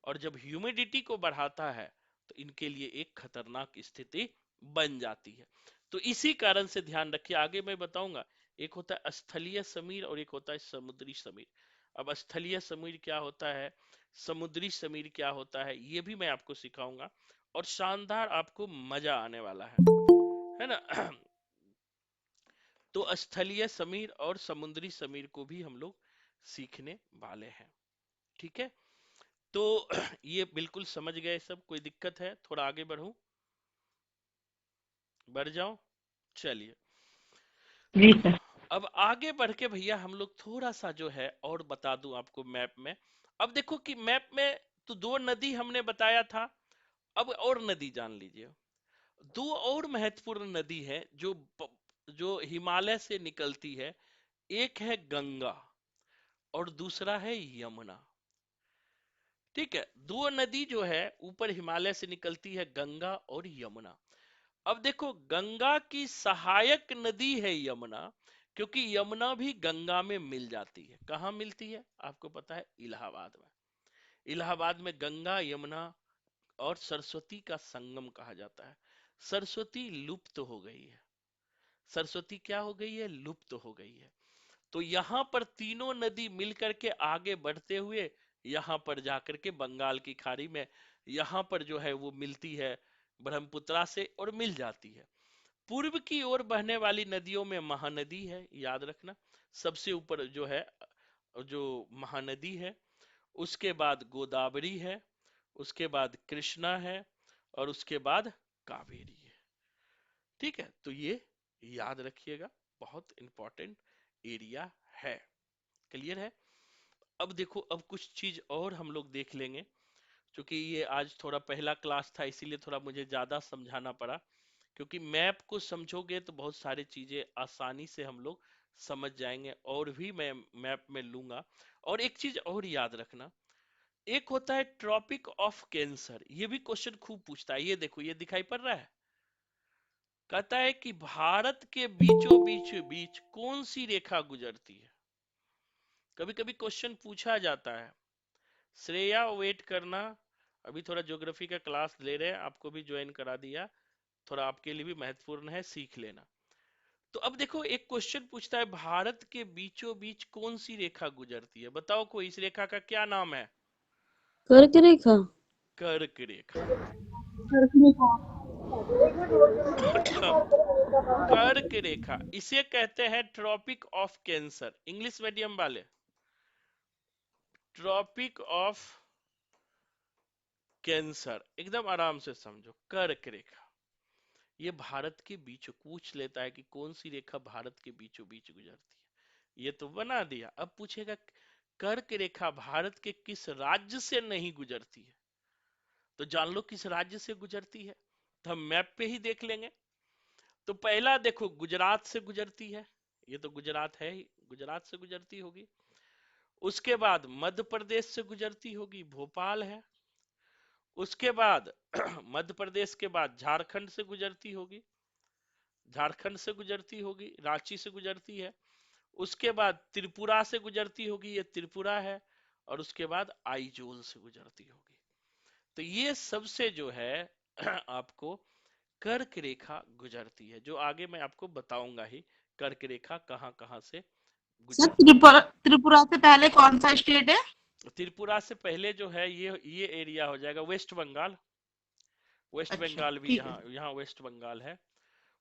A: और जब ह्यूमिडिटी को बढ़ाता है तो इनके लिए एक खतरनाक स्थिति बन जाती है। तो इसी कारण से ध्यान रखिए, आगे मैं बताऊंगा। एक होता है स्थलीय समीर और एक होता है समुद्री समीर। अब स्थलीय समीर क्या होता है, समुद्री समीर क्या होता है, ये भी मैं आपको सिखाऊंगा। और शानदार, आपको मजा आने वाला है ना। तो स्थलीय समीर और समुद्री समीर को भी हम लोग सीखने वाले हैं, ठीक है। तो ये बिल्कुल समझ गए सब? कोई दिक्कत है? थोड़ा आगे बढ़ूं, बढ़ जाऊं? चलिए,
B: जी सर।
A: अब आगे बढ़ के भैया हम लोग थोड़ा सा जो है और बता दूं आपको मैप में। अब देखो कि मैप में तो 2 नदी हमने बताया था, अब और नदी जान लीजिए। 2 और महत्वपूर्ण नदी है जो हिमालय से निकलती है। एक है गंगा और दूसरा है यमुना। ठीक है, 2 नदी जो है ऊपर हिमालय से निकलती है, गंगा और यमुना। अब देखो, गंगा की सहायक नदी है यमुना, क्योंकि यमुना भी गंगा में मिल जाती है। कहाँ मिलती है आपको पता है? इलाहाबाद में। इलाहाबाद में गंगा यमुना और सरस्वती का संगम कहा जाता है। सरस्वती लुप्त हो गई है। सरस्वती क्या हो गई है? लुप्त हो गई है। तो यहाँ पर तीनों नदी मिलकर के आगे बढ़ते हुए यहाँ पर जाकर के बंगाल की खाड़ी में यहाँ पर जो है वो मिलती है ब्रह्मपुत्रा से और मिल जाती है। पूर्व की ओर बहने वाली नदियों में महानदी है, याद रखना। सबसे ऊपर जो है, जो महानदी है, उसके बाद गोदावरी है, उसके बाद कृष्णा है, और उसके बाद कावेरी है। ठीक है, तो ये याद रखिएगा, बहुत इंपॉर्टेंट एरिया है। क्लियर है? अब देखो, अब कुछ चीज और हम लोग देख लेंगे, क्योंकि ये आज थोड़ा पहला क्लास था, इसीलिए थोड़ा मुझे ज्यादा समझाना पड़ा। क्योंकि मैप को समझोगे तो बहुत सारी चीजें आसानी से हम लोग समझ जाएंगे, और भी मैं मैप में लूंगा। और एक चीज और याद रखना, एक होता है ट्रॉपिक ऑफ कैंसर, ये भी क्वेश्चन खूब पूछता है। ये देखो, ये दिखाई पड़ रहा है, कहता है कि भारत के बीचों बीच बीच कौन सी रेखा गुजरती है। कभी कभी क्वेश्चन पूछा जाता है। श्रेया, वेट करना, अभी थोड़ा ज्योग्राफी का क्लास ले रहे हैं, आपको भी ज्वाइन करा दिया, थोड़ा आपके लिए भी महत्वपूर्ण है, सीख लेना। तो अब देखो, एक क्वेश्चन पूछता है भारत के बीचों बीच कौन सी रेखा गुजरती है। बताओ कोई, इस रेखा का क्या नाम है?
C: कर्क रेखा।
A: कर्क रेखा। कर्क रेखा, इसे कहते हैं tropic of cancer. English medium वाले, ट्रॉपिक ऑफ कैंसर एकदम आराम से समझो। कर्क रेखा ये भारत के बीच पूछ लेता है कि कौन सी रेखा भारत के बीचों बीच गुजरती है। ये तो बना दिया। अब पूछेगा कर्क रेखा भारत के किस राज्य से नहीं गुजरती है, तो जान लो किस राज्य से गुजरती है। तो हम मैप पे ही देख लेंगे। तो पहला देखो, गुजरात से गुजरती है, ये तो गुजरात है ही, गुजरात से गुजरती होगी। उसके बाद मध्य प्रदेश से गुजरती होगी, भोपाल है। उसके बाद मध्य प्रदेश के बाद झारखंड से गुजरती होगी, झारखंड से गुजरती होगी, रांची से गुजरती है। उसके बाद त्रिपुरा से गुजरती होगी, ये त्रिपुरा है। और उसके बाद आइजोल से गुजरती होगी। तो ये सबसे जो है आपको कर्क रेखा गुजरती है, जो आगे मैं आपको बताऊंगा ही कर्क रेखा कहां कहां से
B: सर
A: गुजरती है।
B: त्रिपुरा से पहले कौन सा स्टेट है?
A: त्रिपुरा से पहले जो है ये एरिया हो जाएगा वेस्ट बंगाल। वेस्ट
B: अच्छा,
A: बंगाल भी
B: ठीक है।
A: यहाँ यहाँ वेस्ट बंगाल है।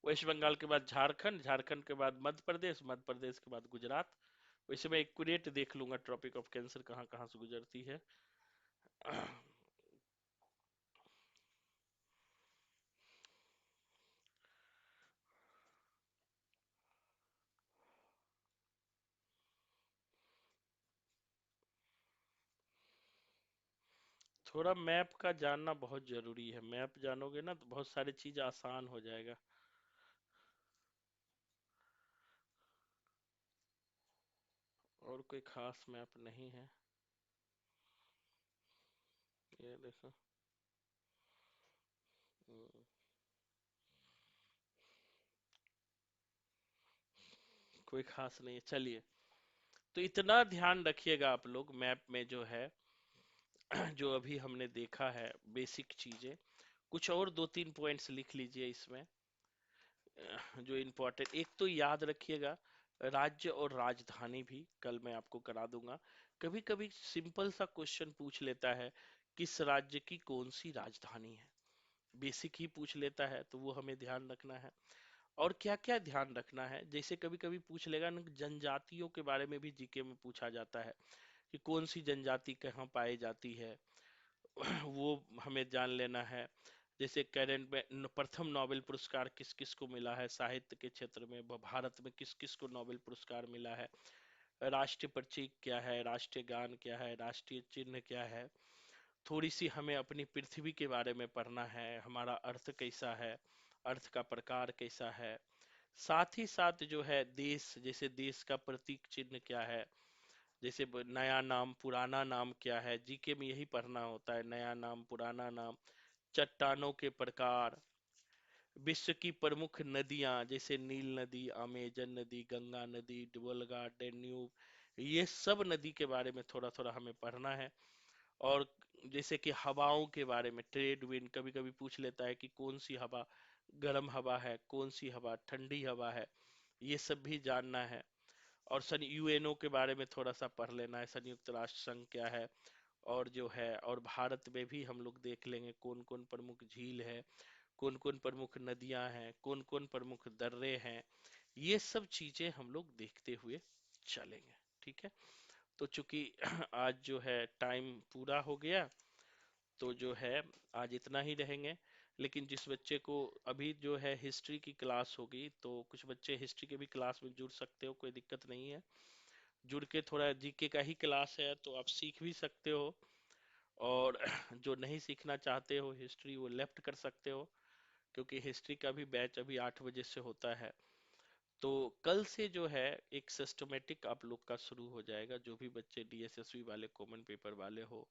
A: वेस्ट बंगाल के बाद झारखंड, झारखंड के बाद मध्य प्रदेश, मध्य प्रदेश के बाद गुजरात। वैसे मैं एक्यूरेट देख लूंगा ट्रॉपिक ऑफ कैंसर कहाँ कहाँ से गुजरती है। थोड़ा मैप का जानना बहुत जरूरी है। मैप जानोगे ना तो बहुत सारी चीज आसान हो जाएगा। और कोई खास मैप नहीं है। ये देखो। हम्म, कोई खास नहीं है, चलिए। तो इतना ध्यान रखिएगा आप लोग, मैप में जो है जो अभी हमने देखा है बेसिक चीजें, कुछ और दो तीन पॉइंट्स लिख लीजिए इसमें। जो इम्पोर्टेंट, एक तो याद रखिएगा राज्य और राजधानी भी कल मैं आपको करा दूंगा। कभी कभी सिंपल सा क्वेश्चन पूछ लेता है किस राज्य की कौन सी राजधानी है, बेसिक ही पूछ लेता है, तो वो हमें ध्यान रखना है। और क्या क्या ध्यान रखना है, जैसे कभी कभी पूछ लेगा ना, जनजातियों के बारे में भी जीके में पूछा जाता है कि कौन सी जनजाति कहाँ पाई जाती है, वो हमें जान लेना है। जैसे करंट में प्रथम नोबेल पुरस्कार किस किस को मिला है साहित्य के क्षेत्र में, भारत में किस किस को नोबेल पुरस्कार मिला है, राष्ट्रीय प्रतीक क्या है, राष्ट्रीय गान क्या है, राष्ट्रीय चिन्ह क्या है। थोड़ी सी हमें अपनी पृथ्वी के बारे में पढ़ना है, हमारा अर्थ कैसा है, अर्थ का प्रकार कैसा है। साथ ही साथ जो है देश, जैसे देश का प्रतीक चिन्ह क्या है, जैसे नया नाम पुराना नाम क्या है, जीके में यही पढ़ना होता है, नया नाम पुराना नाम। चट्टानों के प्रकार, विश्व की प्रमुख नदियां जैसे नील नदी, अमेजन नदी, गंगा नदी, वोल्गा, डेन्यूब, ये सब नदी के बारे में थोड़ा थोड़ा हमें पढ़ना है। और जैसे कि हवाओं के बारे में, ट्रेड विंड कभी कभी पूछ लेता है कि कौन सी हवा गर्म हवा है, कौन सी हवा ठंडी हवा है, ये सब भी जानना है। और सन यूएनओ के बारे में थोड़ा सा पढ़ लेना है, संयुक्त राष्ट्र संघ क्या है। और जो है, और भारत में भी हम लोग देख लेंगे कौन कौन प्रमुख झील है, कौन कौन प्रमुख नदियां हैं, कौन कौन प्रमुख दर्रे हैं, ये सब चीजें हम लोग देखते हुए चलेंगे। ठीक है, तो चूंकि आज जो है टाइम पूरा हो गया, तो जो है आज इतना ही रहेंगे। लेकिन जिस बच्चे को अभी जो है हिस्ट्री की क्लास होगी, तो कुछ बच्चे हिस्ट्री के भी क्लास में जुड़ सकते हो, कोई दिक्कत नहीं है। जुड़ के थोड़ा जीके का ही क्लास है तो आप सीख भी सकते हो। और जो नहीं सीखना चाहते हो हिस्ट्री, वो लेफ्ट कर सकते हो, क्योंकि हिस्ट्री का भी बैच अभी 8 बजे से होता है। तो कल से जो है एक सिस्टमेटिक आप लोग का शुरू हो जाएगा, जो भी बच्चे डीएसएसबी वाले, कॉमन पेपर वाले हो।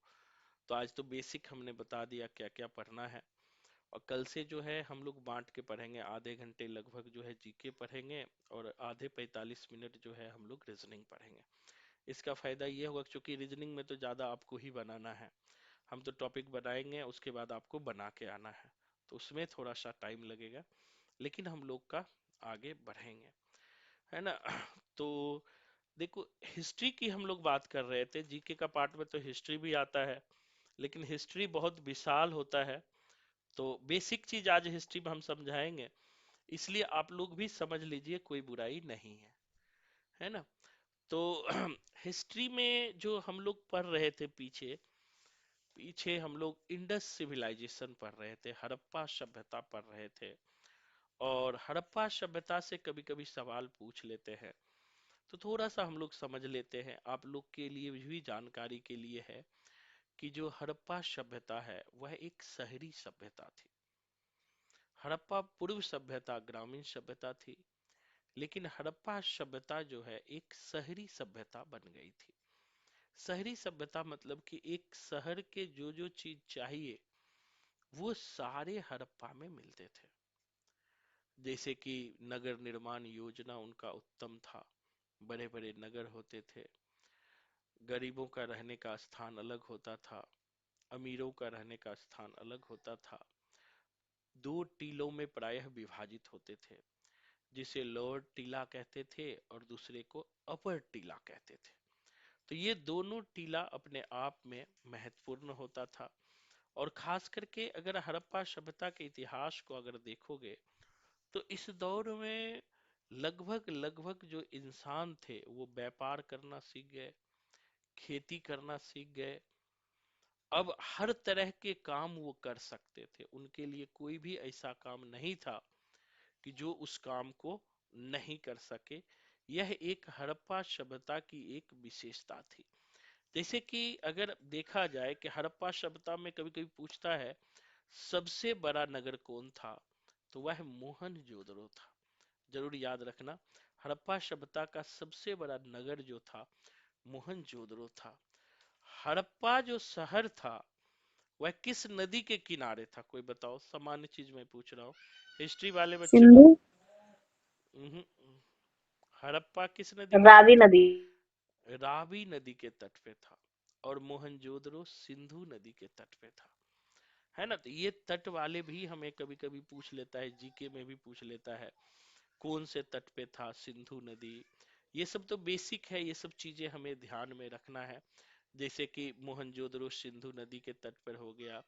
A: तो आज तो बेसिक हमने बता दिया क्या क्या पढ़ना है। और कल से जो है हम लोग बांट के पढ़ेंगे, आधे घंटे लगभग जो है जीके पढ़ेंगे, और आधे 45 मिनट जो है हम लोग रीजनिंग पढ़ेंगे। इसका फायदा ये होगा क्योंकि रीजनिंग में तो ज्यादा आपको ही बनाना है, हम तो टॉपिक बनाएंगे उसके बाद आपको बना के आना है, तो उसमें थोड़ा सा टाइम लगेगा, लेकिन हम लोग का आगे बढ़ेंगे, है ना। तो देखो, हिस्ट्री की हम लोग बात कर रहे थे, जीके का पार्ट में तो हिस्ट्री भी आता है, लेकिन हिस्ट्री बहुत विशाल होता है। तो बेसिक चीज आज हिस्ट्री में हम समझाएंगे, इसलिए आप लोग भी समझ लीजिए, कोई बुराई नहीं है ना। तो हिस्ट्री में जो हम लोग पढ़ रहे थे, पीछे पीछे हम लोग इंडस सिविलाइजेशन पढ़ रहे थे, हड़प्पा सभ्यता पढ़ रहे थे। और हड़प्पा सभ्यता से कभी कभी सवाल पूछ लेते हैं, तो थोड़ा सा हम लोग समझ लेते हैं, आप लोग के लिए भी जानकारी के लिए है कि जो हड़प्पा सभ्यता है वह एक शहरी सभ्यता थी। हड़प्पा पूर्व सभ्यता ग्रामीण सभ्यता थी, लेकिन हड़प्पा सभ्यता जो है एक शहरी सभ्यता बन गई थी। शहरी सभ्यता मतलब कि एक शहर के जो जो चीज चाहिए वो सारे हड़प्पा में मिलते थे। जैसे कि नगर निर्माण योजना उनका उत्तम था, बड़े बड़े नगर होते थे, गरीबों का रहने का स्थान अलग होता था, अमीरों का रहने का स्थान अलग होता था। दो टीलों में प्रायः विभाजित होते थे, जिसे लोअर टीला कहते थे और दूसरे को अपर टीला कहते थे। तो ये दोनों टीला अपने आप में महत्वपूर्ण होता था। और खास करके अगर हड़प्पा सभ्यता के इतिहास को अगर देखोगे, तो इस दौर में लगभग लगभग जो इंसान थे वो व्यापार करना सीख गए, खेती करना सीख गए। अब हर तरह के काम वो कर सकते थे, उनके लिए कोई भी ऐसा काम नहीं था कि जो उस काम को नहीं कर सके। यह एक हड़प्पा सभ्यता की एक विशेषता थी। जैसे कि अगर देखा जाए कि हड़प्पा सभ्यता में कभी कभी पूछता है सबसे बड़ा नगर कौन था, तो वह मोहनजोदड़ो था। जरूर याद रखना, हड़प्पा सभ्यता का सबसे बड़ा नगर जो था मोहनजोदड़ो था। हड़प्पा जो शहर था वह किस नदी के किनारे था, कोई बताओ, सामान्य चीज मैं पूछ रहा हूँ, हिस्ट्री वाले बच्चे
E: सिंधु।
A: लोग। हम्म, हड़प्पा किस नदी के तट
E: रावी
A: पे?
E: नदी।
A: रावी नदी के तट पे था, और मोहनजोदड़ो सिंधु नदी के तट पे था, है ना। तो ये तट वाले भी हमें कभी कभी पूछ लेता है, जीके में भी पूछ लेता है कौन से तट पे था, सिंधु नदी। ये सब तो बेसिक है, ये सब चीजें हमें ध्यान में रखना है। जैसे कि मोहनजोदड़ो सिंधु नदी के तट पर हो गया।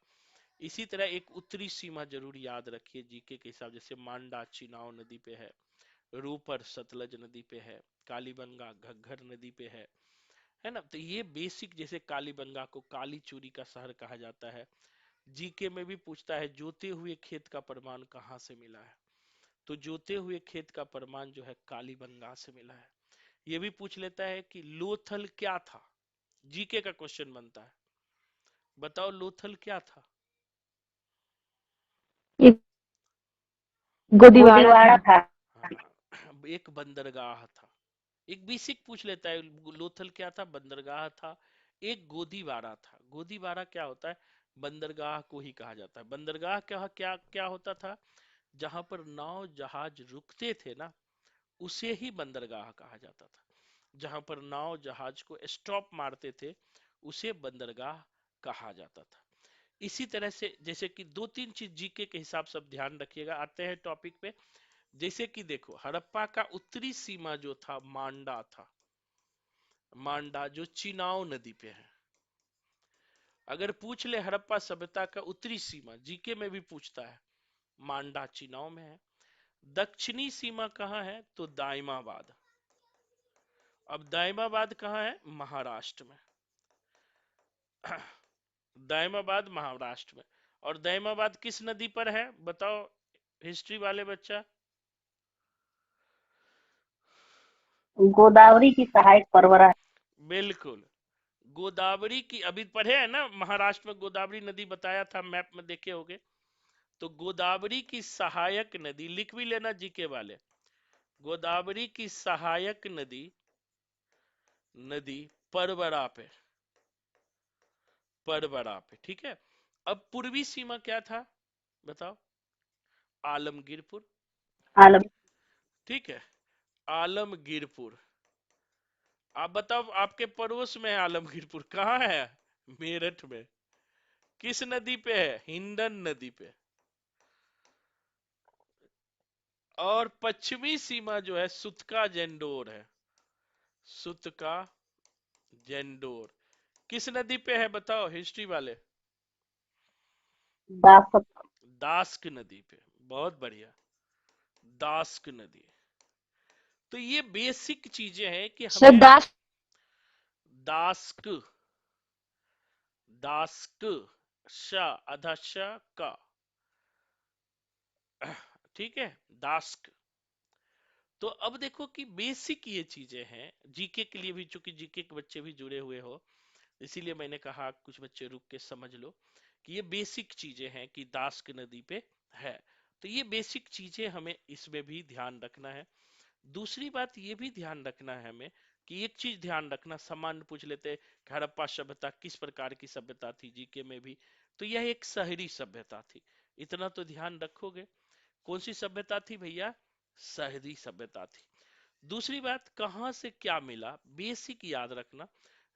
A: इसी तरह एक उत्तरी सीमा जरूर याद रखिए जीके के हिसाब, जैसे मांडा चिनाव नदी पे है, रूपर सतलज नदी पे है, कालीबंगा घग्घर नदी पे है ना। तो ये बेसिक, जैसे कालीबंगा को काली चूरी का शहर कहा जाता है। जीके में भी पूछता है जोते हुए खेत का प्रमाण कहाँ से मिला है, तो जोते हुए खेत का प्रमाण जो है कालीबंगा से मिला है। ये भी पूछ लेता है कि लोथल क्या था, जीके का क्वेश्चन बनता है, बताओ लोथल क्या था।
E: एक गोदीवाड़ा था।
A: हाँ, एक बंदरगाह था। एक बेसिक पूछ लेता है, लोथल क्या था, बंदरगाह था। एक गोदीबाड़ा था, गोदीबाड़ा क्या होता है, बंदरगाह को ही कहा जाता है। बंदरगाह क्या क्या क्या होता था, जहां पर नाव जहाज रुकते थे ना, उसे ही बंदरगाह कहा जाता था। जहां पर नाव जहाज को स्टॉप मारते थे, उसे बंदरगाह कहा जाता था। इसी तरह से जैसे कि दो तीन चीज जीके के हिसाब से ध्यान रखिएगा। आते हैं टॉपिक पे। जैसे कि देखो, हड़प्पा का उत्तरी सीमा जो था मांडा था। मांडा जो चिनाव नदी पे है। अगर पूछ ले हड़प्पा सभ्यता का उत्तरी सीमा, जीके में भी पूछता है, मांडा चिनाव में है। दक्षिणी सीमा कहाँ है, तो दाइमाबाद। अब दाइमाबाद कहाँ है, महाराष्ट्र में। दाइमाबाद महाराष्ट्र में। और दाइमाबाद किस नदी पर है, बताओ हिस्ट्री वाले बच्चा।
E: गोदावरी की सहायक परवरा है।
A: बिल्कुल, गोदावरी की, अभी पढ़े है ना, महाराष्ट्र में गोदावरी नदी बताया था, मैप में देखे होगे। तो गोदावरी की सहायक नदी, लिख भी लेना जीके वाले, गोदावरी की सहायक नदी, नदी परवरा पे, परवरा पे, ठीक है। अब पूर्वी सीमा क्या था, बताओ, आलमगीरपुर,
E: आलम
A: ठीक है, आलमगीरपुर। आप बताओ, आपके पड़ोस में है आलमगीरपुर, कहाँ है, मेरठ में। किस नदी पे है, हिंडन नदी पे। और पश्चिमी सीमा जो है सुतका जेंडोर है, सुतका जेंडोर किस नदी पे है, बताओ हिस्ट्री वाले।
E: दासक
A: दास्क नदी पे, बहुत बढ़िया, दास्क नदी। तो ये बेसिक चीजें हैं कि हमें,
E: दास
A: दास्क, दास्क, श आधा श का, ठीक है, दास्क। तो अब देखो कि बेसिक ये चीजें हैं जीके के लिए भी, चूंकि जीके के बच्चे भी जुड़े हुए हो, इसीलिए मैंने कहा कुछ बच्चे रुक के समझ लो कि ये बेसिक चीजें हैं कि दास्क नदी पे है। तो ये बेसिक चीजें हमें इसमें भी ध्यान रखना है। दूसरी बात ये भी ध्यान रखना है हमें कि एक चीज ध्यान रखना, सामान्य पूछ लेते हैं, हड़प्पा सभ्यता किस प्रकार की सभ्यता थी, जीके में भी, तो यह एक शहरी सभ्यता थी। इतना तो ध्यान रखोगे। कौन सी सभ्यता थी भैया, शहरी सभ्यता थी। दूसरी बात, कहां से क्या मिला, बेसिक याद रखना,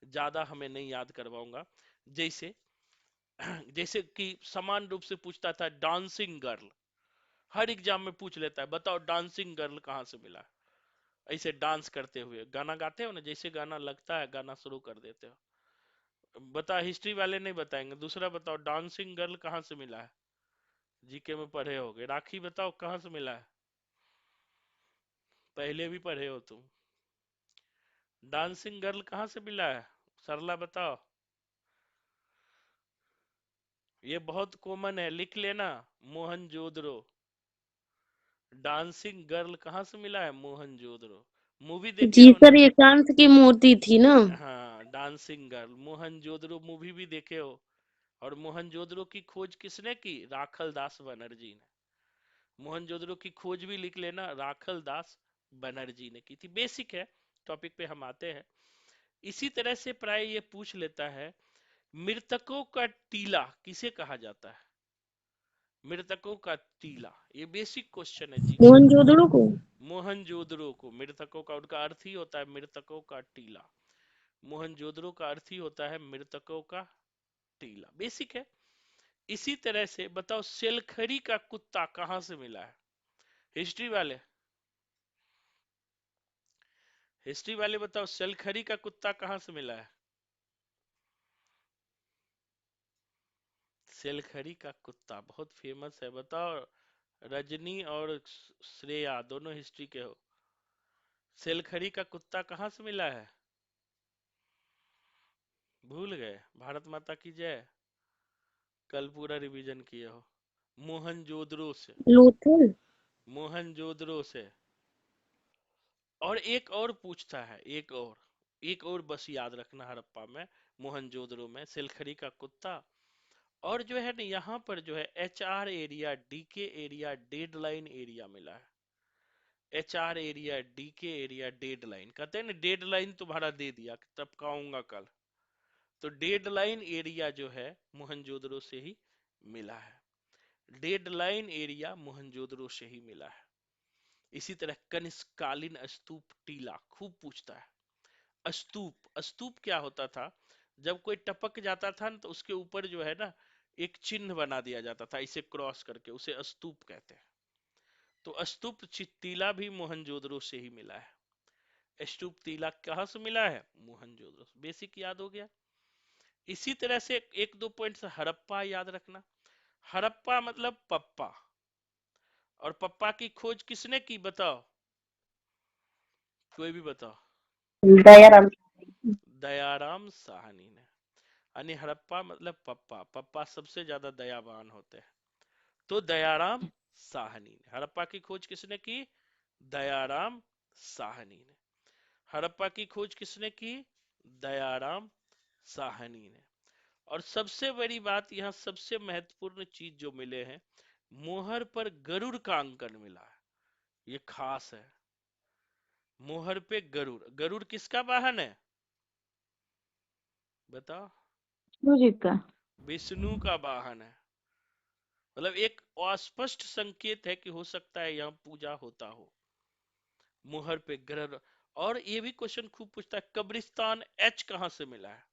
A: ज्यादा हमें नहीं याद करवाऊंगा। जैसे जैसे कि समान रूप से पूछता था डांसिंग गर्ल, हर एग्जाम में पूछ लेता है, बताओ डांसिंग गर्ल कहां से मिला। ऐसे डांस करते हुए गाना गाते हो ना, जैसे गाना लगता है गाना शुरू कर देते हो। बता, हिस्ट्री वाले नहीं बताएंगे। दूसरा बताओ, डांसिंग गर्ल कहां से मिला है, जीके में पढ़े होगे। राखी बताओ कहां से मिला है, पहले भी पढ़े हो तुम। डांसिंग गर्ल कहां से मिला है, सरला बताओ। ये बहुत कॉमन है, लिख लेना, मोहनजोदड़ो। डांसिंग गर्ल कहां से मिला है, मोहनजोदड़ो। मूवी देखे
C: जी
A: हो
C: सर,
A: ना।
C: एकांत की मूर्ति थी ना।
A: हाँ, डांसिंग गर्ल मोहनजोदड़ो मूवी भी देखे हो। और मोहनजोदड़ो की खोज किसने की, राखल दास बनर्जी ने। मोहनजोदड़ो की खोज भी लिख लेना, राखल दास बनर्जी ने की थी। बेसिक है, टॉपिक पे हम आते हैं। इसी तरह से प्राय ये पूछ लेता है, मृतकों का टीला किसे कहा जाता है, मृतकों का टीला, ये बेसिक क्वेश्चन है जीके में।
C: मोहनजोदड़ो को।
A: मोहनजोदड़ो को, मृतकों का, उनका अर्थ ही होता है मृतकों का टीला। मोहनजोदड़ो का अर्थ ही होता है मृतकों का टीला, बेसिक है। इसी तरह से बताओ, सेलखरी का कुत्ता कहां से मिला है, हिस्ट्री वाले, हिस्ट्री वाले बताओ, सेलखरी का कुत्ता कहां से मिला है। सेलखरी का कुत्ता बहुत फेमस है, बताओ। रजनी और श्रेया दोनों हिस्ट्री के हो। सेलखरी का कुत्ता कहां से मिला है, भूल गए। भारत माता की जय, कल पूरा रिवीजन किए हो। मोहनजोदड़ो से,
C: लोथल।
A: मोहनजोदड़ो से। और एक और पूछता है, एक और बस याद रखना, हड़प्पा में, मोहनजोदड़ो में सेलखरी का कुत्ता। और जो है ना, यहाँ पर जो है HR area, DK area, deadline area मिला है। HR area, DK area, deadline, कहते हैं ना डेडलाइन तुम्हारा दे दिया तब कहूंगा कल। तो डेडलाइन एरिया जो है मोहनजोदड़ो से ही मिला है। डेडलाइन एरिया मोहनजोदड़ो से ही मिला है। इसी तरह कनिष्कालीन स्तूप टीला खूब पूछता है। स्तूप, स्तूप क्या होता था? जब कोई टपक जाता था ना तो उसके ऊपर जो है ना एक चिन्ह बना दिया जाता था, इसे क्रॉस करके, उसे स्तूप कहते हैं। तो स्तूप टीला भी मोहनजोदड़ो से ही मिला है। स्तूप टीला कहाँ से मिला है? मोहनजोदड़ो। बेसिक याद हो गया। इसी तरह से एक दो पॉइंट से हड़प्पा याद रखना। हड़प्पा मतलब पप्पा, और पप्पा की खोज किसने की बताओ, कोई भी बताओ।
E: दयाराम।
A: दयाराम साहनी ने। यानी हड़प्पा मतलब पप्पा, पप्पा सबसे ज्यादा दयावान होते हैं, तो दयाराम साहनी ने। हड़प्पा की खोज किसने की? दयाराम साहनी ने। हड़प्पा की खोज किसने की? दयाराम साहनी ने। और सबसे बड़ी बात, यहाँ सबसे महत्वपूर्ण चीज जो मिले हैं, मोहर पर गरुड़ का अंकन मिला है, ये खास है। मोहर पे गरुड़, गरुड़ किसका वाहन है बताओ?
F: जी का।
A: विष्णु का वाहन है। मतलब एक अस्पष्ट संकेत है कि हो सकता है यहाँ पूजा होता हो। मोहर पे गरुड़। और ये भी क्वेश्चन खूब पूछता है, कब्रिस्तान एच कहां से मिला है?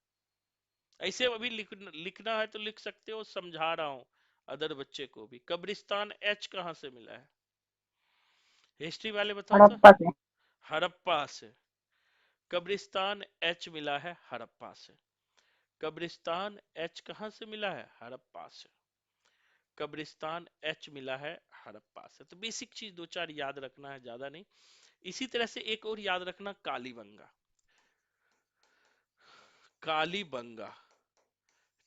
A: ऐसे अभी लिखना है तो लिख सकते हो, समझा रहा हूं अदर बच्चे को भी। कब्रिस्तान एच कहां से मिला है? हिस्ट्री वाले बताओ तो।
E: हड़प्पा से।
A: हड़प्पा से। कब्रिस्तान एच मिला है हड़प्पा से। कब्रिस्तान एच कहां से मिला है? हड़प्पा से। कब्रिस्तान एच मिला है हड़प्पा से। तो बेसिक चीज दो चार याद रखना है, ज्यादा नहीं। इसी तरह से एक और याद रखना, कालीबंगा। कालीबंगा,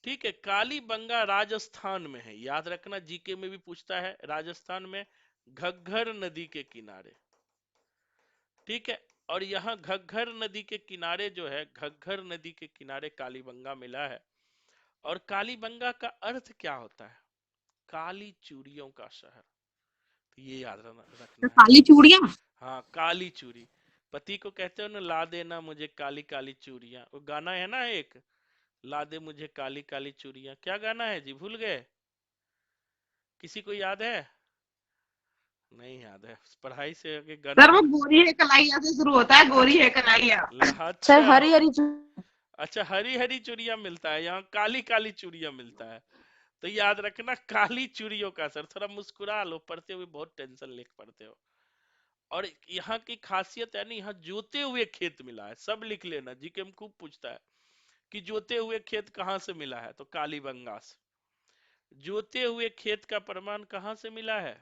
A: ठीक है, कालीबंगा राजस्थान में है, याद रखना, जीके में भी पूछता है। राजस्थान में घग्घर नदी के किनारे, ठीक है। और यहाँ घग्घर नदी के किनारे जो है, घग्घर नदी के किनारे कालीबंगा मिला है। और कालीबंगा का अर्थ क्या होता है? काली चूड़ियों का शहर। तो ये याद
B: तो
A: रखना है।
B: काली चूड़ियां।
A: हाँ, काली चूड़ी। पति को कहते हो ना, ला देना मुझे काली काली चूड़ियां, वो गाना है ना एक, ला दे मुझे काली काली चूड़ियां। क्या गाना है जी, भूल गए? किसी को याद है? नहीं याद है, पढ़ाई से आगे गाना
B: सर वो
A: भूल।
B: गोरी है कलाइया से शुरू होता है, गोरी है कलाइया।
F: सर
A: अच्छा।
F: हरी हरी
A: अच्छा, हरी हरी चूड़ियां मिलता है, यहाँ काली काली चूड़ियां मिलता है। तो याद रखना, काली चूड़ियों का सर। थोड़ा मुस्कुरा लो, पढ़ते हुए बहुत टेंशन लेके पढ़ते हो। और यहाँ की खासियत है ना, यहाँ जोते हुए खेत मिला है, सब लिख लेना, जीके में खूब पूछता है कि जोते हुए खेत कहाँ से मिला है, तो कालीबंगा से। जोते हुए खेत का प्रमाण कहाँ से मिला है?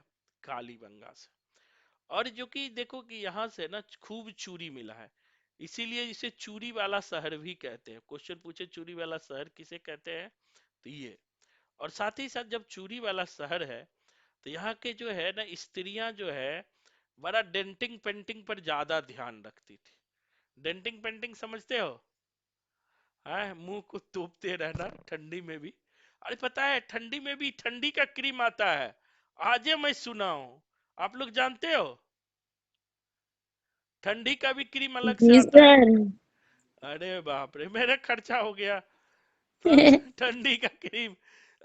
A: कालीबंगा से। और जो कि देखो कि यहाँ से ना खूब चूड़ी मिला है, इसीलिए इसे चूड़ी वाला शहर भी कहते हैं। क्वेश्चन पूछे चूड़ी वाला शहर किसे कहते हैं, तो ये। और साथ ही साथ जब चूड़ी वाला शहर है, तो यहाँ के जो है ना स्त्रियां जो है, बड़ा डेंटिंग पेंटिंग पर ज्यादा ध्यान रखती थी। डेंटिंग पेंटिंग समझते हो? हाँ, मुंह को तोपते रहना ठंडी में भी। अरे पता है ठंडी में भी ठंडी का क्रीम आता है, आजे मैं सुना हूं। आप लोग जानते हो? ठंडी का भी क्रीम अलग से
C: जी
A: आता है।
C: सर।
A: अरे बाप रे, मेरा खर्चा हो गया। तो ठंडी का क्रीम,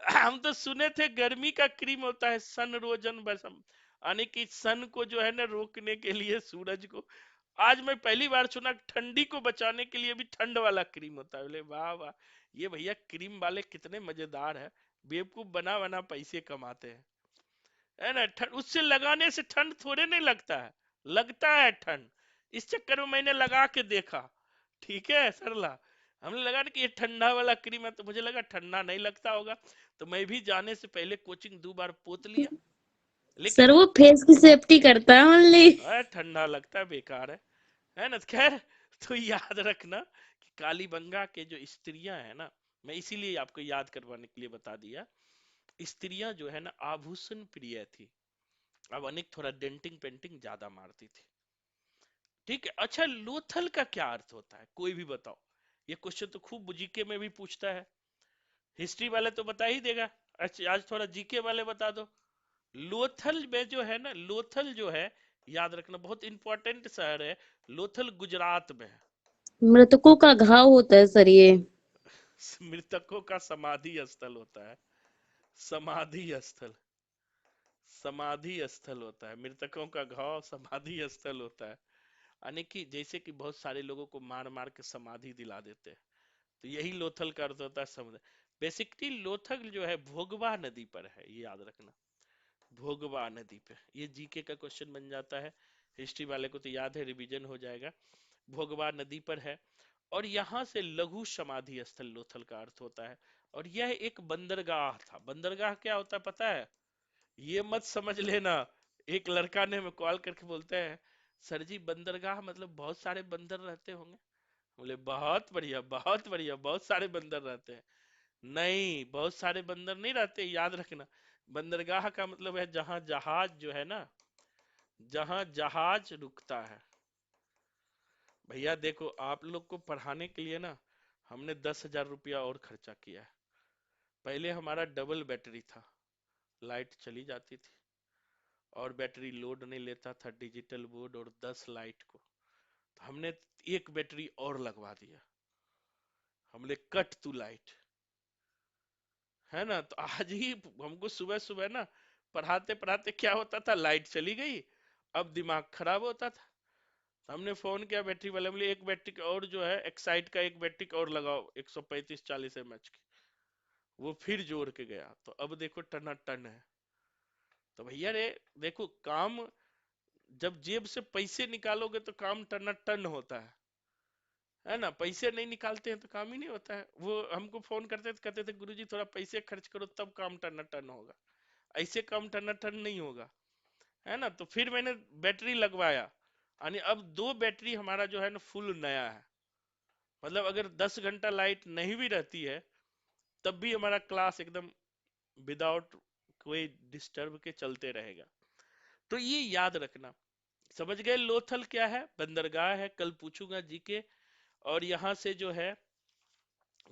A: हम तो सुने थे गर्मी का क्रीम होता है सन रोजन बसम, यानी कि सन को जो है ना रोकने के लिए, सूरज को। आज मैं पहली बार सुना ठंडी को बचाने के लिए भी ठंड वाला क्रीम होता है। बोले वाह वाह, ये भैया क्रीम वाले कितने मजेदार है, बेवकूफ बना बना पैसे कमाते हैं, है ना। उससे लगाने से ठंड थोड़े नहीं लगता है, लगता है ठंड। इस चक्कर में मैंने लगा के देखा, ठीक है सरला। हमने लगा कि ये ठंडा वाला क्रीम है, तो मुझे लगा ठंडा नहीं लगता होगा, तो मैं भी जाने से पहले कोचिंग 2 बार पोत लिया,
C: सर
A: लेकिन
C: वो फेस की सेफ्टी करता है ओनली।
A: ठंडा लगता है, बेकार है ना। खैर, तो याद रखना कि कालीबंगा के जो स्त्रियां है ना, मैं इसीलिए आपको याद करवाने के लिए बता दिया, स्त्रियां जो है ना आभूषण प्रिय थी। अब अनेक थोड़ा डेंटिंग पेंटिंग ज्यादा मारती थी, ठीक है। अच्छा, लोथल का क्या अर्थ होता है, कोई भी बताओ? ये क्वेश्चन तो खूब जीके में भी पूछता है। हिस्ट्री वाले तो बता ही देगा, अच्छा आज थोड़ा जीके वाले बता दो। लोथल में जो है ना, लोथल जो है, याद रखना बहुत इंपॉर्टेंट शहर है। लोथल गुजरात में है।
C: मृतकों का घाव होता है सर ये।
A: मृतकों का समाधि स्थल होता है, समाधि स्थल। समाधि स्थल होता है, मृतकों का घाव समाधि स्थल होता है। यानी कि जैसे कि बहुत सारे लोगों को मार मार के समाधि दिला देते हैं, तो यही लोथल का अर्थ होता है समुद्र। बेसिकली लोथल जो है भोगवा नदी पर है, ये याद रखना, भोगवा नदी पे। ये जीके का क्वेश्चन बन जाता है, हिस्ट्री वाले को तो याद है, रिवीजन हो जाएगा। भोगवा नदी पर है, और यहाँ से लघु समाधि स्थल लोथल का अर्थ होता है। और यह एक बंदरगाह था। बंदरगाह क्या होता है पता है? ये मत समझ लेना। एक लड़का ने हमें कॉल करके बोलते हैं, सर जी बंदरगाह मतलब बहुत सारे बंदर रहते होंगे। बोले बहुत बढ़िया बहुत बढ़िया, बहुत सारे बंदर रहते हैं। नहीं, बहुत सारे बंदर नहीं रहते, याद रखना। बंदरगाह का मतलब है जहां जहाज जो है ना, जहां जहाज रुकता है। भैया देखो, आप लोग को पढ़ाने के लिए ना हमने 10,000 रुपया और खर्चा किया है। पहले हमारा डबल बैटरी था, लाइट चली जाती थी और बैटरी लोड नहीं लेता था, डिजिटल बोर्ड और 10 लाइट को। तो हमने एक बैटरी और लगवा दिया, हमने कट टू लाइट, है ना। तो आज ही हमको सुबह सुबह ना पढ़ाते पढ़ाते क्या होता था, लाइट चली गई, अब दिमाग खराब होता था। तो हमने फोन किया बैटरी वाले, बोले एक बैटरी और जो है एक्साइड का एक बैटरी और लगाओ 135-40 mAh की। वो फिर जोड़ के गया, तो अब देखो टना टन है। तो भैया रे देखो, काम जब जेब से पैसे निकालोगे तो काम टना टन होता है ना। पैसे नहीं निकालते हैं तो काम ही नहीं होता है। वो हमको फोन करते थे, कहते थे गुरुजी थोड़ा पैसे खर्च करो तब काम टना टन होगा, ऐसे काम टना टन नहीं होगा, है ना। तो फिर मैंने बैटरी लगवाया, यानी अब 2 बैटरी हमारा जो है ना फुल नया है। मतलब अगर 10 घंटा लाइट नहीं भी रहती है तब भी हमारा क्लास एकदम विदाउट कोई डिस्टर्ब के चलते रहेगा। तो ये याद रखना। समझ गए लोथल क्या है? बंदरगाह है, कल पूछूंगा जीके। और यहां से जो है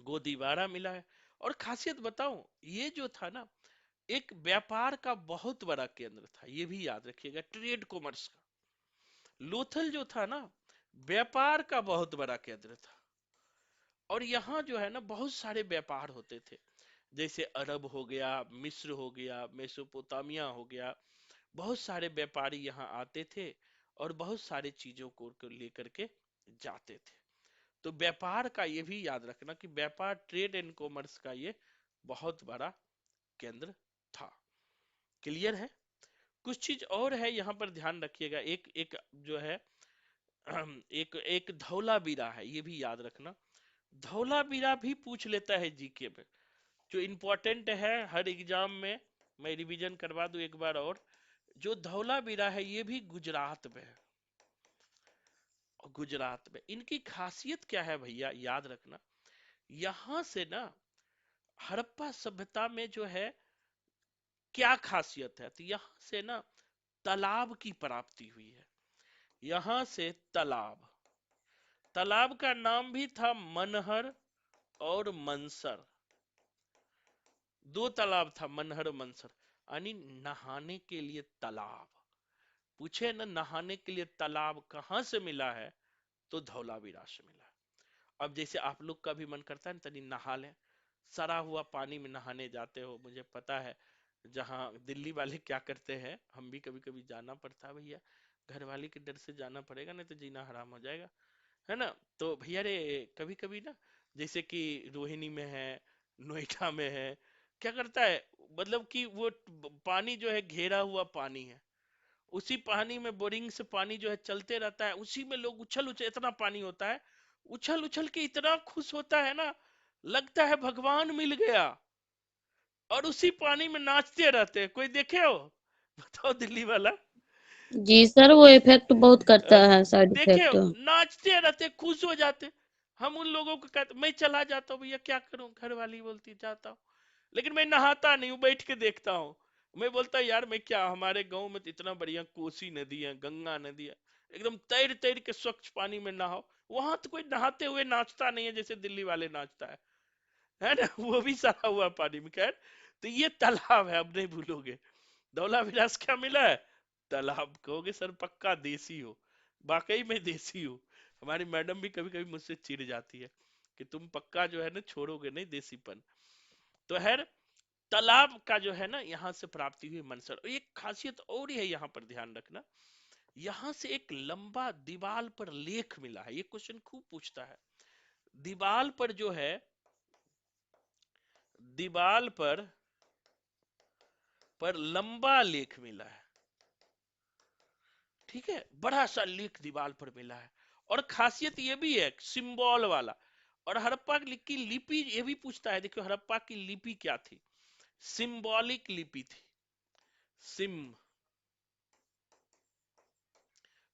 A: गोदीवारा मिला है। और खासियत बताऊं, ये जो था ना एक व्यापार का बहुत बड़ा केंद्र था, ये भी याद रखिएगा, ट्रेड कॉमर्स का। लोथल जो था ना व्यापार का बहुत बड़ा केंद्र था। और यहाँ जो है ना बहुत सारे व्यापार होते थे, जैसे अरब हो गया, मिस्र हो गया, मेसोपोटामिया हो गया। बहुत सारे व्यापारी यहाँ आते थे और बहुत सारे चीजों को लेकर के जाते थे। तो व्यापार का ये भी याद रखना कि व्यापार, ट्रेड एंड कॉमर्स का ये बहुत बड़ा केंद्र था। क्लियर है? कुछ चीज और है यहाँ पर ध्यान रखिएगा। एक एक जो है एक एक धौलावीरा है, ये भी याद रखना। धौलावीरा भी पूछ लेता है जीके में, जो इम्पोर्टेंट है हर एग्जाम में। मैं रिवीजन करवा दूं एक बार और। जो धौलावीरा है ये भी गुजरात में है। और गुजरात में इनकी खासियत क्या है भैया, याद रखना। यहां से ना हड़प्पा सभ्यता में जो है क्या खासियत है, तो यहां से ना तालाब की प्राप्ति हुई है। यहां से तालाब, तालाब का नाम भी था मनहर और मनसर। 2 तालाब था, मनहर मनसर, यानी नहाने के लिए तालाब। पूछे ना नहाने के लिए तालाब कहां से मिला है, तो धौलावीरा से मिला है। अब जैसे आप लोग का भी मन करता है ना तनी नहा लें, सड़ा हुआ पानी में नहाने जाते हो, मुझे पता है। जहाँ दिल्ली वाले क्या करते हैं, हम भी कभी कभी जाना पड़ता है भैया, घर वाले के डर से जाना पड़ेगा, नहीं तो जीना हराम हो जाएगा, है ना। तो भैया रे कभी कभी ना, जैसे कि रोहिणी में है, नोएडा में है, क्या करता है, मतलब कि वो पानी जो है घेरा हुआ पानी है, उसी पानी में बोरिंग से पानी जो है चलते रहता है, उसी में लोग उछल उछल, इतना पानी होता है, उछल उछल के इतना खुश होता है ना, लगता है भगवान मिल गया। और उसी पानी में नाचते रहते हैं। कोई देखे हो? बताओ दिल्ली वाला।
C: जी सर, वो इफेक्ट बहुत करता
A: अ,
C: है, साइड
A: देखे
C: इफेक्ट।
A: हो? नाचते रहते, खुश हो जाते। हम उन लोगों को कहते, मैं चला जाता हूँ भैया, क्या करूं, घर वाली बोलती जाता हूँ, लेकिन मैं नहाता नहीं हूँ, बैठ के देखता हूँ। मैं बोलता यार मैं क्या, हमारे गांव में तो इतना बढ़िया कोसी नदी है, गंगा नदी है, एकदम तैर तैर के स्वच्छ पानी में नहाओ। वहां तो कोई नहाते हुए नाचता नहीं है जैसे दिल्ली वाले नाचता है ना। वो भी सड़ा हुआ पानी में। खैर, तो ये तालाब है, अब नहीं भूलोगे। धौला विलास क्या मिला है? तालाब। कहोगे सर पक्का देसी हो? वाकई में देसी हो। हमारी मैडम भी कभी कभी मुझसे चिढ़ जाती है कि तुम पक्का जो है ना छोड़ोगे नहीं देसीपन। तो है, तालाब का जो है ना यहाँ से प्राप्ति हुई मंसर। और एक खासियत और ही है यहाँ पर ध्यान रखना, यहाँ से एक लंबा दीवाल पर लेख मिला है। ये क्वेश्चन खूब पूछता है। दीवाल पर जो है, दीवाल पर लंबा लेख मिला है, ठीक है, बड़ा सा लेख दीवाल पर मिला है। और खासियत ये भी है सिंबल वाला। और हड़प्पा की लिपि ये भी पूछता है, देखो हड़प्पा की लिपि क्या थी, सिंबॉलिक लिपि थी।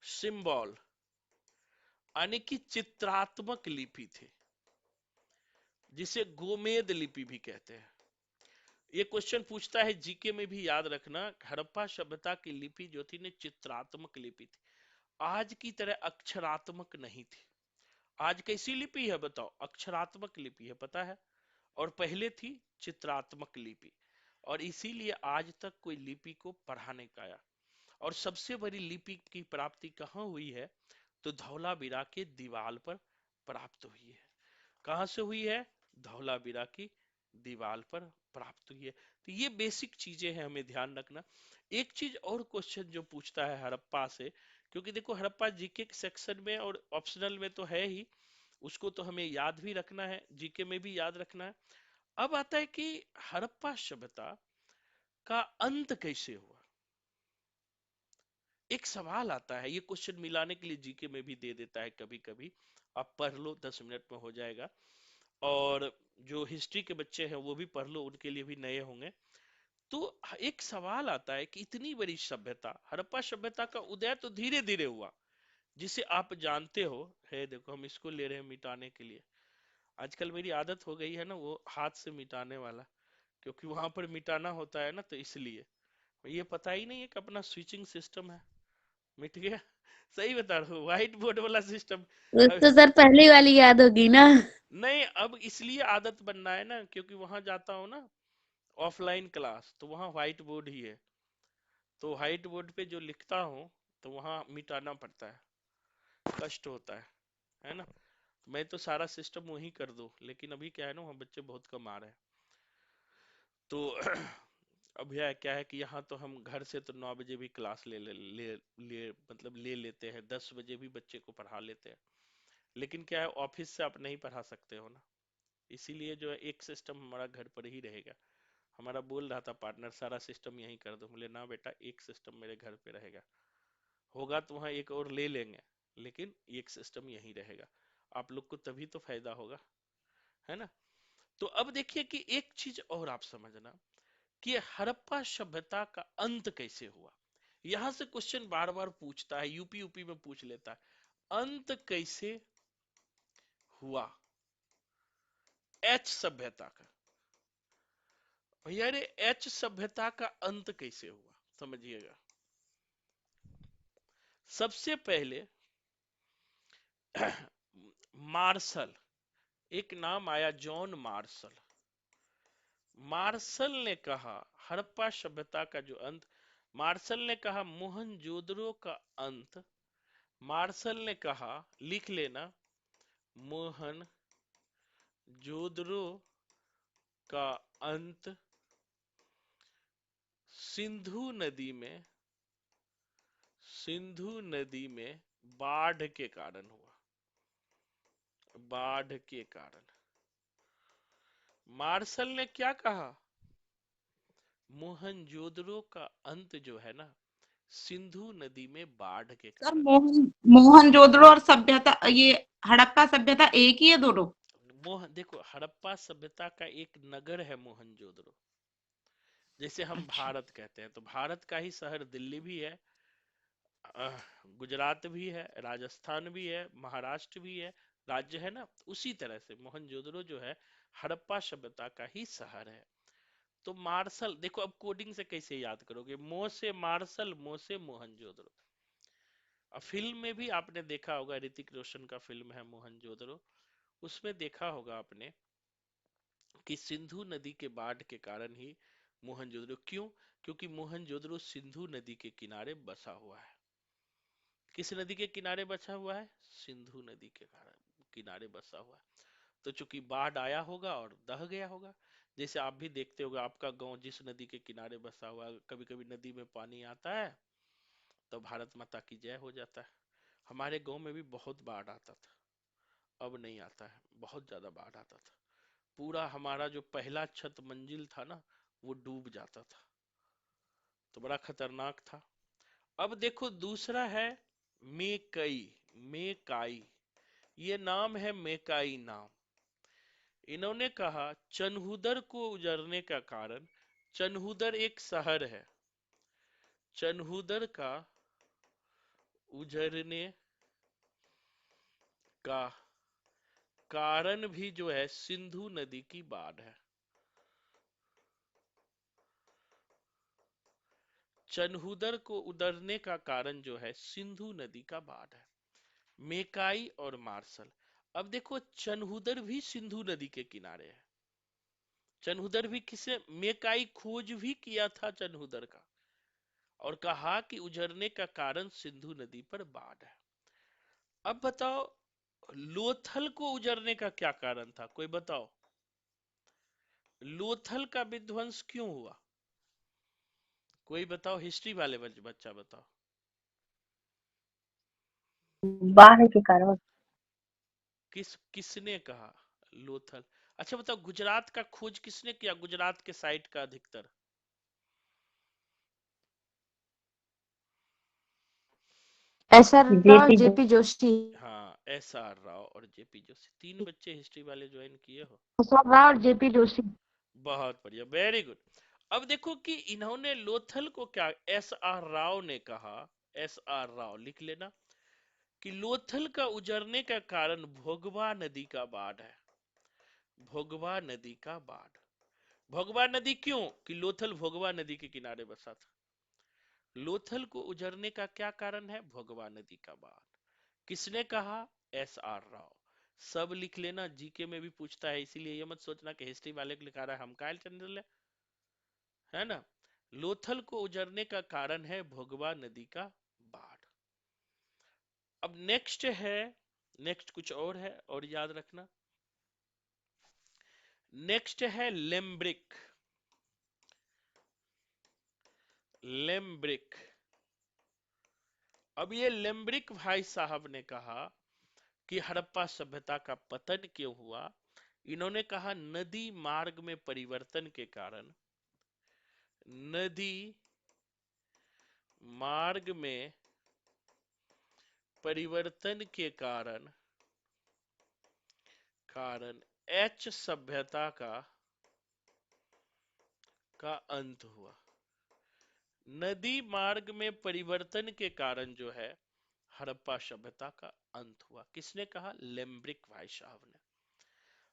A: सिंबल यानी कि चित्रात्मक लिपि थी, जिसे गोमेद लिपि भी कहते हैं। ये क्वेश्चन पूछता है जीके में भी, याद रखना, हड़प्पा सभ्यता की लिपि जो थी ना चित्रात्मक लिपि थी, आज की तरह अक्षरात्मक नहीं थी। आज कैसी लिपि है बताओ, अक्षरात्मक लिपि है, पता है, और पहले थी चित्रात्मक लिपि। और इसीलिए आज तक कोई लिपि को पढ़ा नहीं पाया। और सबसे बड़ी लिपि की प्राप्ति कहाँ हुई है, तो धौलावीरा के दीवाल पर प्राप्त हुई है। कहां से हुई है, धौलावीरा की दीवाल पर प्राप्त हुई है। तो ये बेसिक चीजें हैं, हमें ध्यान रखना। एक चीज और क्वेश्चन जो पूछता है हड़प्पा से, क्योंकि देखो हड़प्पा जीके के सेक्शन में और ऑप्शनल में तो है ही, उसको तो हमें याद भी रखना है, जीके में भी याद रखना है। अब आता है कि हड़प्पा सभ्यता का अंत कैसे हुआ। एक सवाल आता है, ये क्वेश्चन मिलाने के लिए जीके में भी दे देता है कभी कभी, आप पढ़ लो, 10 मिनट में हो जाएगा। और जो हिस्ट्री के बच्चे हैं वो भी पढ़ लो, उनके लिए भी नए होंगे। तो एक सवाल आता है कि इतनी बड़ी सभ्यता, हड़प्पा सभ्यता का उदय तो धीरे धीरे हुआ, जिसे आप जानते हो है, देखो हम इसको ले रहे हैं मिटाने के लिए। आजकल मेरी आदत हो गई है ना वो हाथ से मिटाने वाला, क्योंकि वहां पर मिटाना होता है ना, तो इसलिए ये पता ही नहीं है कि अपना स्विचिंग सिस्टम है, मिट गया। सही बता रहा हूँ, व्हाइट बोर्ड वाला सिस्टम।
C: तो सर पहली वाली याद होगी ना।
A: नहीं, अब इसलिए आदत बनना है ना, क्योंकि वहां जाता हूँ ना ऑफलाइन क्लास, तो वहाँ व्हाइट बोर्ड ही है, तो व्हाइट बोर्ड पे जो लिखता हूँ तो वहाँ मिटाना पड़ता है, कष्ट होता है ना। मैं तो सारा सिस्टम वही कर दूं, लेकिन अभी क्या है ना, वहाँ बच्चे बहुत कम आ रहे हैं। तो अब यह क्या है कि यहाँ तो हम घर से तो 9 बजे भी क्लास मतलब ले लेते हैं, 10 बजे भी बच्चे को पढ़ा लेते हैं। लेकिन क्या है, ऑफिस से आप नहीं पढ़ा सकते हो ना, इसीलिए जो है एक सिस्टम हमारा घर पर ही रहेगा। हमारा बोल रहा था पार्टनर सारा सिस्टम यही कर दो, बोले ना बेटा, एक सिस्टम मेरे घर पे रहेगा, होगा तो वहाँ एक और ले लेंगे, लेकिन एक सिस्टम यही रहेगा, आप लोग को तभी तो फायदा होगा, है ना। तो अब देखिए कि एक चीज और आप समझना कि हड़प्पा सभ्यता का अंत कैसे हुआ। यहां से क्वेश्चन बार बार पूछता है, यूपी यूपी में पूछ लेता है, अंत कैसे हुआ एच सभ्यता का। भैया रे, एच सभ्यता का अंत कैसे हुआ, समझिएगा। सबसे पहले मार्शल, एक नाम आया जॉन मार्शल। मार्शल ने कहा हड़प्पा सभ्यता का जो अंत, मार्शल ने कहा मोहनजोदड़ो का अंत। मार्शल ने कहा, लिख लेना, मोहनजोदड़ो का अंत सिंधु नदी में बाढ़ के कारण हुआ, बाढ़ के कारण। मार्शल ने क्या कहा, मोहनजोदड़ो का अंत जो है ना, सिंधु नदी में बाढ़ के
B: सर
A: कारण।
B: मोहनजोदड़ो और सभ्यता, ये हड़प्पा सभ्यता एक ही है दोनों?
A: देखो हड़प्पा सभ्यता का एक नगर है मोहनजोदड़ो, जैसे हम
B: अच्छा।
A: भारत कहते हैं, तो भारत का ही शहर दिल्ली भी है, गुजरात भी है, राजस्थान भी है, महाराष्ट्र भी है, राज्य है ना। उसी तरह से मोहनजोदड़ो जो है हड़प्पा सभ्यता का ही शहर है। तो मार्शल, देखो अब कोडिंग से कैसे याद करोगे, मो से मार्शल, मो से मोहनजोदड़ो। अब फिल्म में भी आपने देखा होगा, ऋतिक रोशन का फिल्म है मोहनजोदड़ो, उसमें देखा होगा आपने कि सिंधु नदी के बाढ़ के कारण ही मोहनजोदड़ो, क्यों, क्योंकि मोहनजोदड़ो सिंधु नदी के किनारे बसा हुआ है। किस नदी के किनारे बसा हुआ है, सिंधु नदी के किनारे बसा हुआ है। तो चूंकि बाढ़ आया होगा और दह गया होगा, जैसे आप भी देखते होगे, आपका गांव जिस नदी के किनारे बसा हुआ है, कभी कभी नदी में पानी आता है तो भारत माता की जय हो जाता है। हमारे गांव में भी बहुत बाढ़ आता था, अब नहीं आता है, बहुत ज्यादा बाढ़ आता था। पूरा हमारा जो पहला छत मंजिल था ना, वो डूब जाता था, तो बड़ा खतरनाक था। अब देखो दूसरा है मेकई, मेकाई, ये नाम है मेकाई नाम। इन्होंने कहा चनहुदर को उजरने का कारण, चनहुदर एक शहर है, चनहुदर का उजरने का कारण भी जो है सिंधु नदी की बाढ़ है। चनहुदर को उजरने का कारण जो है सिंधु नदी का बाढ़ है। मेकाई और मार्शल। अब देखो चनहुदर भी सिंधु नदी के किनारे है। चनहुदर भी किसे, मेकाई खोज भी किया था चनहुदर का, और कहा कि उजरने का कारण सिंधु नदी पर बाढ़ है। अब बताओ लोथल को उजरने का क्या कारण था, कोई बताओ, लोथल का विध्वंस क्यों हुआ? कोई बताओ, हिस्ट्री वाले बच्चा बताओ।
E: बाढ़ के कारण।
A: किसने कहा लोथल? अच्छा बताओ, गुजरात का खोज किसने किया, गुजरात के साइट का अधिकतर?
F: SR Rao,
E: JP
F: JP Joshi.
A: हाँ, SR राव और JP जोशी। 3 बच्चे हिस्ट्री वाले ज्वाइन किए हो,
F: SR राव और JP जोशी।
A: बहुत बढ़िया, वेरी गुड। अब देखो कि इन्होंने लोथल को क्या, SR राव ने कहा, SR राव लिख लेना, कि लोथल का उजरने का कारण भोगवा नदी का बाढ़ है। भोगवा नदी का बाढ़। भोगवा नदी क्यों? कि लोथल भोगवा नदी के किनारे बसा था। लोथल को उजरने का क्या कारण है? भोगवा नदी का बाढ़। किसने कहा? SR राव। सब लिख लेना, जीके में भी पूछता है, इसीलिए ये मत सोचना कि हिस्ट्री वाले को लिखा रहा है हम कायल चंद्र, है ना। लोथल को उजरने का कारण है भोगवा नदी का बाढ़। अब नेक्स्ट है, नेक्स्ट कुछ और है और याद रखना। नेक्स्ट है लेम्ब्रिक। लेम्ब्रिक। अब ये लेम्ब्रिक भाई साहब ने कहा कि हड़प्पा सभ्यता का पतन क्यों हुआ। इन्होंने कहा नदी मार्ग में परिवर्तन के कारण, नदी मार्ग में परिवर्तन के कारण एच सभ्यता का अंत हुआ। नदी मार्ग में परिवर्तन के कारण जो है हड़प्पा सभ्यता का अंत हुआ। किसने कहा? लेम्ब्रिक भाई साहब ने।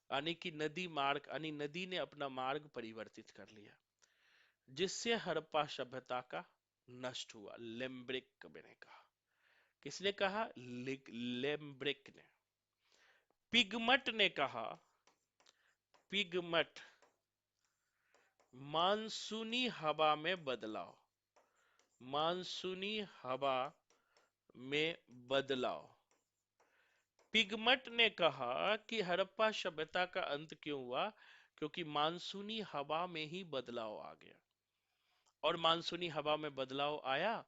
A: यानी कि नदी मार्ग, यानी नदी ने अपना मार्ग परिवर्तित कर लिया, जिससे हड़प्पा सभ्यता का नष्ट हुआ। लेम्ब्रिक ने कहा। किसने कहा? लेम्ब्रिक ने। पिगमट ने कहा, पिगमट, मानसूनी हवा में बदलाव, मानसूनी हवा में बदलाव। पिगमट ने कहा कि हड़प्पा सभ्यता का अंत क्यों हुआ? क्योंकि मानसूनी हवा में ही बदलाव आ गया, और मानसूनी हवा में बदलाव आया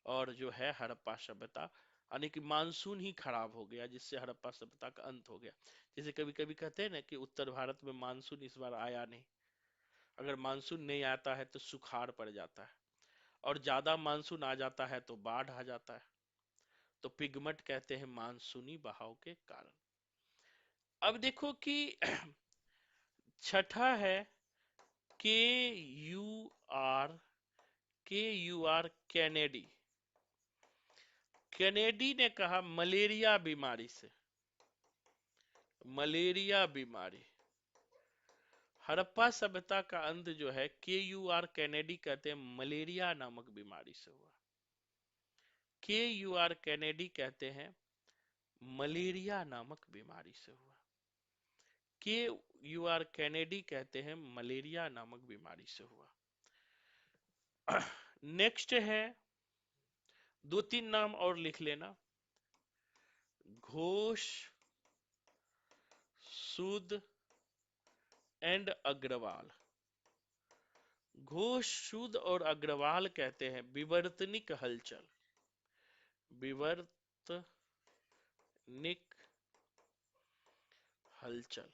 A: और जो है हड़प्पा सभ्यता, यानी कि मानसून ही खराब हो गया, जिससे हड़प्पा सभ्यता का अंत हो गया। जैसे कभी कभी कहते हैं ना कि उत्तर भारत में मानसून इस बार आया नहीं। अगर मानसून नहीं आता है तो सुखाड़ पड़ जाता है, और ज्यादा मानसून आ जाता है तो बाढ़ आ जाता है। तो पिगमट कहते हैं मानसूनी बहाव के कारण। अब देखो कि छठा है के यू आर, कैनेडी। कैनेडी ने कहा मलेरिया बीमारी से, मलेरिया बीमारी, हड़प्पा सभ्यता का अंत जो है KUR कैनेडी कहते हैं मलेरिया नामक बीमारी से हुआ। KUR कैनेडी कहते हैं मलेरिया नामक बीमारी से हुआ। KUR कैनेडी कहते हैं मलेरिया नामक बीमारी से हुआ। नेक्स्ट है, 2-3 नाम और लिख लेना। घोष, सूद एंड अग्रवाल। घोष, सूद और अग्रवाल कहते हैं विवर्तनिक हलचल। विवर्तनिक हलचल।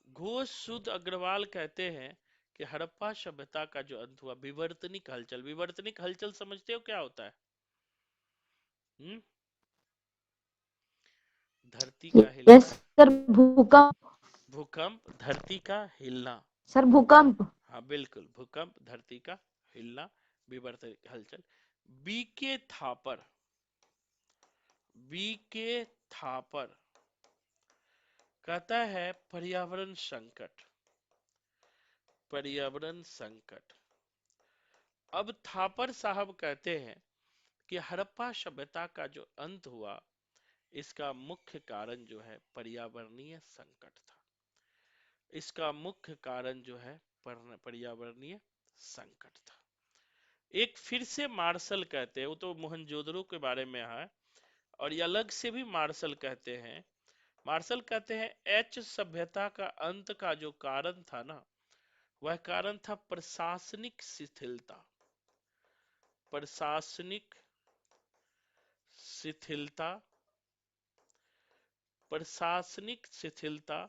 A: घोष, सूद, अग्रवाल कहते हैं कि हड़प्पा सभ्यता का जो अंत हुआ विवर्तनिक हलचल। विवर्तनिक हलचल समझते हो क्या होता है? हम्म धरती का
F: यस
A: हिलना।
F: सर, भूकंप।
A: भूकंप, धरती का हिलना।
F: सर भूकंप।
A: हाँ बिल्कुल, भूकंप, धरती का हिलना, विवर्तनिक हलचल। बीके थापर, बीके थापर कहता है पर्यावरण संकट, पर्यावरण संकट। अब थापर साहब कहते हैं कि हड़प्पा सभ्यता का जो अंत हुआ इसका मुख्य कारण जो है पर्यावरणीय संकट था। इसका मुख्य कारण जो है पर्यावरणीय संकट था। एक फिर से मार्शल कहते हैं, वो तो मोहनजोदड़ो के बारे में है, और ये अलग से भी मार्शल कहते हैं। मार्शल कहते हैं एच सभ्यता का अंत का जो कारण था ना, वह कारण था प्रशासनिक शिथिलता। प्रशासनिक शिथिलता, प्रशासनिक शिथिलता,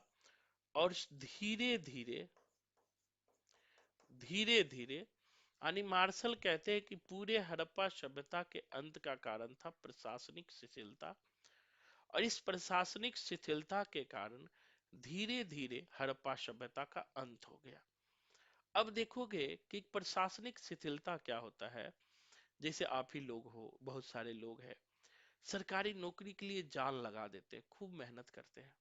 A: और धीरे धीरे धीरे धीरे यानी मार्शल कहते हैं कि पूरे हड़प्पा सभ्यता के अंत का कारण था प्रशासनिक शिथिलता, और इस प्रशासनिक शिथिलता के कारण धीरे धीरे हड़प्पा सभ्यता का अंत हो गया। अब देखोगे कि प्रशासनिक शिथिलता क्या होता है। जैसे आप ही लोग हो, बहुत सारे लोग हैं, सरकारी नौकरी के लिए जान लगा देते हैं, खूब मेहनत करते हैं,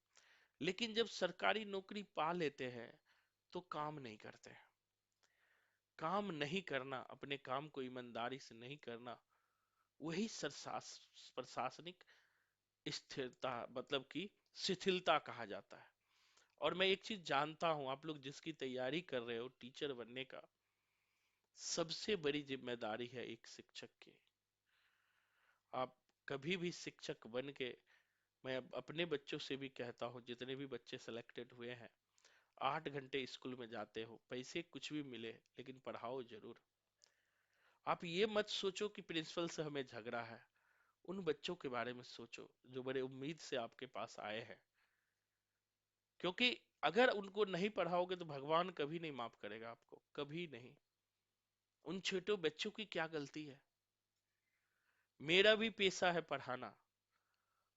A: लेकिन जब सरकारी नौकरी पा लेते हैं तो काम नहीं करते हैं। काम नहीं करना, अपने काम को ईमानदारी से नहीं करना, वही प्रशासनिक स्थिरता मतलब कि शिथिलता कहा जाता है। और मैं एक चीज जानता हूं, आप लोग जिसकी तैयारी कर रहे हो टीचर बनने का, सबसे बड़ी जिम्मेदारी है एक शिक्षक की। आप कभी भी शिक्षक बन के, मैं अपने बच्चों से भी कहता हूँ, जितने भी बच्चे सिलेक्टेड हुए हैं, 8 घंटे स्कूल में जाते हो, पैसे कुछ भी मिले लेकिन पढ़ाओ जरूर। आप ये मत सोचो कि प्रिंसिपल से हमें झगड़ा है, उन बच्चों के बारे में सोचो जो बड़े उम्मीद से आपके पास आए हैं, क्योंकि अगर उनको नहीं पढ़ाओगे तो भगवान कभी नहीं माफ करेगा आपको, कभी नहीं। उन छोटे बच्चों की क्या गलती है? मेरा भी पेशा है पढ़ाना,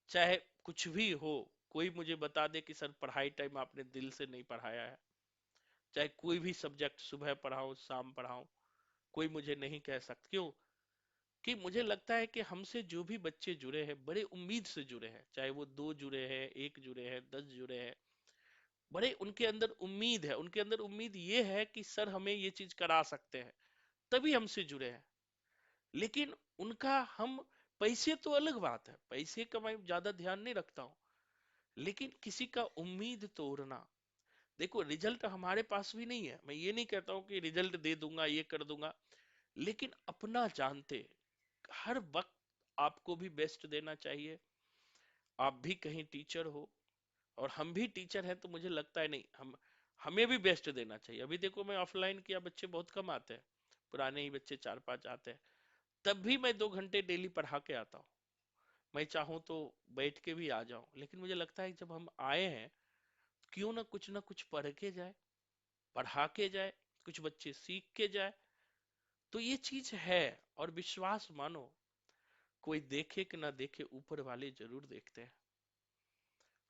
A: चाहे कुछ भी हो। कोई मुझे बता दे कि सर पढ़ाई टाइम आपने दिल से नहीं पढ़ाया है, चाहे कोई भी सब्जेक्ट सुबह पढ़ाऊं शाम पढ़ाऊं, कोई मुझे नहीं कह सकता। क्यों? कि मुझे लगता है कि हमसे जो भी बच्चे जुड़े हैं बड़े उम्मीद से जुड़े हैं, चाहे वो 2 जुड़े हैं, 1 जुड़े हैं, 10 जुड़े हैं, बड़े उनके अंदर उम्मीद है। उनके अंदर उम्मीद ये है कि सर हमें ये चीज करा सकते हैं, तभी हमसे जुड़े हैं। लेकिन उनका हम, पैसे तो अलग बात है, पैसे का मैं ज्यादा ध्यान नहीं रखता हूँ, लेकिन किसी का उम्मीद तोड़ना। देखो रिजल्ट हमारे पास भी नहीं है, मैं ये नहीं कहता हूँ कि रिजल्ट दे दूंगा ये कर दूंगा, लेकिन अपना जानते हर वक्त आपको भी बेस्ट देना चाहिए। आप भी कहीं टीचर हो और हम भी टीचर हैं, तो मुझे लगता है नहीं, हमें भी बेस्ट देना चाहिए। अभी देखो मैं ऑफलाइन किया, बच्चे बहुत कम आते हैं, पुराने ही बच्चे 4-5 आते हैं, तब भी मैं 2 घंटे डेली पढ़ा के आता हूँ। मैं चाहूँ तो बैठ के भी आ जाऊं, लेकिन मुझे लगता है जब हम आए हैं, क्यों ना कुछ पढ़ के जाए, पढ़ा के जाए, कुछ बच्चे सीख के जाए। तो ये चीज है। और विश्वास मानो, कोई देखे कि ना देखे, ऊपर वाले जरूर देखते हैं।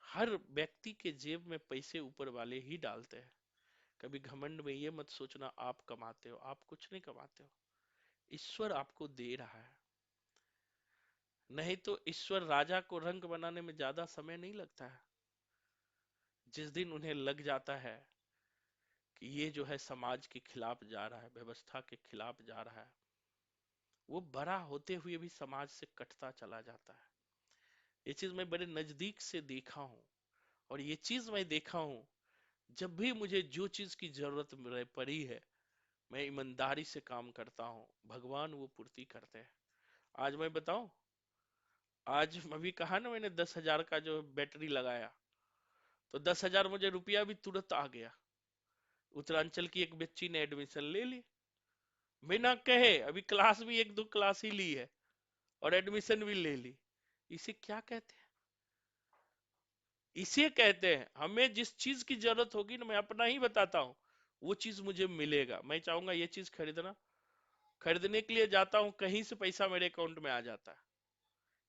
A: हर व्यक्ति के जेब में पैसे ऊपर वाले ही डालते हैं। कभी घमंड में ये मत सोचना आप कमाते हो, आप कुछ नहीं कमाते हो, ईश्वर आपको दे रहा है। नहीं तो ईश्वर राजा को रंग बनाने में ज्यादा समय नहीं लगता है। जिस दिन उन्हें लग जाता है कि ये जो है समाज के खिलाफ जा रहा है, व्यवस्था के खिलाफ जा रहा है, वो बड़ा होते हुए भी समाज से कटता चला जाता है। ये चीज मैं बड़े नजदीक से देखा हूँ। और ये चीज मैं देखा हूँ, जब भी मुझे जो चीज की जरूरत पड़ी है, मैं ईमानदारी से काम करता हूँ, भगवान वो पूर्ति करते हैं। आज मैं बताऊं, आज अभी कहा ना मैंने 10,000 का जो बैटरी लगाया, तो 10,000 मुझे रुपया भी तुरंत आ गया। उत्तरांचल की एक बच्ची ने एडमिशन ले ली बिना कहे, अभी क्लास भी एक दो क्लास ही ली है और एडमिशन भी ले ली। इसे क्या कहते हैं? इसे कहते हैं हमें जिस चीज की जरूरत होगी ना, मैं अपना ही बताता हूँ, वो चीज मुझे मिलेगा। मैं चाहूंगा ये चीज खरीदना, खरीदने के लिए जाता हूँ, कहीं से पैसा मेरे अकाउंट में आ जाता है।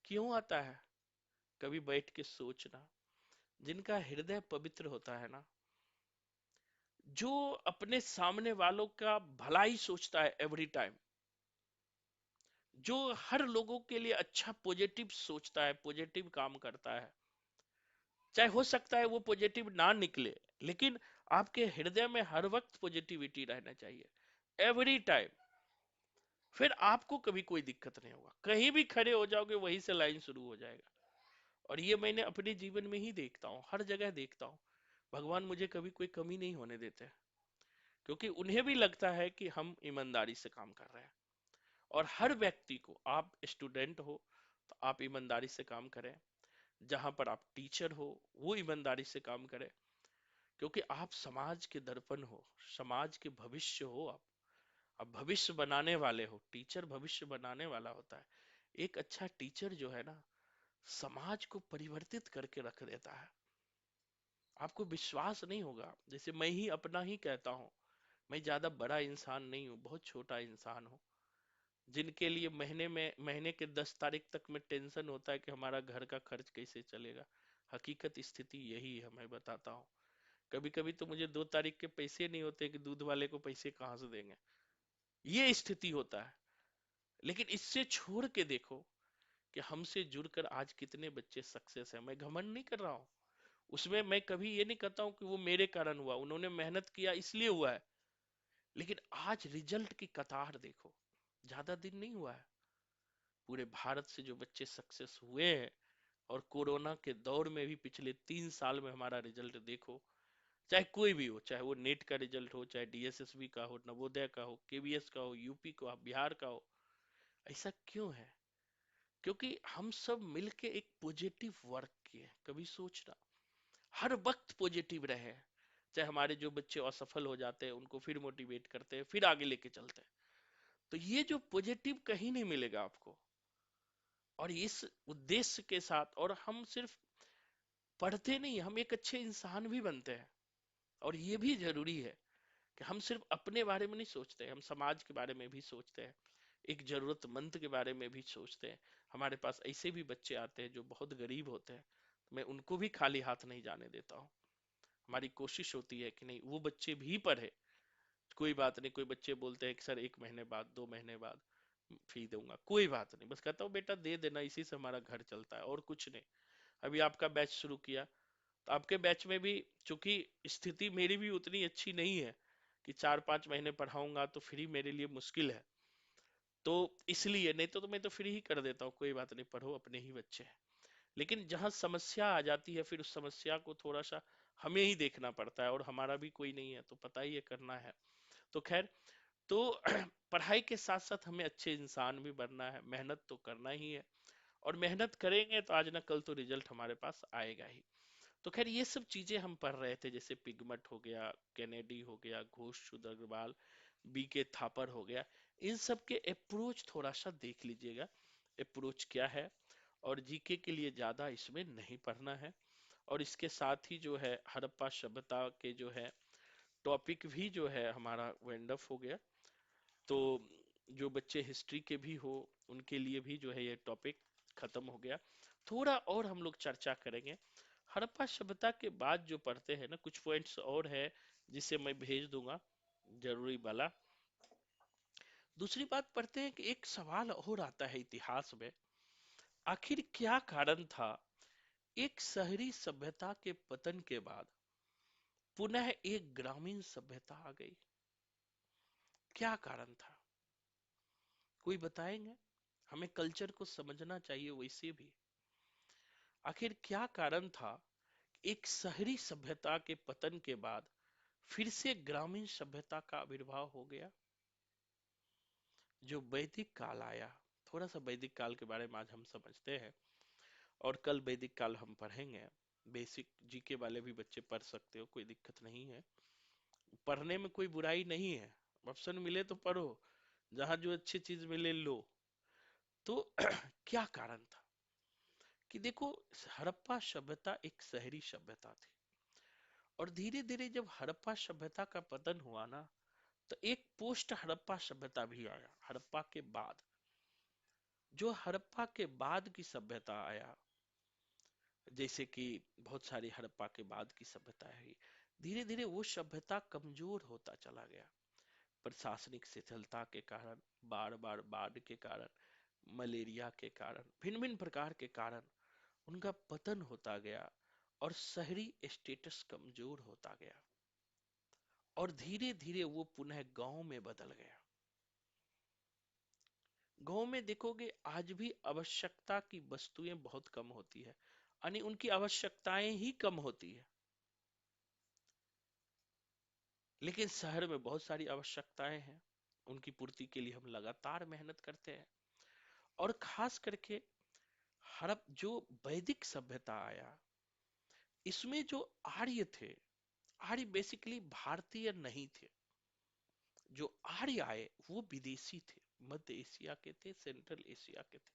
A: क्यों आता है? कभी बैठ के सोचना। जिनका हृदय पवित्र होता है ना, जो अपने सामने वालों का भलाई सोचता है एवरी टाइम, जो हर लोगों के लिए अच्छा पॉजिटिव सोचता है, पॉजिटिव काम करता है, चाहे हो सकता है वो पॉजिटिव ना निकले, लेकिन आपके हृदय में हर वक्त पॉजिटिविटी रहना चाहिए, एवरी टाइम। फिर आपको कभी कोई दिक्कत नहीं होगा, कहीं भी खड़े हो जाओगे वहीं से लाइन शुरू हो जाएगा। और ये मैंने अपने जीवन में ही देखता हूँ, हर जगह देखता हूँ। भगवान मुझे कभी कोई कमी नहीं होने देते, क्योंकि उन्हें भी लगता है कि हम ईमानदारी से काम कर रहे हैं। और हर व्यक्ति को, आप स्टूडेंट हो तो आप ईमानदारी से काम करें, जहां पर आप टीचर हो वो ईमानदारी से काम करें, क्योंकि आप समाज के दर्पण हो, समाज के भविष्य हो। आप भविष्य बनाने वाले हो। टीचर भविष्य बनाने वाला होता है। एक अच्छा टीचर जो है ना, समाज को परिवर्तित करके रख देता है। आपको विश्वास नहीं होगा, जैसे मैं ही अपना ही कहता हूँ, मैं ज्यादा बड़ा इंसान नहीं हूँ, बहुत छोटा इंसान हूँ, जिनके लिए महीने के 10 तारीख तक में टेंशन होता है कि हमारा घर का खर्च कैसे चलेगा। हकीकत स्थिति यही है, मैं बताता हूँ। कभी कभी तो मुझे 2 तारीख के पैसे नहीं होते कि दूध वाले को पैसे कहाँ से देंगे, ये स्थिति होता है। लेकिन इससे छोड़ के देखो कि हमसे जुड़कर आज कितने बच्चे सक्सेस है। मैं घमंड नहीं कर रहा हूँ उसमें, मैं कभी ये नहीं कहता हूँ कि वो मेरे कारण हुआ, उन्होंने मेहनत किया इसलिए हुआ है। लेकिन आज रिजल्ट की कतार देखो, ज्यादा दिन नहीं हुआ है, पूरे भारत से जो बच्चे सक्सेस हुए हैं। और कोरोना के दौर में भी पिछले 3 साल में हमारा रिजल्ट देखो, चाहे कोई भी हो, चाहे वो नेट का रिजल्ट हो, चाहे डीएसएसबी का हो, नवोदय का हो, केवीएस का हो, यूपी का हो, बिहार का हो। ऐसा क्यों है? क्योंकि हम सब मिलके एक पॉजिटिव वर्क किए। कभी सोचना, हर वक्त पॉजिटिव रहे। चाहे हमारे जो बच्चे असफल हो जाते हैं उनको फिर मोटिवेट करते हैं, फिर आगे लेके चलते हैं। तो ये जो पॉजिटिव कहीं नहीं मिलेगा आपको। और इस उद्देश्य के साथ, और हम सिर्फ पढ़ते नहीं, हम एक अच्छे इंसान भी बनते हैं। और ये भी जरूरी है कि हम सिर्फ अपने बारे में नहीं सोचते, हम समाज के बारे में भी सोचते हैं, एक जरूरतमंद के बारे में भी सोचते हैं। हमारे पास ऐसे भी बच्चे आते हैं जो बहुत गरीब होते हैं, तो मैं उनको भी खाली हाथ नहीं जाने देता हूँ। हमारी कोशिश होती है कि नहीं, वो बच्चे भी पढ़े। कोई बात नहीं, कोई बच्चे बोलते हैं कि सर 1 महीने बाद, 2 महीने बाद फी दूंगा, कोई बात नहीं, बस कहता हूँ बेटा दे देना, इसी से हमारा घर चलता है और कुछ नहीं। अभी आपका बैच शुरू किया, तो आपके बैच में भी चूंकि स्थिति मेरी भी उतनी अच्छी नहीं है कि 4-5 महीने पढ़ाऊंगा तो फ्री मेरे लिए मुश्किल है, तो इसलिए नहीं तो मैं तो फ्री ही कर देता हूँ, कोई बात नहीं, पढ़ो, अपने ही बच्चे हैं। लेकिन जहां समस्या आ जाती है, फिर उस समस्या को थोड़ा सा हमें ही देखना पड़ता है, और हमारा भी कोई नहीं है तो पता ही है करना है। तो खैर, तो पढ़ाई के साथ साथ हमें अच्छे इंसान भी बनना है, मेहनत तो करना ही है। और मेहनत करेंगे तो आज ना कल तो रिजल्ट हमारे पास आएगा ही। तो खैर, ये सब चीजें हम पढ़ रहे थे, जैसे पिगमट हो गया, कैनेडी हो गया, घोष अग्रवाल, बीके थापर हो गया। इन सब के अप्रोच थोड़ा सा देख लीजिएगा, अप्रोच क्या है। और जीके के लिए ज्यादा इसमें नहीं पढ़ना है। और इसके साथ ही जो है हड़प्पा सभ्यता के जो है टॉपिक भी जो है हमारा वाइंड अप हो गया। तो जो बच्चे हिस्ट्री के भी हो उनके लिए भी जो है ये टॉपिक खत्म हो गया। थोड़ा और हम लोग चर्चा करेंगे। हड़प्पा सभ्यता के बाद जो पढ़ते हैं ना, कुछ पॉइंट्स और है जिसे मैं भेज दूंगा, जरूरी वाला। दूसरी बात पढ़ते हैं कि एक सवाल और आता है इतिहास में, आखिर क्या कारण था एक शहरी सभ्यता के पतन के बाद पुनः एक ग्रामीण सभ्यता आ गई? क्या कारण था? कोई बताएंगे? हमें कल्चर को समझना चाहिए वैसे भी। आखिर क्या कारण था एक शहरी सभ्यता के पतन के बाद फिर से ग्रामीण सभ्यता का आविर्भाव हो गया? जो वैदिक काल आया, थोड़ा सा वैदिक काल के बारे में आज हम समझते हैं, और कल वैदिक काल हम पढ़ेंगे। बेसिक जीके वाले भी बच्चे पढ़ सकते हो, कोई दिक्कत नहीं है। पढ़ने में कोई बुराई नहीं है, ऑप्शन मिले तो पढ़ो, जहां जो अच्छी चीज मिले लो। तो क्या कारण था कि देखो, हड़प्पा सभ्यता एक शहरी सभ्यता थी, और धीरे धीरे जब हड़प्पा सभ्यता का पतन हुआ ना, तो एक पोस्ट हड़प्पा सभ्यता भी आया। हड़प्पा के बाद, जो हड़प्पा के बाद की सभ्यता आया, जैसे कि बहुत सारी हड़प्पा के बाद की सभ्यता है, धीरे धीरे वो सभ्यता कमजोर होता चला गया। प्रशासनिक शिथिलता के कारण, बार बार बाढ़ के कारण, मलेरिया के कारण, भिन्न भिन्न प्रकार के कारण उनका पतन होता गया, और शहरी स्टेटस कमजोर होता गया, और धीरे धीरे वो पुनः गांव में बदल गया। गांव में देखोगे आज भी आवश्यकता की वस्तुएं बहुत कम होती है, यानी उनकी आवश्यकताएं ही कम होती है। लेकिन शहर में बहुत सारी आवश्यकताएं हैं, उनकी पूर्ति के लिए हम लगातार मेहनत करते हैं। और खास करके हड़प जो वैदिक सभ्यता आया, इसमें जो आर्य थे, आर्य बेसिकली भारतीय नहीं थे। जो आर्य आए वो विदेशी थे, मध्य एशिया के थे, सेंट्रल एशिया के थे,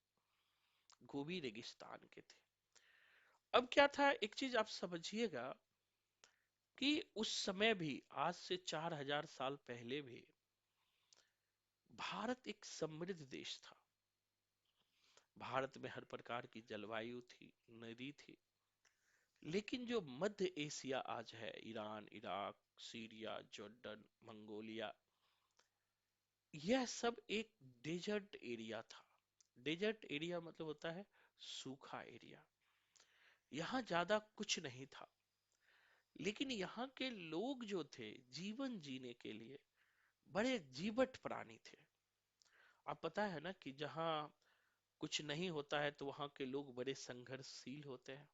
A: गोबी रेगिस्तान के थे। अब क्या था, एक चीज आप समझिएगा कि उस समय भी, आज से 4000 साल पहले भी, भारत एक समृद्ध देश था। भारत में हर प्रकार की जलवायु थी, नदी थी। लेकिन जो मध्य एशिया आज है, Iran, Iraq, Syria, Jordan, Mongolia, यह सब एक डेजर्ट एरिया था। डेजर्ट एरिया मतलब होता है सूखा एरिया। यहाँ ज्यादा कुछ नहीं था, लेकिन यहाँ के लोग जो थे, जीवन जीने के लिए बड़े जीवट प्राणी थे। आप पता है ना कि जहाँ कुछ नहीं होता है तो वहां के लोग बड़े संघर्षशील होते हैं।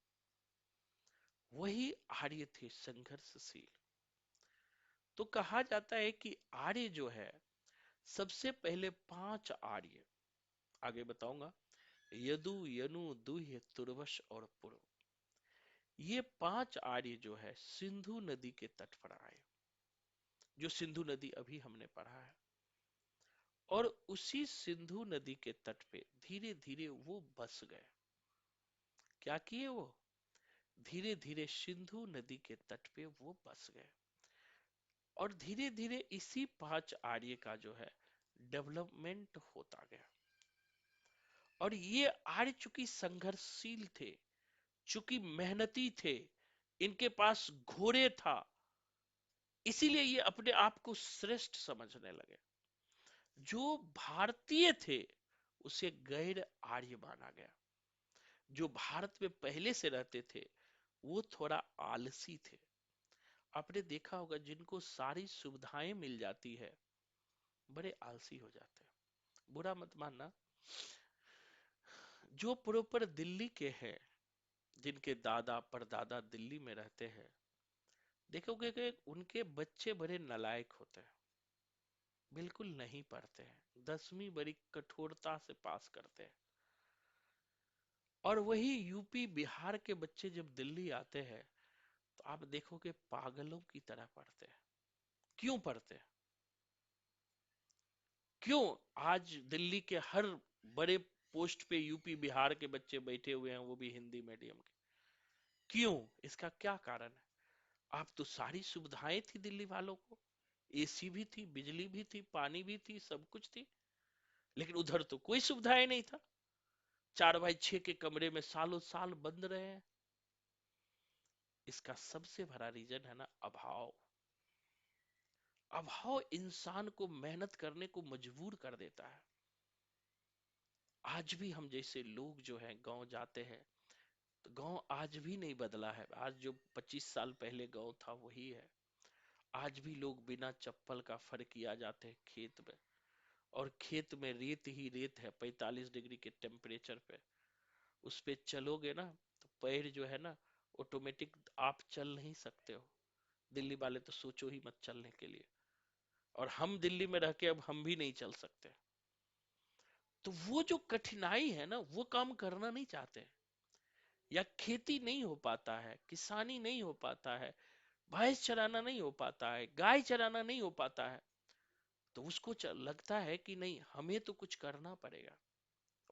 A: वही आर्य थे, संघर्षशील। तो कहा जाता है कि आर्य जो है, सबसे पहले 5 आर्य, आगे बताऊंगा, यदु, यनु, दुह्य, तुर्वश और पुरु, ये 5 आर्य जो है सिंधु नदी के तट पर आए। जो सिंधु नदी अभी हमने पढ़ा है, और उसी सिंधु नदी के तट पे धीरे धीरे वो बस गए। क्या किए वो? धीरे धीरे सिंधु नदी के तट पे वो बस गए, और धीरे धीरे इसी 5 आर्य का जो है डेवलपमेंट होता गया। और ये आर्य चूंकि संघर्षशील थे, चूंकि मेहनती थे, इनके पास घोड़े था, इसीलिए ये अपने आप को श्रेष्ठ समझने लगे। जो भारतीय थे उसे गैर आर्य माना गया। जो भारत में पहले से रहते थे वो थोड़ा आलसी थे। आपने देखा होगा जिनको सारी सुविधाएं मिल जाती है, बड़े आलसी हो जाते हैं। बुरा मत मानना, जो प्रॉपर दिल्ली के हैं, जिनके दादा परदादा दिल्ली में रहते हैं, देखोगे कि उनके बच्चे बड़े नालायक होते हैं, बिल्कुल नहीं पढ़ते हैं, 10वीं बड़ी कठोरता से पास करते हैं। और वही यूपी बिहार के बच्चे जब दिल्ली आते हैं तो आप देखोगे पागलों की तरह पढ़ते हैं। क्यों पढ़ते हैं? क्यों आज दिल्ली के हर बड़े पोस्ट पे यूपी बिहार के बच्चे बैठे हुए हैं, वो भी हिंदी मीडियम के? क्यों? इसका क्या कारण है? आप तो सारी सुविधाएं थी दिल्ली वालों को, एसी भी थी, बिजली भी थी, पानी भी थी, सब कुछ थी। लेकिन उधर तो कोई सुविधाएं नहीं था, 4x6 के कमरे में सालों साल बंद रहे हैं। इसका सबसे बड़ा रीजन है ना अभाव। अभाव इंसान को मेहनत करने को मजबूर कर देता है। आज भी हम जैसे लोग जो हैं गांव जाते हैं, तो गांव आज भी नहीं बदला है। आज जो 25 साल पहले गांव था वही है। आज भी लोग बिना चप्पल का फर किया जाते हैं खेत में, और खेत में रेत ही रेत है, 45 डिग्री के टेम्परेचर पे। उस पे चलोगे ना तो पैर जो है ना ऑटोमेटिक, आप चल नहीं सकते हो। दिल्ली वाले तो सोचो ही मत चलने के लिए, और हम दिल्ली में रह के अब हम भी नहीं चल सकते। तो वो जो कठिनाई है ना, वो काम करना नहीं चाहते, या खेती नहीं हो पाता है, किसानी नहीं हो पाता है, भैंस चराना नहीं हो पाता है, गाय चराना नहीं हो पाता है, तो उसको लगता है कि नहीं हमें तो कुछ करना पड़ेगा।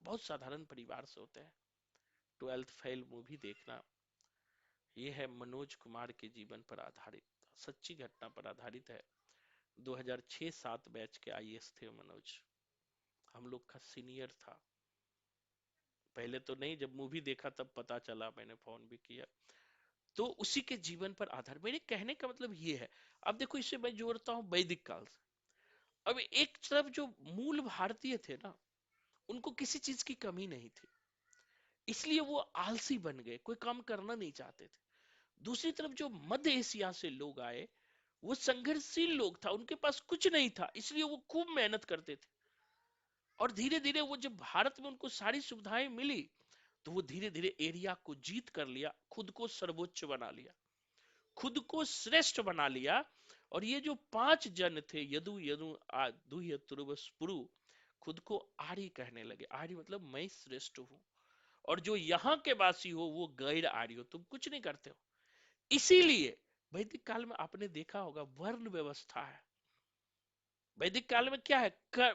A: बहुत साधारण परिवार से होते हैं। 12th फेल मूवी देखना, ये है मनोज कुमार के जीवन पर आधारित, सच्ची घटना पर आधारित है। 2006-7 बैच के आईएएस थे मनोज, हम लोग का सीनियर था। पहले तो नहीं, जब मूवी देखा तब पता चला, मैंने फोन भी किया। तो उसी के जीवन पर आधार, मेरे कहने का मतलब ये है। अब देखो इसे मैं जोड़ता हूँ वैदिक काल से। अब एक तरफ जो मूल भारतीय थे ना, उनको किसी चीज की कमी नहीं थी, इसलिए वो आलसी बन गए, कोई काम करना नहीं चाहते थे। दूसरी तरफ जो मध्य एशिया से लोग आए, वो संघर्षशील लोग था, उनके पास कुछ नहीं था, इसलिए वो खूब मेहनत करते थे। और धीरे धीरे वो जब भारत में उनको सारी सुविधाएं मिली, तो वो धीरे धीरे एरिया को जीत कर लिया, खुद को सर्वोच्च बना लिया, खुद को श्रेष्ठ बना लिया। और ये जो 5 जन थे, यदु यदु दुह्य तुर्व स्पुरु, खुद को आर्य कहने लगे। आर्य मतलब मैं श्रेष्ठ हूं, और जो यहाँ के वासी हो वो गैर आर्य हो, तुम कुछ नहीं करते हो। इसीलिए वैदिक काल में आपने देखा होगा वर्ण व्यवस्था है। वैदिक काल में क्या है,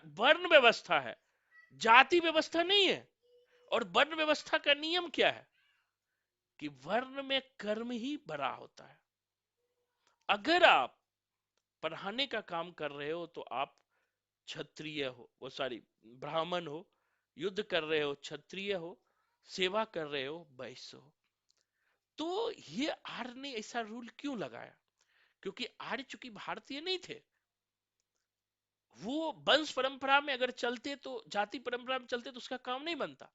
A: वर्ण व्यवस्था है, जाति व्यवस्था नहीं है। और वर्ण व्यवस्था का नियम क्या है कि वर्ण में कर्म ही बड़ा होता है। अगर आप पढ़ाने का काम कर रहे हो तो आप क्षत्रिय हो, वो सॉरी ब्राह्मण हो, युद्ध कर रहे हो क्षत्रिय हो, सेवा कर रहे हो वैश्य हो। तो ये आर्य ने ऐसा रूल क्यों लगाया? क्योंकि आर्य चूंकि भारतीय नहीं थे, वो वंश परंपरा में अगर चलते तो, जाति परंपरा में चलते तो उसका काम नहीं बनता।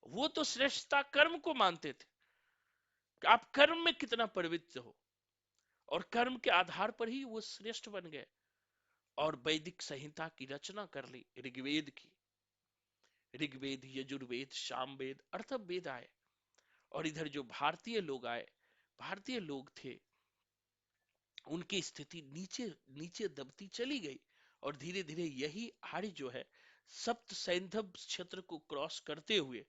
A: वो तो श्रेष्ठता कर्म को मानते थे कि आप कर्म में कितना प्रवृत्त हो, और कर्म के आधार पर ही वो श्रेष्ठ बन गए। और वैदिक संहिता की रचना कर ली, ऋग्वेद की। ऋग्वेद, यजुर्वेद, सामवेद, अथर्ववेद आए। और इधर जो भारतीय लोग आए, भारतीय लोग थे, उनकी स्थिति नीचे नीचे दबती चली गई। और धीरे धीरे यही आर्य जो है, सप्त सैंधव क्षेत्र को क्रॉस करते हुए,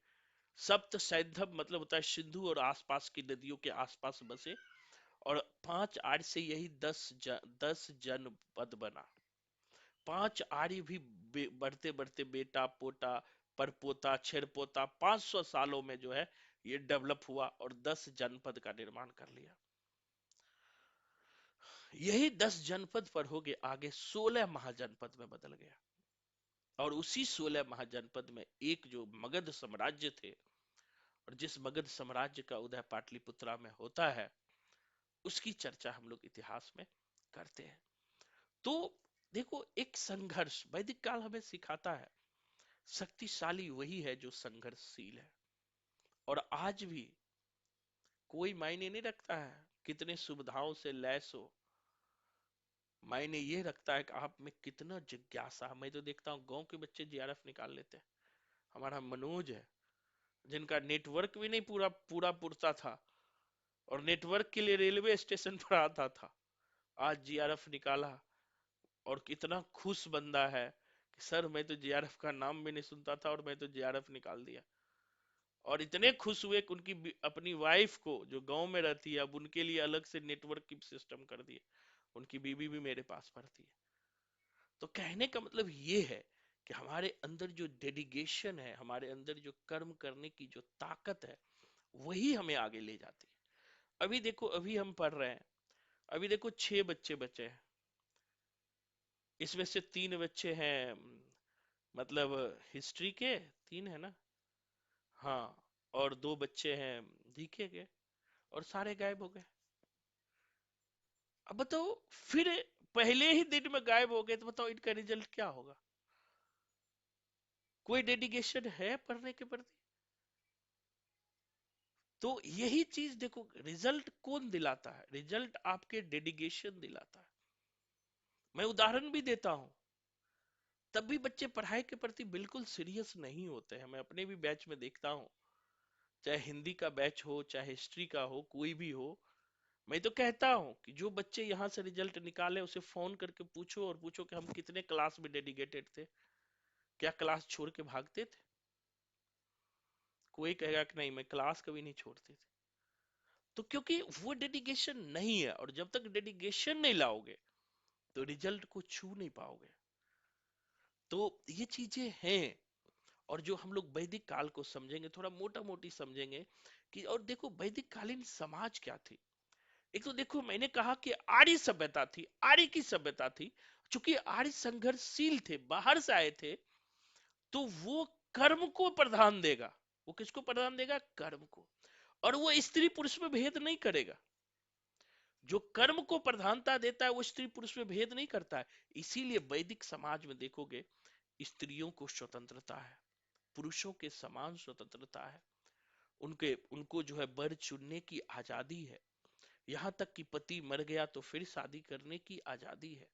A: सप्त सैंधव मतलब होता है सिंधु और आसपास की नदियों के आसपास बसे, और 5 आर्य से यही 10 जनपद बना। 5 आर्य भी बढ़ते बढ़ते बेटा पोता परपोता छेरपोता 500 सालों में जो है ये डेवलप हुआ, और 10 जनपद का निर्माण कर लिया। यही 10 जनपद पर हो गए आगे 16 महाजनपद में बदल गया। और उसी 16 महाजनपद में एक जो मगध साम्राज्य थे, और जिस मगध साम्राज्य का उदय पाटलिपुत्रा में होता है, उसकी चर्चा हम लोग इतिहास में करते हैं। तो देखो, एक संघर्ष वैदिक काल हमें सिखाता है, शक्तिशाली वही है जो संघर्षशील है। और आज भी कोई मायने नहीं रखता है कितने सुविधाओं से लैस हो, मायने ये रखता है कि आप में कितना जिज्ञासा। मैं तो देखता हूँ गांव के बच्चे जीआरएफ निकाल लेते हैं। हमारा मनोज है, जिनका नेटवर्क भी नहीं पूरा पूरा पुरता था, और नेटवर्क के लिए रेलवे स्टेशन पर आता था, आज जीआरएफ निकाला। और कितना खुश बंदा है कि सर मैं तो जीआरएफ का नाम भी नहीं सुनता था और मैं तो जीआरएफ निकाल दिया। और इतने खुश हुए कि उनकी अपनी वाइफ को जो गांव में रहती है, अब उनके लिए अलग से नेटवर्क की सिस्टम कर दिए, उनकी बीबी भी मेरे पास पढ़ती है। तो कहने का मतलब ये है कि हमारे अंदर जो डेडिकेशन है, हमारे अंदर जो कर्म करने की जो ताकत है, वही हमें आगे ले जाती है। अभी देखो, अभी हम पढ़ रहे हैं, अभी देखो 6 बच्चे बचे हैं, इसमें से 3 बच्चे हैं मतलब हिस्ट्री के, 3 है ना, हाँ, और 2 बच्चे हैं जीके के, और सारे गायब हो गए। अब बताओ, फिर पहले ही दिन में गायब हो गए, तो बताओ इनका रिजल्ट क्या होगा? कोई डेडिकेशन है पढ़ने के प्रति? तो यही चीज देखो, रिजल्ट कौन दिलाता है? रिजल्ट आपके डेडिकेशन दिलाता है। मैं उदाहरण भी देता हूं, तब भी बच्चे पढ़ाई के प्रति बिल्कुल सीरियस नहीं होते हैं। मैं अपने भी बैच में देखता हूँ, चाहे हिंदी का बैच हो, चाहे हिस्ट्री का हो, कोई भी हो, मैं तो कहता हूं कि जो बच्चे यहां से रिजल्ट निकाले उसे फोन करके पूछो, और पूछो कि हम कितने क्लास में डेडिकेटेड थे, क्या क्लास छोड़ के भागते थे? कोई कहेगा कि नहीं, मैं क्लास कभी नहीं छोड़ती थी। तो क्योंकि वो डेडिकेशन नहीं है, और जब तक डेडिकेशन नहीं लाओगे तो रिजल्ट को छू नहीं पाओगे। तो ये चीजें हैं। और जो हम लोग वैदिक काल को समझेंगे, थोड़ा मोटा मोटी समझेंगे कि, और देखो वैदिक कालीन समाज क्या थी। एक तो देखो मैंने कहा कि आर्य सभ्यता थी, आर्य की सभ्यता थी। चूंकि आर्य संघर्षशील थे, बाहर से आए थे, तो वो कर्म को प्रधान देगा। वो किसको प्रधान देगा? कर्म को। और वो स्त्री पुरुष में भेद नहीं करेगा। जो कर्म को प्रधानता देता है वो स्त्री पुरुष में भेद नहीं करता है। इसीलिए वैदिक समाज में देखोगे स्त्रियों को स्वतंत्रता है, पुरुषों के समान स्वतंत्रता है। उनको जो है वर चुनने की आजादी है। यहाँ तक कि पति मर गया तो फिर शादी करने की आजादी है।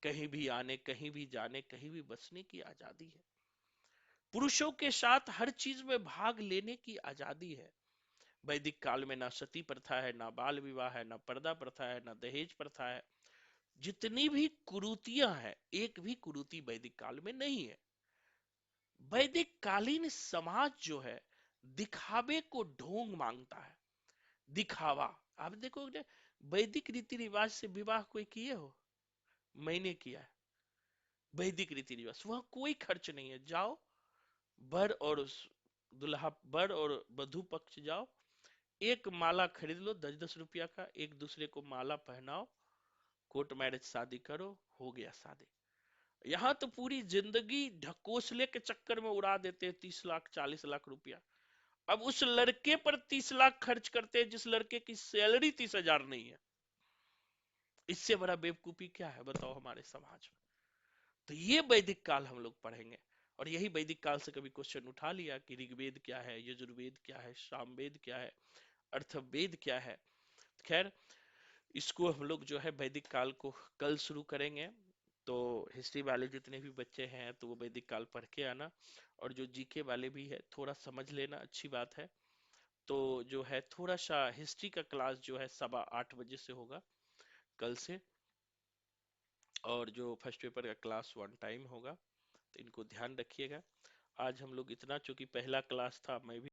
A: कहीं भी आने, कहीं भी जाने, कहीं भी बसने की आजादी है। पुरुषों के साथ हर चीज में भाग लेने की आजादी है। वैदिक काल में ना सती प्रथा है, ना बाल विवाह है, ना पर्दा प्रथा है, ना दहेज प्रथा है। जितनी भी कुरीतियां हैं, एक भी कुरीति वैदिक काल में नहीं है। वैदिक कालीन समाज जो है दिखावे को ढोंग मांगता है। दिखावा। आप देखोगे वैदिक रीति रिवाज से विवाह कोई किए हो? मैंने किया है। वैदिक रीति रिवाज, वहां कोई खर्च नहीं है। जाओ, वर और दुल्हा, वर और वधू पक्ष जाओ, एक माला खरीद लो 10-10 रुपया का, एक दूसरे को माला पहनाओ, कोर्ट मैरिज शादी करो, हो गया शादी। यहाँ तो पूरी जिंदगी ढकोसले के चक्कर में उड़ा देते हैं 30 लाख 40 लाख रुपया। अब उस लड़के पर 30 लाख खर्च करते हैं जिस लड़के की सैलरी 30,000 नहीं है। इससे बड़ा बेवकूफी क्या है बताओ हमारे समाज में। तो ये वैदिक काल हम लोग पढ़ेंगे। और यही वैदिक काल से कभी क्वेश्चन उठा लिया कि ऋग्वेद क्या है, यजुर्वेद क्या है, सामवेद क्या है, अर्थवेद क्या है। खैर, इसको हम लोग जो है वैदिक काल को कल शुरू करेंगे। तो हिस्ट्री वाले जितने भी बच्चे हैं तो वो वैदिक काल पढ़ के आना, और जो जीके वाले भी है थोड़ा समझ लेना, अच्छी बात है। तो जो है थोड़ा सा हिस्ट्री का क्लास जो है 8:15 बजे से होगा कल से, और जो फर्स्ट पेपर का क्लास 1 टाइम होगा। तो इनको ध्यान रखिएगा। आज हम लोग इतना, चूंकि पहला क्लास था, मैं भी